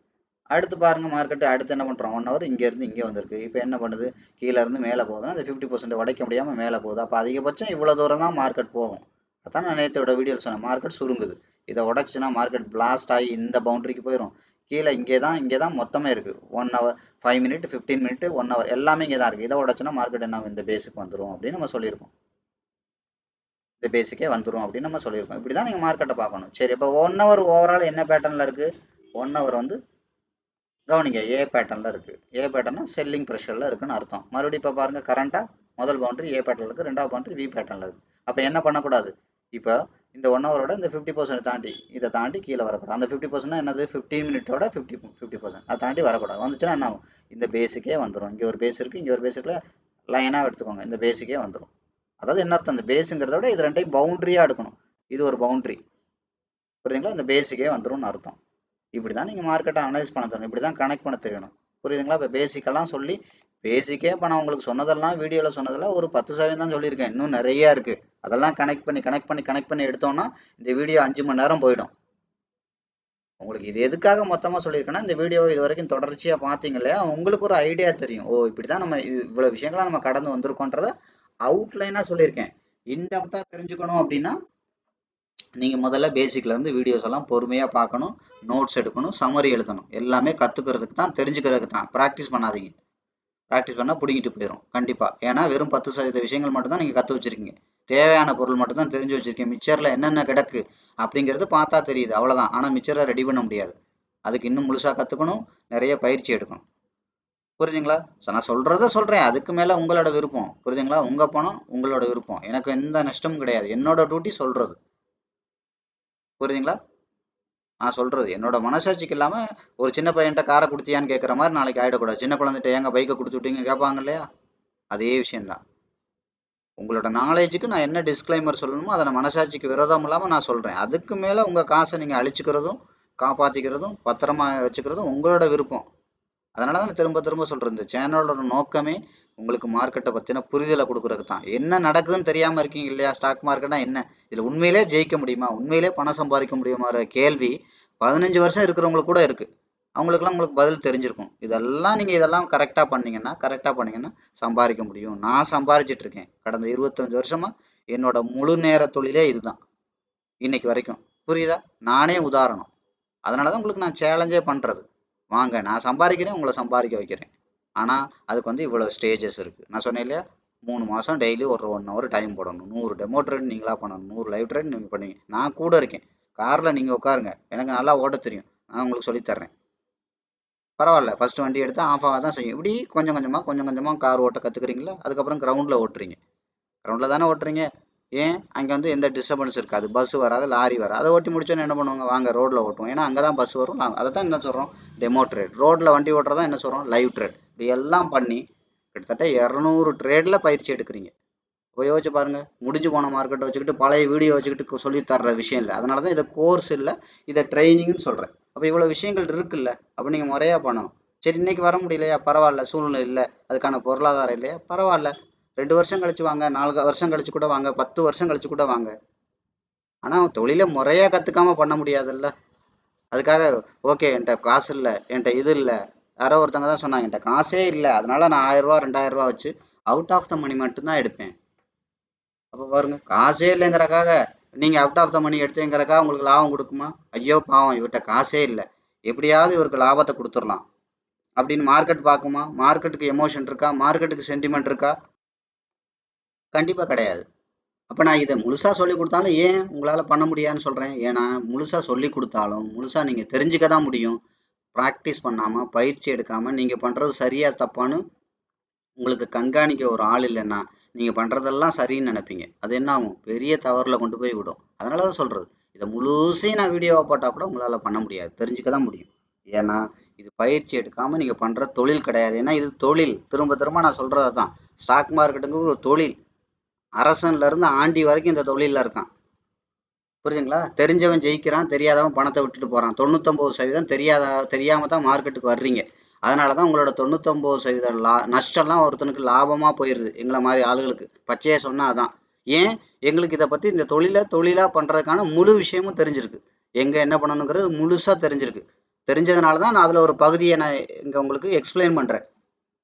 அடுத்து பாருங்கள், மார்க்கெட் அடுத்து என்ன பண்ணுறோம், 1 ஹவர் இங்கேருந்து இங்கே வந்திருக்கு. இப்போ என்ன பண்ணுது, கீழே இருந்து மேலே போகுதுன்னா அந்த 50% உடைக்க முடியாமல் மேலே போகுது. அப்போ அதிகபட்சம் இவ்வளோ தூரம் தான் மார்க்கெட் போகும். அதான் நான் நேற்றோட வீடியோவில் சொன்னேன், மார்க்கெட் சுருங்குது. இதை உடச்சுன்னா மார்க்கெட் பிளாஸ்ட் ஆகி இந்த பவுண்டரிக்கு போயிடும். கீழே இங்கே தான் மொத்தமே இருக்குது. 1 ஹவர் 5 மினிட் 15 மினிட் 1 ஹவர் எல்லாமே இங்கே தான் இருக்குது. இதை உடச்சுன்னா மார்க்கெட் என்ன இந்த பேஸுக்கு வந்துடும் அப்படின்னு நம்ம சொல்லியிருக்கோம். இந்த பேஸுக்கே வந்துடும் அப்படின்னு நம்ம சொல்லியிருக்கோம். இப்படி தான் நீங்கள் மார்க்கெட்டை பார்க்கணும். சரி, இப்போ 1 ஹவர் ஓவரால் என்ன பேட்டர்னில் இருக்குது, 1 ஹவர் வந்து கவனிங்க ஏ பேட்டர்னில் இருக்குது. ஏ பேட்டர்னா செல்லிங் ப்ரெஷரில் இருக்குன்னு அர்த்தம். மறுபடியும் இப்போ பாருங்கள், கரண்ட்டாக முதல் பவுண்டரி ஏ பேட்டர்னில் இருக்குது, ரெண்டாவது பவுண்டரி வி பேட்டர்னில் இருக்குது. அப்போ என்ன பண்ணக்கூடாது, இப்போ இந்த 1 ஹவரோட இந்த 50% தாண்டி இதை தாண்டி கீழே வரக்கூடாது. அந்த 50% என்னது, 15 மினிட்டோட 50%. அதை தாண்டி வரக்கூடாது. வந்துச்சுன்னா என்ன ஆகும், இந்த பேஸுக்கே வந்துடும். இங்கே ஒரு பேஸ் இருக்குது, இங்கே ஒரு பேஸுக்குள்ள லைனாக எடுத்துக்கோங்க, இந்த பேஸுக்கே வந்துடும். அதாவது என்ன அர்த்தம், இந்த பேஸுங்கிறத விட இது ரெண்டையும் பவுண்டரியாக எடுக்கணும். இது ஒரு பவுண்டரி, புரியுதுங்களா, இந்த பேஸுக்கே வந்துடும்னு அர்த்தம். இப்படி தான் நீங்கள் மார்க்கெட்டை அனலைஸ் பண்ண தெரியணும், இப்படி தான் கனெக்ட் பண்ண தெரியணும், புரியுதுங்களா. இப்போ பேசிக்கெல்லாம் சொல்லி பேசிக்கே இப்போ நான் உங்களுக்கு சொன்னதெல்லாம் வீடியோவில் சொன்னதெல்லாம் ஒரு 10% தான் சொல்லியிருக்கேன். இன்னும் நிறையா இருக்குது. அதெல்லாம் கனெக்ட் பண்ணி எடுத்தோம்னா இந்த வீடியோ 5 மணி நேரம் போயிடும். உங்களுக்கு இது எதுக்காக மொத்தமாக சொல்லியிருக்கேன்னா, இந்த வீடியோ இது வரைக்கும் தொடர்ச்சியாக பார்த்தீங்க இல்லையா, உங்களுக்கு ஒரு ஐடியா தெரியும். ஓ இப்படி தான் நம்ம இவ்வளோ விஷயங்களாம் நம்ம கடந்து வந்திருக்கோன்றத அவுட்லைனாக சொல்லியிருக்கேன். இன்டெப்த்தாக தெரிஞ்சுக்கணும் அப்படின்னா நீங்கள் முதல்ல பேசிக்லேருந்து வீடியோஸ் எல்லாம் பொறுமையாக பார்க்கணும், நோட்ஸ் எடுக்கணும், சம்மரி எழுதணும். எல்லாமே கற்றுக்கிறதுக்கு தான், தெரிஞ்சுக்கிறதுக்கு தான். ப்ராக்டிஸ் பண்ணாதீங்க. ப்ராக்டிஸ் பண்ணால் பிடிங்கிட்டு போயிடும் கண்டிப்பாக. ஏன்னா வெறும் 10% விஷயங்கள் மட்டும்தான் நீங்கள் கற்று வச்சுருக்கீங்க. தேவையான பொருள் மட்டும் தான் தெரிஞ்சு வச்சுருக்கீங்க. மிச்சரில் என்னென்ன கிடக்கு அப்படிங்கிறது பார்த்தா தெரியுது, அவ்வளோதான். ஆனால் மிச்சரை ரெடி பண்ண முடியாது. அதுக்கு இன்னும் முழுசாக கற்றுக்கணும், நிறைய பயிற்சி எடுக்கணும். புரியுதுங்களா. நான் சொல்கிறத சொல்கிறேன், அதுக்கு மேலே உங்களோட விருப்பம். புரியுதுங்களா. உங்கள் பணம் உங்களோட விருப்பம், எனக்கு எந்த நஷ்டமும் கிடையாது. என்னோட டியூட்டி சொல்கிறது, புரியுதுங்களா. நான் சொல்கிறது என்னோட மனசாட்சிக்கு இல்லாமல் ஒரு சின்ன பையன்கிட்ட காரை கொடுத்தியான்னு கேட்குற மாதிரி நாளைக்கு ஆகிடக்கூடாது. சின்ன குழந்தைகிட்ட ஏங்க பைக்கை கொடுத்து விட்டீங்க கேட்பாங்க இல்லையா, அதே விஷயந்தான். உங்களோட நாலேஜுக்கு நான் என்ன டிஸ்க்ளைமர் சொல்லணுமோ அதை நான் மனசாட்சிக்கு விரோதம் இல்லாமல் நான் சொல்கிறேன். அதுக்கு மேலே உங்கள் காசை நீங்கள் அழிச்சுக்கிறதும் காப்பாற்றிக்கிறதும் பத்திரமா வச்சுக்கிறதும் உங்களோட விருப்பம். அதனால தான் திரும்ப திரும்ப சொல்கிறேன், இந்த சேனலோட நோக்கமே உங்களுக்கு மார்க்கெட்டை பற்றின புரிதலை கொடுக்குறதுக்கு தான். என்ன நடக்குதுன்னு தெரியாமல் இருக்கீங்க இல்லையா, ஸ்டாக் மார்க்கெட்னா என்ன, இதில் உண்மையிலே ஜெயிக்க முடியுமா, உண்மையிலே பணம் சம்பாதிக்க முடியுமாற கேள்வி 15 வருஷம் இருக்கிறவங்களுக்கு கூட இருக்குது. அவங்களுக்குலாம் உங்களுக்கு பதில் தெரிஞ்சிருக்கும். இதெல்லாம் நீங்கள் இதெல்லாம் கரெக்டாக பண்ணீங்கன்னா சம்பாதிக்க முடியும். நான் சம்பாதிச்சிட்டு இருக்கேன் கடந்த 25 வருஷமாக. என்னோட முழு நேர தொழிலே இதுதான் இன்னைக்கு வரைக்கும். புரியுதா. நானே உதாரணம். அதனால தான் உங்களுக்கு நான் சேலஞ்சே பண்ணுறது. வாங்க நான் சம்பாதிக்கிறேன், உங்களை சம்பாதிக்க வைக்கிறேன். ஆனால் அதுக்கு வந்து இவ்வளோ ஸ்டேஜஸ் இருக்குது. நான் சொன்னேன் இல்லையா, 3 மாதம் டெய்லி ஒரு 1 ஹவர் டைம் போடணும். 100 டெமோ ட்ரேட் நீங்களாக பண்ணணும், 100 லைவ் ட்ரேட் நீங்கள் பண்ணுவீங்க. நான் கூட இருக்கேன், காரில் நீங்கள் உட்காருங்க, எனக்கு நல்லா ஓட்ட தெரியும், நான் உங்களுக்கு சொல்லித்தர்றேன். பரவாயில்ல, ஃபஸ்ட்டு வண்டி எடுத்து ஆஃப் ஆக தான் செய்யும். இப்படி கொஞ்சம் கொஞ்சமாக கார் ஓட்ட கற்றுக்குறீங்களா, அதுக்கப்புறம் கிரவுண்டில் ஓட்டுறீங்க. கிரவுண்டில் தானே ஓட்டுறீங்க. ஏன், அங்கே வந்து எந்த டிஸ்டர்பன்ஸ் இருக்காது, பஸ் வராது, லாரி வராது. அதை ஓட்டி முடிச்சோன்னு என்ன பண்ணுவாங்க, வாங்க ரோட்டில் ஓட்டுவோம். ஏன்னா அங்கே தான் பஸ் வரும். அதை தான் என்ன சொல்கிறோம், டெமோ ட்ரேட். ரோட்டில் வண்டி ஓட்டுறதா என்ன சொல்கிறோம், லைவ் ட்ரேட். இப்படி எல்லாம் பண்ணி கிட்டத்தட்ட 200 ட்ரேடில் பயிற்சி எடுக்கிறீங்க. இப்போ யோசிச்சு பாருங்கள், முடிஞ்சு போன மார்க்கெட்டை வச்சுக்கிட்டு பழைய வீடியோ வச்சுக்கிட்டு சொல்லி தர்ற விஷயம் இல்லை. அதனால தான் இதை கோர்ஸ் இல்லை, இதை ட்ரைனிங்னு சொல்கிறேன். அப்போ இவ்வளோ விஷயங்கள் இருக்குல்ல, அப்போ நீங்கள் முறையாக பண்ணணும். சரி, இன்னைக்கு வர முடியலையா, பரவாயில்ல, சூழ்நிலை இல்லை, அதுக்கான பொருளாதாரம் இல்லையா, பரவாயில்ல, 2 வருஷம் கழிச்சு வாங்க, 4 வருஷம் கழிச்சு கூட வாங்க, 10 வருஷம் கழிச்சு கூட வாங்க. ஆனால் தொழிலை முறையாக கற்றுக்காம பண்ண முடியாதுல்ல. அதுக்காக ஓகே என்கிட்ட காசு இல்லை, என்கிட்ட இது இல்லை. யாரோ ஒருத்தங்க தான் சொன்னாங்க, என்கிட்ட காசே இல்லை, அதனால நான் 1000 ரூபா 2000 ரூபா வச்சு அவுட் ஆஃப் த மணி மட்டும்தான் எடுப்பேன். அப்போ பாருங்க, காசே இல்லைங்கிறக்காக நீங்கள் அவுட் ஆஃப் த மணி எடுத்தேங்கிறக்காக உங்களுக்கு லாபம் கொடுக்குமா? ஐயோ பாவம், இவர்கிட்ட காசே இல்லை, எப்படியாவது இவருக்கு லாபத்தை கொடுத்துடலாம் அப்படின்னு மார்க்கெட் பார்க்குமா? மார்க்கெட்டுக்கு எமோஷன் இருக்கா? மார்க்கெட்டுக்கு சென்டிமெண்ட் இருக்கா? கண்டிப்பாக கிடையாது. அப்போ நான் இதை முழுசாக சொல்லி கொடுத்தாலும் ஏன் உங்களால் பண்ண முடியாதுன்னு சொல்கிறேன். ஏன்னா முழுசாக சொல்லி கொடுத்தாலும் முழுசாக நீங்கள் தெரிஞ்சுக்க தான் முடியும். ப்ராக்டிஸ் பண்ணாமல், பயிற்சி எடுக்காமல் நீங்கள் பண்ணுறது சரியா தப்பான்னு உங்களுக்கு கண்காணிக்க ஒரு ஆள் இல்லைன்னா நீங்கள் பண்ணுறதெல்லாம் சரின்னு நினைப்பீங்க. அது என்ன ஆகும், பெரிய தவறில் கொண்டு போய் விடும். அதனால தான் சொல்கிறது, இதை முழுசையும் நான் வீடியோவை போட்டால் கூட உங்களால் பண்ண முடியாது, தெரிஞ்சுக்க தான் முடியும். ஏன்னா இது பயிற்சி எடுக்காமல் நீங்கள் பண்ணுற தொழில் கிடையாது. ஏன்னா இது தொழில். திரும்ப திரும்ப நான் சொல்கிறது தான், ஸ்டாக் மார்க்கெட்டுங்கிறது ஒரு தொழில். அரசன்லேருந்து ஆண்டி வரைக்கும் இந்த தொழிலில் இருக்கான். புரியுதுங்களா. தெரிஞ்சவன் ஜெயிக்கிறான், தெரியாதவன் பணத்தை விட்டுட்டு போகிறான். 99% தெரியாமல் தான் மார்க்கெட்டுக்கு வர்றீங்க. அதனால தான் உங்களோட 99% நஷ்டம்லாம் ஒருத்தனுக்கு லாபமாக போயிடுது. எங்களை மாதிரி ஆளுகளுக்கு பச்சையாக சொன்னால் அதான். ஏன், எங்களுக்கு இதை பற்றி இந்த தொழிலாக பண்ணுறதுக்கான முழு விஷயமும் தெரிஞ்சிருக்கு. எங்கே என்ன பண்ணணுங்கிறது முழுசாக தெரிஞ்சிருக்கு. தெரிஞ்சதுனால தான் நான் அதில் ஒரு பகுதியை நான் இங்கே உங்களுக்கு எக்ஸ்பிளைன் பண்ணுறேன்.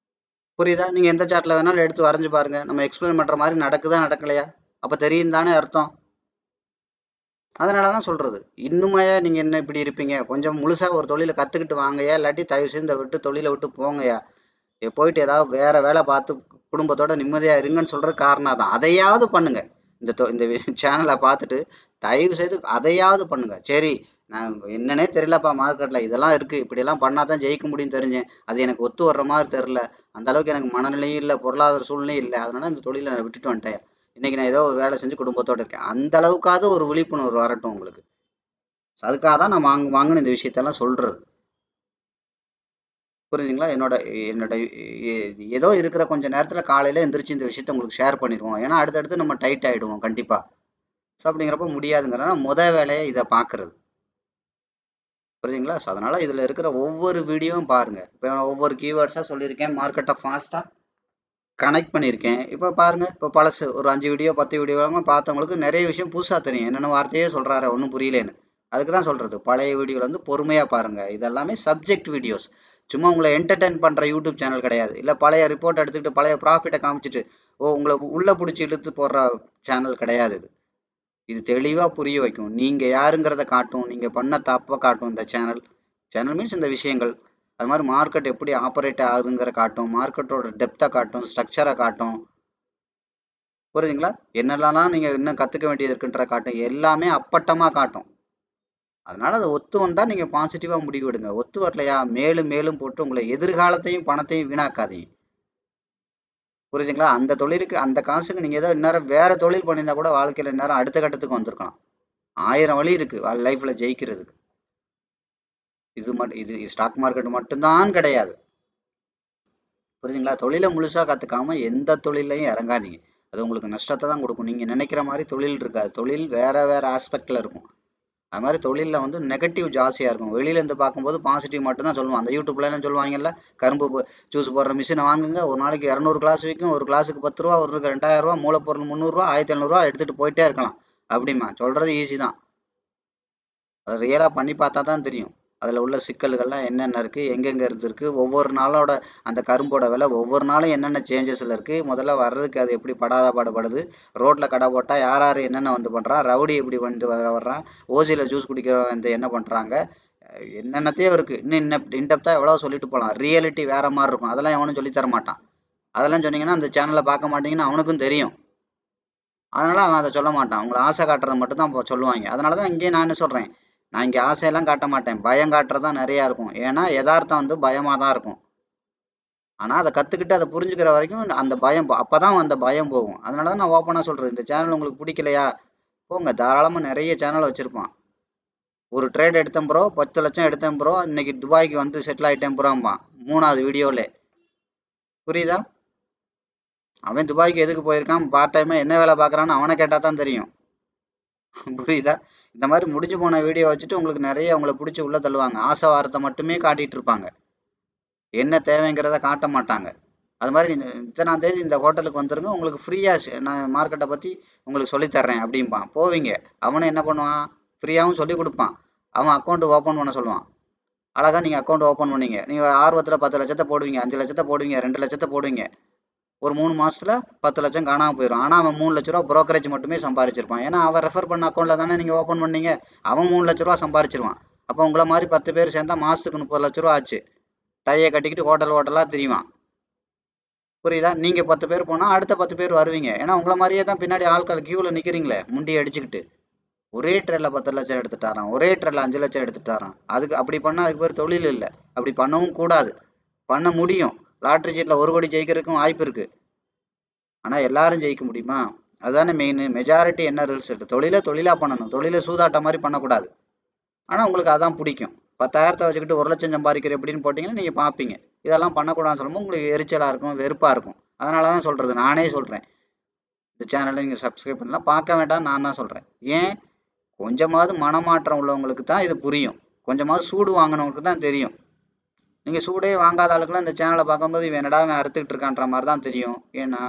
புரியுதா? நீங்கள் எந்த சார்ட்டில் வேணாலும் எடுத்து வரைஞ்சி பாருங்கள். நம்ம எக்ஸ்பிளைன் பண்ணுற மாதிரி நடக்குதா நடக்கலையா? அப்போ தெரியும் தானே அர்த்தம். அதனால தான் சொல்கிறது. இன்னுமே நீங்கள் என்ன இப்படி இருப்பீங்க? கொஞ்சம் முழுசாக ஒரு தொழிலை கற்றுக்கிட்டு வாங்கயா, இல்லாட்டி தயவு செய்து இந்த தொழிலை விட்டு போங்கயா. போயிட்டு ஏதாவது வேற வேலை பார்த்து குடும்பத்தோட நிம்மதியாக இருங்கன்னு சொல்கிறது காரணம் தான். அதையாவது பண்ணுங்க. இந்த சேனலை பார்த்துட்டு தயவு செய்து அதையாவது பண்ணுங்க. சரி, நான் என்னன்னே தெரியலப்பா, மார்க்கெட்டில் இதெல்லாம் இருக்குது, இப்படியெல்லாம் பண்ணால் தான் ஜெயிக்க முடியும்னு தெரிஞ்சேன். அது எனக்கு ஒத்து வர்ற மாதிரி தெரில. அந்த அளவுக்கு எனக்கு மனநிலையும் இல்லை, பொருளாதார சூழ்நிலையும் இல்லை. அதனால இந்த தொழிலை நான் விட்டுட்டு வந்துட்டேன். இன்னைக்கு நான் ஏதோ ஒரு வேலை செஞ்சு குடும்பத்தோடு இருக்கேன். அந்த அளவுக்காவது ஒரு விழிப்புணர்வு வரட்டும் உங்களுக்கு. அதுக்காக தான் நான் வாங்கின இந்த விஷயத்தெல்லாம் சொல்றது. புரியுதுங்களா? என்னோட என்னோட ஏதோ இருக்கிற கொஞ்ச நேரத்தில் காலையில் எந்திரிச்சு இந்த விஷயத்த உங்களுக்கு ஷேர் பண்ணிடுவோம். ஏன்னா அடுத்தடுத்து நம்ம டைட் ஆகிடுவோம் கண்டிப்பாக. ஸோ அப்படிங்கிறப்ப முடியாதுங்கிறதுனால வேலையை இதை பார்க்குறது. புரியுதுங்களா? ஸோ அதனால் இதில் இருக்கிற ஒவ்வொரு வீடியோவும் பாருங்கள். இப்போ ஒவ்வொரு கீவேர்ட்ஸாக சொல்லியிருக்கேன். மார்க்கெட்டை ஃபாஸ்ட்டாக கனெக்ட் பண்ணியிருக்கேன். இப்போ பாருங்கள், இப்போ பழசு ஒரு 5 வீடியோ 10 வீடியோலாம் பார்த்தவங்களுக்கு நிறைய விஷயம் புதுசாக தெரியும். என்னென்ன வார்த்தையே சொல்கிறாரு ஒன்றும் புரியலேன்னு. அதுக்கு தான் சொல்கிறது, பழைய வீடியோவில் வந்து பொறுமையாக பாருங்கள். இதெல்லாமே சப்ஜெக்ட் வீடியோஸ். சும்மா உங்களை என்டர்டெயின் பண்ணுற யூடியூப் சேனல் கிடையாது. இல்லை பழைய ரிப்போர்ட் எடுத்துக்கிட்டு பழைய ப்ராஃபிட்டை காமிச்சிட்டு உங்களை உள்ளே பிடிச்சி இழுத்து போடுற சேனல் கிடையாது இது. இது தெளிவாக புரிய வைக்கும். நீங்கள் யாருங்கிறத காட்டும், நீங்கள் பண்ண தப்பை காட்டும் இந்த சேனல். சேனல் மீன்ஸ் இந்த விஷயங்கள். அது மாதிரி மார்க்கெட் எப்படி ஆப்ரேட் ஆகுதுங்கிற காட்டும், மார்க்கெட்டோட டெப்த்தை காட்டும், ஸ்ட்ரக்சரை காட்டும். புரியுதுங்களா? என்னெல்லாம் நீங்கள் இன்னும் கற்றுக்க வேண்டியது இருக்குன்ற காட்டும். எல்லாமே அப்பட்டமாக காட்டும். அதனால அதை ஒத்து வந்தால் நீங்கள் பாசிட்டிவாக முடிவு எடுங்க. ஒத்து வரலையா, மேலும் மேலும் போட்டு உங்களை எதிர்காலத்தையும் பணத்தையும் வீணாக்காதீங்க. புரியுதுங்களா? அந்த தொழிலுக்கு அந்த காசுக்கு நீங்கள் ஏதோ இந்நேரம் வேற தொழில் பண்ணியிருந்தா கூட வாழ்க்கையில் இந்நேரம் அடுத்த கட்டத்துக்கு வந்திருக்கலாம். 1000 வழி இருக்கு லைஃப்ல ஜெயிக்கிறதுக்கு. இது ஸ்டாக் மார்க்கெட் மட்டும்தான் கிடையாது. புரியுதுங்களா? தொழிலை முழுசா கத்துக்காம எந்த தொழிலையும் இறங்காதீங்க. அது உங்களுக்கு நஷ்டத்தை தான் கொடுக்கும். நீங்க நினைக்கிற மாதிரி தொழில் இருக்காது. தொழில் வேற வேற ஆஸ்பெக்ட்ல இருக்கும். அது மாதிரி தொழிலில் வந்து நெகட்டிவ் ஜாஸ்தியாக இருக்கும். வெளியிலேருந்து பார்க்கும்போது பாசிட்டிவ் மட்டும்தான் சொல்லுவான். அந்த யூடியூப்லாம் சொல்லுவாங்கல்ல, கரும்பு ஜூஸ் போடுற மிஷினை வாங்குங்க, ஒரு நாளைக்கு 200 கிளாஸ் விற்கும், ஒரு கிளாஸுக்கு 10 ரூபா, ஒரு 2000 ரூபா, மூலப்பொருள் 300 ரூபா, 1700 ரூபா எடுத்துகிட்டு போயிட்டே இருக்கலாம் அப்படிமா. சொல்கிறது ஈஸி தான். அதை ரியலாக பண்ணி பார்த்தா தான் தெரியும். அதில் உள்ள சிக்கல்கள்லாம் என்னென்ன இருக்குது, எங்கெங்கே இருக்குது, ஒவ்வொரு நாளோட அந்த கரும்போட விலை ஒவ்வொரு நாளும் என்னென்ன சேஞ்சஸில் இருக்குது, முதல்ல வர்றதுக்கு அது எப்படி படாத பாடுபடுது, ரோட்டில் கடை போட்டால் யார் யார் என்னென்ன வந்து பண்ணுறான், ரவுடி எப்படி வந்து வர்றான், ஓசியில் ஜூஸ் குடிக்கிற வந்து என்ன பண்ணுறாங்க, என்னென்னத்தையும் இருக்குது. இன்னும் இன்டெப்த்தாக எவ்வளோ சொல்லிட்டு போகலாம். ரியாலிட்டி வேறு மாதிரி இருக்கும். அதெல்லாம் எவனும் சொல்லித்தர மாட்டான். அதெல்லாம் சொன்னீங்கன்னா அந்த சேனலை பார்க்க மாட்டீங்கன்னு அவனுக்கும் தெரியும். அதனால அவன் அதை சொல்ல மாட்டான். உங்களை ஆசை காட்டுறதை மட்டும் தான் சொல்லுவாங்க. அதனால தான் இங்கேயே நான் என்ன சொல்கிறேன், நான் இங்கே ஆசையெல்லாம் காட்ட மாட்டேன். பயம் காட்டுறது தான் நிறையா இருக்கும். ஏன்னா யதார்த்தம் வந்து பயமாக தான் இருக்கும். ஆனால் அதை கற்றுக்கிட்டு அதை புரிஞ்சுக்கிற வரைக்கும் அந்த பயம் அப்போ தான் அந்த பயம் போகும். அதனால தான் நான் ஓப்பனாக சொல்கிறது, இந்த சேனல் உங்களுக்கு பிடிக்கலையா போங்க. தாராளமாக நிறைய சேனல் வச்சுருப்பான். ஒரு ட்ரேட் எடுத்தேன் ப்ரோ, 10 லட்சம் எடுத்தேன் ப்ரோ, இன்னைக்கு துபாய்க்கு வந்து செட்டில் ஆகிட்டேன் ப்ரோம்பான் 3வது வீடியோவில். புரியுதா? அவன் துபாய்க்கு எதுக்கு போயிருக்கான், பார்ட் டைமாக என்ன வேலை பார்க்குறான்னு அவனை கேட்டால் தான் தெரியும். புரியுதா? இந்த மாதிரி முடிஞ்சு போன வீடியோ வச்சுட்டு உங்களுக்கு நிறைய உங்களை பிடிச்சி உள்ள தள்ளுவாங்க. ஆசை வார்த்தை மட்டுமே காட்டிட்டு இருப்பாங்க. என்ன தேவைங்கிறத காட்ட மாட்டாங்க. அது மாதிரி இத்தனாம் தேதி இந்த ஹோட்டலுக்கு வந்துருங்க, உங்களுக்கு ஃப்ரீயாக நான் மார்க்கெட்டை பற்றி உங்களுக்கு சொல்லித்தர்றேன் அப்படிம்பான். போவீங்க. அவனை என்ன பண்ணுவான், ஃப்ரீயாகவும் சொல்லி கொடுப்பான். அவன் அக்கௌண்ட் ஓப்பன் பண்ண சொல்லுவான். அழகாக நீங்கள் அக்கௌண்ட் ஓப்பன் பண்ணீங்க. நீங்கள் ஆர்வத்தில் 10 லட்சத்தை போடுவீங்க, 5 லட்சத்தை போடுவீங்க, 2 லட்சத்தை போடுவீங்க. ஒரு 3 மாசத்துல 10 லட்சம் காணாமல் போயிடும். ஆனால் அவன் 3 லட்ச ரூபா புரோக்கரேஜ் மட்டுமே சம்பாரிச்சிருப்பான். ஏன்னா அவன் ரெஃபர் பண்ண அக்கௌண்ட்டில் தானே நீங்கள் ஓப்பன் பண்ணீங்க. அவன் 3 லட்ச ரூபா சம்பாரிச்சிருவான். அப்போ உங்களை மாதிரி 10 பேர் சேர்ந்தா மாதத்துக்கு 30 லட்ச ரூபா ஆச்சு. டையை கட்டிக்கிட்டு ஹோட்டலாக திரிவான். புரியுதா? நீங்கள் 10 பேர் போனால் அடுத்த 10 பேர் வருவீங்க. ஏன்னா உங்களை மாதிரியே தான் பின்னாடி ஆட்கள் கியூவில் நிற்கிறீங்களே முண்டி அடிச்சுக்கிட்டு. ஒரே ட்ரெயிலில் 10 லட்சம் எடுத்துட்டாரான், ஒரே ட்ரெயிலில் 5 லட்சம் எடுத்துட்டாரான். அதுக்கு அப்படி பண்ணால் அதுக்கு பேர் தொழில் இல்லை. அப்படி பண்ணவும் கூடாது. பண்ண முடியும். லாட்ரி சீட்டில் 1 கோடி ஜெயிக்கிறதுக்கும் வாய்ப்பு இருக்குது. ஆனால் எல்லாரும் ஜெயிக்க முடியுமா? அதுதானே மெயின். மெஜாரிட்டி என்ன ரூல்ஸ் இருக்குது, தொழிலாக பண்ணணும். தொழிலை சூதாட்ட மாதிரி பண்ணக்கூடாது. ஆனால் உங்களுக்கு அதான் பிடிக்கும். 10,000 வச்சுக்கிட்டு 1 லட்சம் சம்பாதிக்கிற எப்படின்னு போட்டிங்கன்னா நீங்கள் பார்ப்பீங்க. இதெல்லாம் பண்ணக்கூடாதுன்னு சொல்லும்போது உங்களுக்கு எரிச்சலாக இருக்கும், வெறுப்பாக இருக்கும். அதனால தான் சொல்கிறது, நானே சொல்கிறேன் இந்த சேனலை நீங்கள் சப்ஸ்கிரைப் பண்ணலாம், பார்க்க வேண்டாம் நான் தான் சொல்கிறேன். ஏன், கொஞ்சமாவது மனமாற்றம் உள்ளவங்களுக்கு தான் இது புரியும். கொஞ்சமாவது சூடு வாங்கினவங்களுக்கு தான் தெரியும். நீங்கள் சூடே வாங்காத ஆளுக்கெல்லாம் இந்த சேனலை பார்க்கும்போது இவன் என்னடா அவன் அறுத்துக்கிட்டு இருக்கான்ற மாதிரி தான் தெரியும். ஏன்னா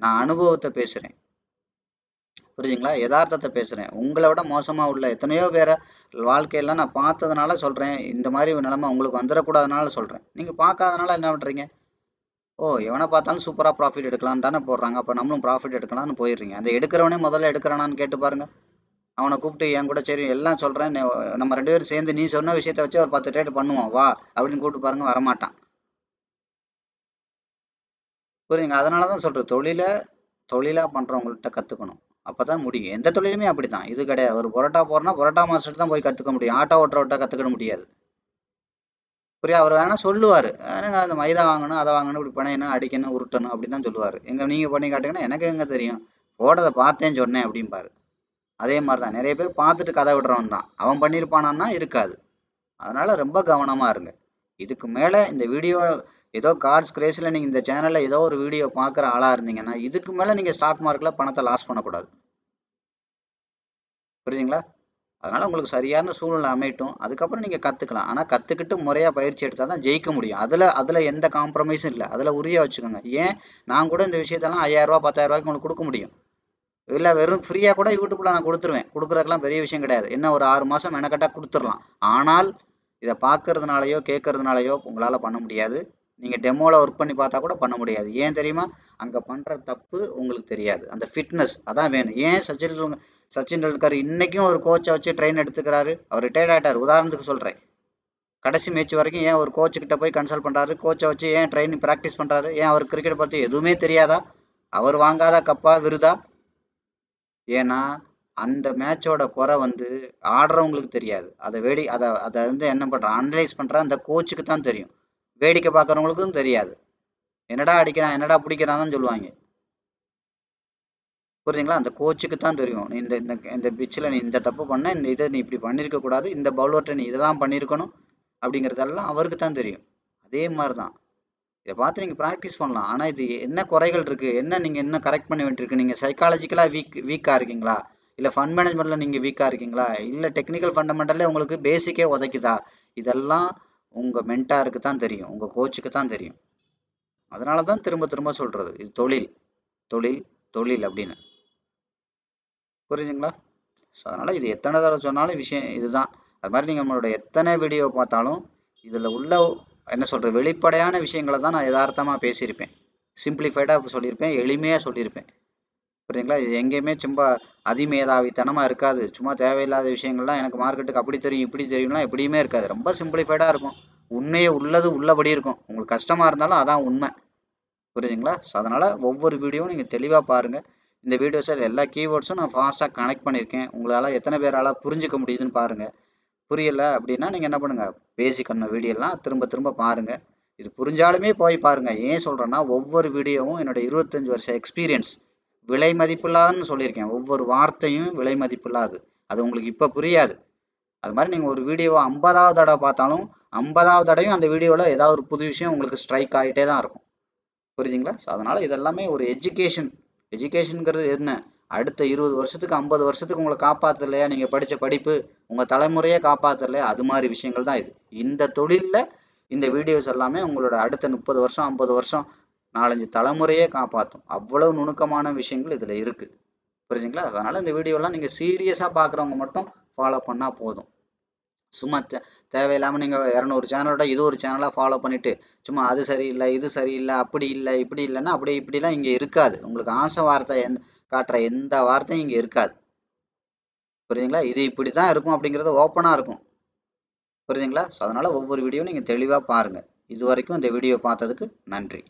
நான் அனுபவத்தை பேசுகிறேன். புரியுதுங்களா? யதார்த்தத்தை பேசுறேன். உங்கள விட மோசமா உள்ள எத்தனையோ பேர வாழ்க்கையெல்லாம் நான் பார்த்ததுனால சொல்றேன். இந்த மாரி ஒரு நிலைமை உங்களுக்கு வந்துரக்கூடாதுனால சொல்றேன். நீங்க பார்க்காதனால என்ன பண்றீங்க? ஓ! எவன பார்த்தாலும் சூப்பரா ப்ராஃபிட் எடுக்கலாம்னு தானே போடுறாங்க. அப்ப நம்மளும் ப்ராஃபிட் எடுக்கலாம்னு போயிடுறீங்க. அந்த எடுக்கிறவனே முதல்ல எடுக்கிறானான்னு கேட்டு பாருங்க. அவன கூப்பிட்டு என் கூட சரி எல்லாம் சொல்றேன். நம்ம 2 பேரும் சேர்ந்து நீ சொன்ன விஷயத்த வச்சு ஒரு 10 ட்ரேட் பண்ணுவோம் வா! அப்படின்னு கூப்பிட்டு பாருங்க வரமாட்டான். புரியுதுங்களா? அதனால தான் சொல்றேன். தொழிலா பண்றவங்கள்ட்ட கத்துக்கணும். அப்பதான் முடியும். எந்த தொழிலுமே அப்படித்தான். இது கிடையாது. ஒரு பரோட்டா போடுறோம்னா, பரோட்டா மாஸ்டர்ட்ட தான் போய் கத்துக்க முடியும். ஆட்டோ ஓட்டுறவர்ட்ட கத்துக்கிட முடியாது. புரியுதா? அவர் வேணா சொல்லுவாரு. "எனக்கு அந்த மைதா வாங்கணும், அத வாங்கணும், இப்படி பிணையணும், அடிக்கணும், உருட்டணும்" அப்படின்னு தான் சொல்லுவாரு. எங்க நீங்க பண்ணி காட்டுங்கன்னா, "எனக்கு எங்க தெரியும்? போட்டத பார்த்தேன் சொன்னேன்" அப்படிம்பாரு. அதே மாரி தான். நெறைய பேர் பார்த்துட்டு கதை விடுறவன் தான். அவன் பண்ணியிருப்பானான்னா இருக்காது. அதனால ரொம்ப கவனமா இருங்க. இதுக்கு மேல இந்த வீடியோ ஏதோ காட்ஸ் கிரேஸ்ல நீங்க இந்த சேனல்ல ஏதோ ஒரு வீடியோ பார்க்குற ஆளா இருந்தீங்கன்னா, இதுக்கு மேல நீங்க ஸ்டாக் மார்க்கெட்ல பணத்த லாஸ் பண்ணக்கூடாது. புரியுதுங்களா? அதனால உங்களுக்கு சரியான சூழ்நிலை அமையட்டும். அதுக்கப்புறம் நீங்க கத்துக்கலாம். ஆனா கத்துக்கிட்டு முறையா பயிற்சி எடுத்தா தான் ஜெயிக்க முடியும். அதுல எந்த காம்ப்ரமைஸும் இல்ல. அதுல உறுதியா வச்சுக்கோங்க. ஏன் நான் கூட இந்த விஷயத்தெல்லாம் ரூ. 5000 ரூ. 10,000 உங்களுக்கு குடுக்க முடியும். இல்ல வெறும் ஃப்ரீயா கூட YouTubeல நான் குடுத்துருவேன். குடுக்குறதுக்கெல்லாம் பெரிய விஷயம் கிடையாது. என்ன ஒரு 6 மாசம் மெனக்கெட்டா குடுத்துறலாம். ஆனால் இத பார்க்கறதுனாலயோ, கேட்கறதுனாலயோ உங்களால பண்ண முடியாது. நீங்க டெமோல ஒர்க் பண்ணி பார்த்தா கூட பண்ண முடியாது. ஏன் தெரியுமா? அங்க பண்ற தப்பு உங்களுக்கு தெரியாது. அந்த ஃபிட்னஸ் அதான் வேணும். ஏன் சச்சின் டெண்டுல்கர் இன்னைக்கும் ஒரு கோச்ச வச்சு ட்ரெயின் எடுத்துக்கிறாரு. அவர் ரிட்டயர்ட் ஆயிட்டாரு. உதாரணத்துக்கு சொல்றேன். கடைசி மேட்ச் வரைக்கும் ஏன் ஒரு கோச் கிட்ட போய் கன்சல்ட் பண்றாரு? கோச்ச வச்சு ஏன் ட்ரெயின் பிராக்டிஸ் பண்றாரு? ஏன் அவருக்கு கிரிக்கெட் பத்தி எதுவுமே தெரியாதா? அவர் வாங்காத கப்பா, விருதா? ஏன்னா, அந்த மேட்சோட குறை வந்து ஆடுறவங்களுக்கு தெரியாது. அத வந்து என்ன பண்றான்? அனலைஸ் பண்ற அந்த கோச்சுக்கு தான் தெரியும். வேடிக்கை பார்க்குறவங்களுக்கும் தெரியாது. என்னடா அடிக்கிறான்? என்னடா புடிக்கிறான் தான் சொல்லுவாங்க. புரியுதுங்களா? அந்த கோச்சுக்கு தான் தெரியும். நீ இந்த இந்த இந்த பிட்ச்ல நீ இந்த தப்பு பண்ண, இந்த இத நீ இப்படி பண்ணியிருக்க கூடாது. இந்த பவுலர்ட்ட நீ இத தான் பண்ணியிருக்கணும். அப்படிங்கிறதெல்லாம் அவருக்கு தான் தெரியும். அதே மாரி தான். இத பார்த்து நீங்க பிராக்டிஸ் பண்ணலாம். ஆனா இது என்ன குறைகள் இருக்கு? என்ன நீங்க இன்னும் கரெக்ட் பண்ண வேண்டியிருக்கு? நீங்க சைக்காலஜிக்கலா வீக்கா இருக்கீங்களா? இல்ல ஃபண்ட் மேனேஜ்மென்ட்ல நீங்க வீக்கா இருக்கீங்களா? இல்ல டெக்னிக்கல் ஃபண்டமெண்டல்ல உங்களுக்கு பேசிக்கே உதைக்குதா? இதெல்லாம் உங்க மென்டாருக்கு தான் தெரியும். உங்க கோச்சுக்கு தான் தெரியும். அதனால தான் திரும்ப திரும்ப சொல்றது. இது தொழில், தொழில், தொழில் அப்படின்னு. புரியுதுங்களா? ஸோ அதனால இது எத்தனை தடவை சொன்னாலும் விஷயம் இதுதான். அது மாதிரி நீங்க நம்மளோட எத்தனை வீடியோ பார்த்தாலும் இதுல உள்ள என்ன சொல்ற வெளிப்படையான விஷயங்களை தான் நான் யதார்த்தமா பேசியிருப்பேன். சிம்பிளிஃபைடா சொல்லியிருப்பேன். எளிமையா சொல்லியிருப்பேன். புரியுதுங்களா? இது எங்கேயுமே சும்மா அதிமேதாவித்தனமா இருக்காது. சும்மா தேவையில்லாத விஷயங்கள்லாம் எனக்கு மார்க்கெட்டுக்கு அப்படி தெரியும், இப்படி தெரியும்லாம் எப்படியுமே இருக்காது. ரொம்ப சிம்பிளிஃபைடா இருக்கும். உண்மையே உள்ளது உள்ளபடி இருக்கும். உங்களுக்கு கஷ்டமா இருந்தாலும் அதான் உண்மை. புரியுதுங்களா? ஸோ அதனால ஒவ்வொரு வீடியோவும் நீங்க தெளிவா பாருங்க. இந்த வீடியோஸில் எல்லா கீவேர்ட்ஸும் நான் ஃபாஸ்ட்டாக கனெக்ட் பண்ணியிருக்கேன். உங்களால் எத்தனை பேரால புரிஞ்சுக்க முடியுதுன்னு பாருங்க. புரியல அப்படின்னா நீங்க என்ன பண்ணுங்க? பேசிக் ஆன வீடியோலாம் திரும்ப திரும்ப பாருங்க. இது புரிஞ்சாலுமே போய் பாருங்க. ஏன் சொல்றேன்னா, ஒவ்வொரு வீடியோவும் என்னோட 25 வருஷ எக்ஸ்பீரியன்ஸ். விலை மதிப்பில்லாதன்னு சொல்லியிருக்கேன். ஒவ்வொரு வார்த்தையும் விலை மதிப்பில்லாதது. அது உங்களுக்கு இப்ப புரியாது. அது மாதிரி நீங்க ஒரு வீடியோவ 50வது தடவை பார்த்தாலும், 50வது தடவையும் அந்த வீடியோல ஏதாவது ஒரு புது விஷயம் உங்களுக்கு ஸ்ட்ரைக் ஆயிட்டே தான் இருக்கும். புரியுதுங்களா? ஸோ அதனால இதெல்லாமே ஒரு எஜுகேஷன். எஜுகேஷன்ங்கிறது என்ன? அடுத்த 20 வருஷத்துக்கு, 50 வருஷத்துக்கு உங்கள காப்பாத்தலையா? நீங்க படிச்ச படிப்பு, உங்க தலைமுறையே காப்பாத்தலையா? அது மாரி விஷயங்கள் தான் இது. இந்த தொழில்ல இந்த வீடியோஸ் எல்லாமே உங்களோட அடுத்த 30 வருஷம், 50 வருஷம், 4, 5 தலைமுறையே காப்பாத்தும். அவ்வளவு நுணுக்கமான விஷயங்கள் இதுல இருக்கு. புரியுதுங்களா? அதனால இந்த வீடியோலாம் நீங்க சீரியஸா பார்க்குறவங்க மட்டும் ஃபாலோ பண்ணா போதும். சும்மா தேவையில்லாம நீங்க 200 சேனலோட இது ஒரு சேனலா ஃபாலோ பண்ணிட்டு, சும்மா அது சரியில்ல, இது சரியில்ல, அப்படி இல்ல, இப்படி இல்லன்னா, அப்படி இப்படிலாம் இங்க இருக்காது. உங்களுக்கு ஆசை வார்த்தை காட்டுற எந்த வார்த்தையும் இங்க இருக்காது. புரியுதுங்களா? இது இப்படித்தான் இருக்கும் அப்படிங்கிறது ஓப்பனா இருக்கும். புரியுதுங்களா? ஸோ அதனால ஒவ்வொரு வீடியோவும் நீங்க தெளிவா பாருங்க. இதுவரைக்கும் இந்த வீடியோ பார்த்ததுக்கு நன்றி.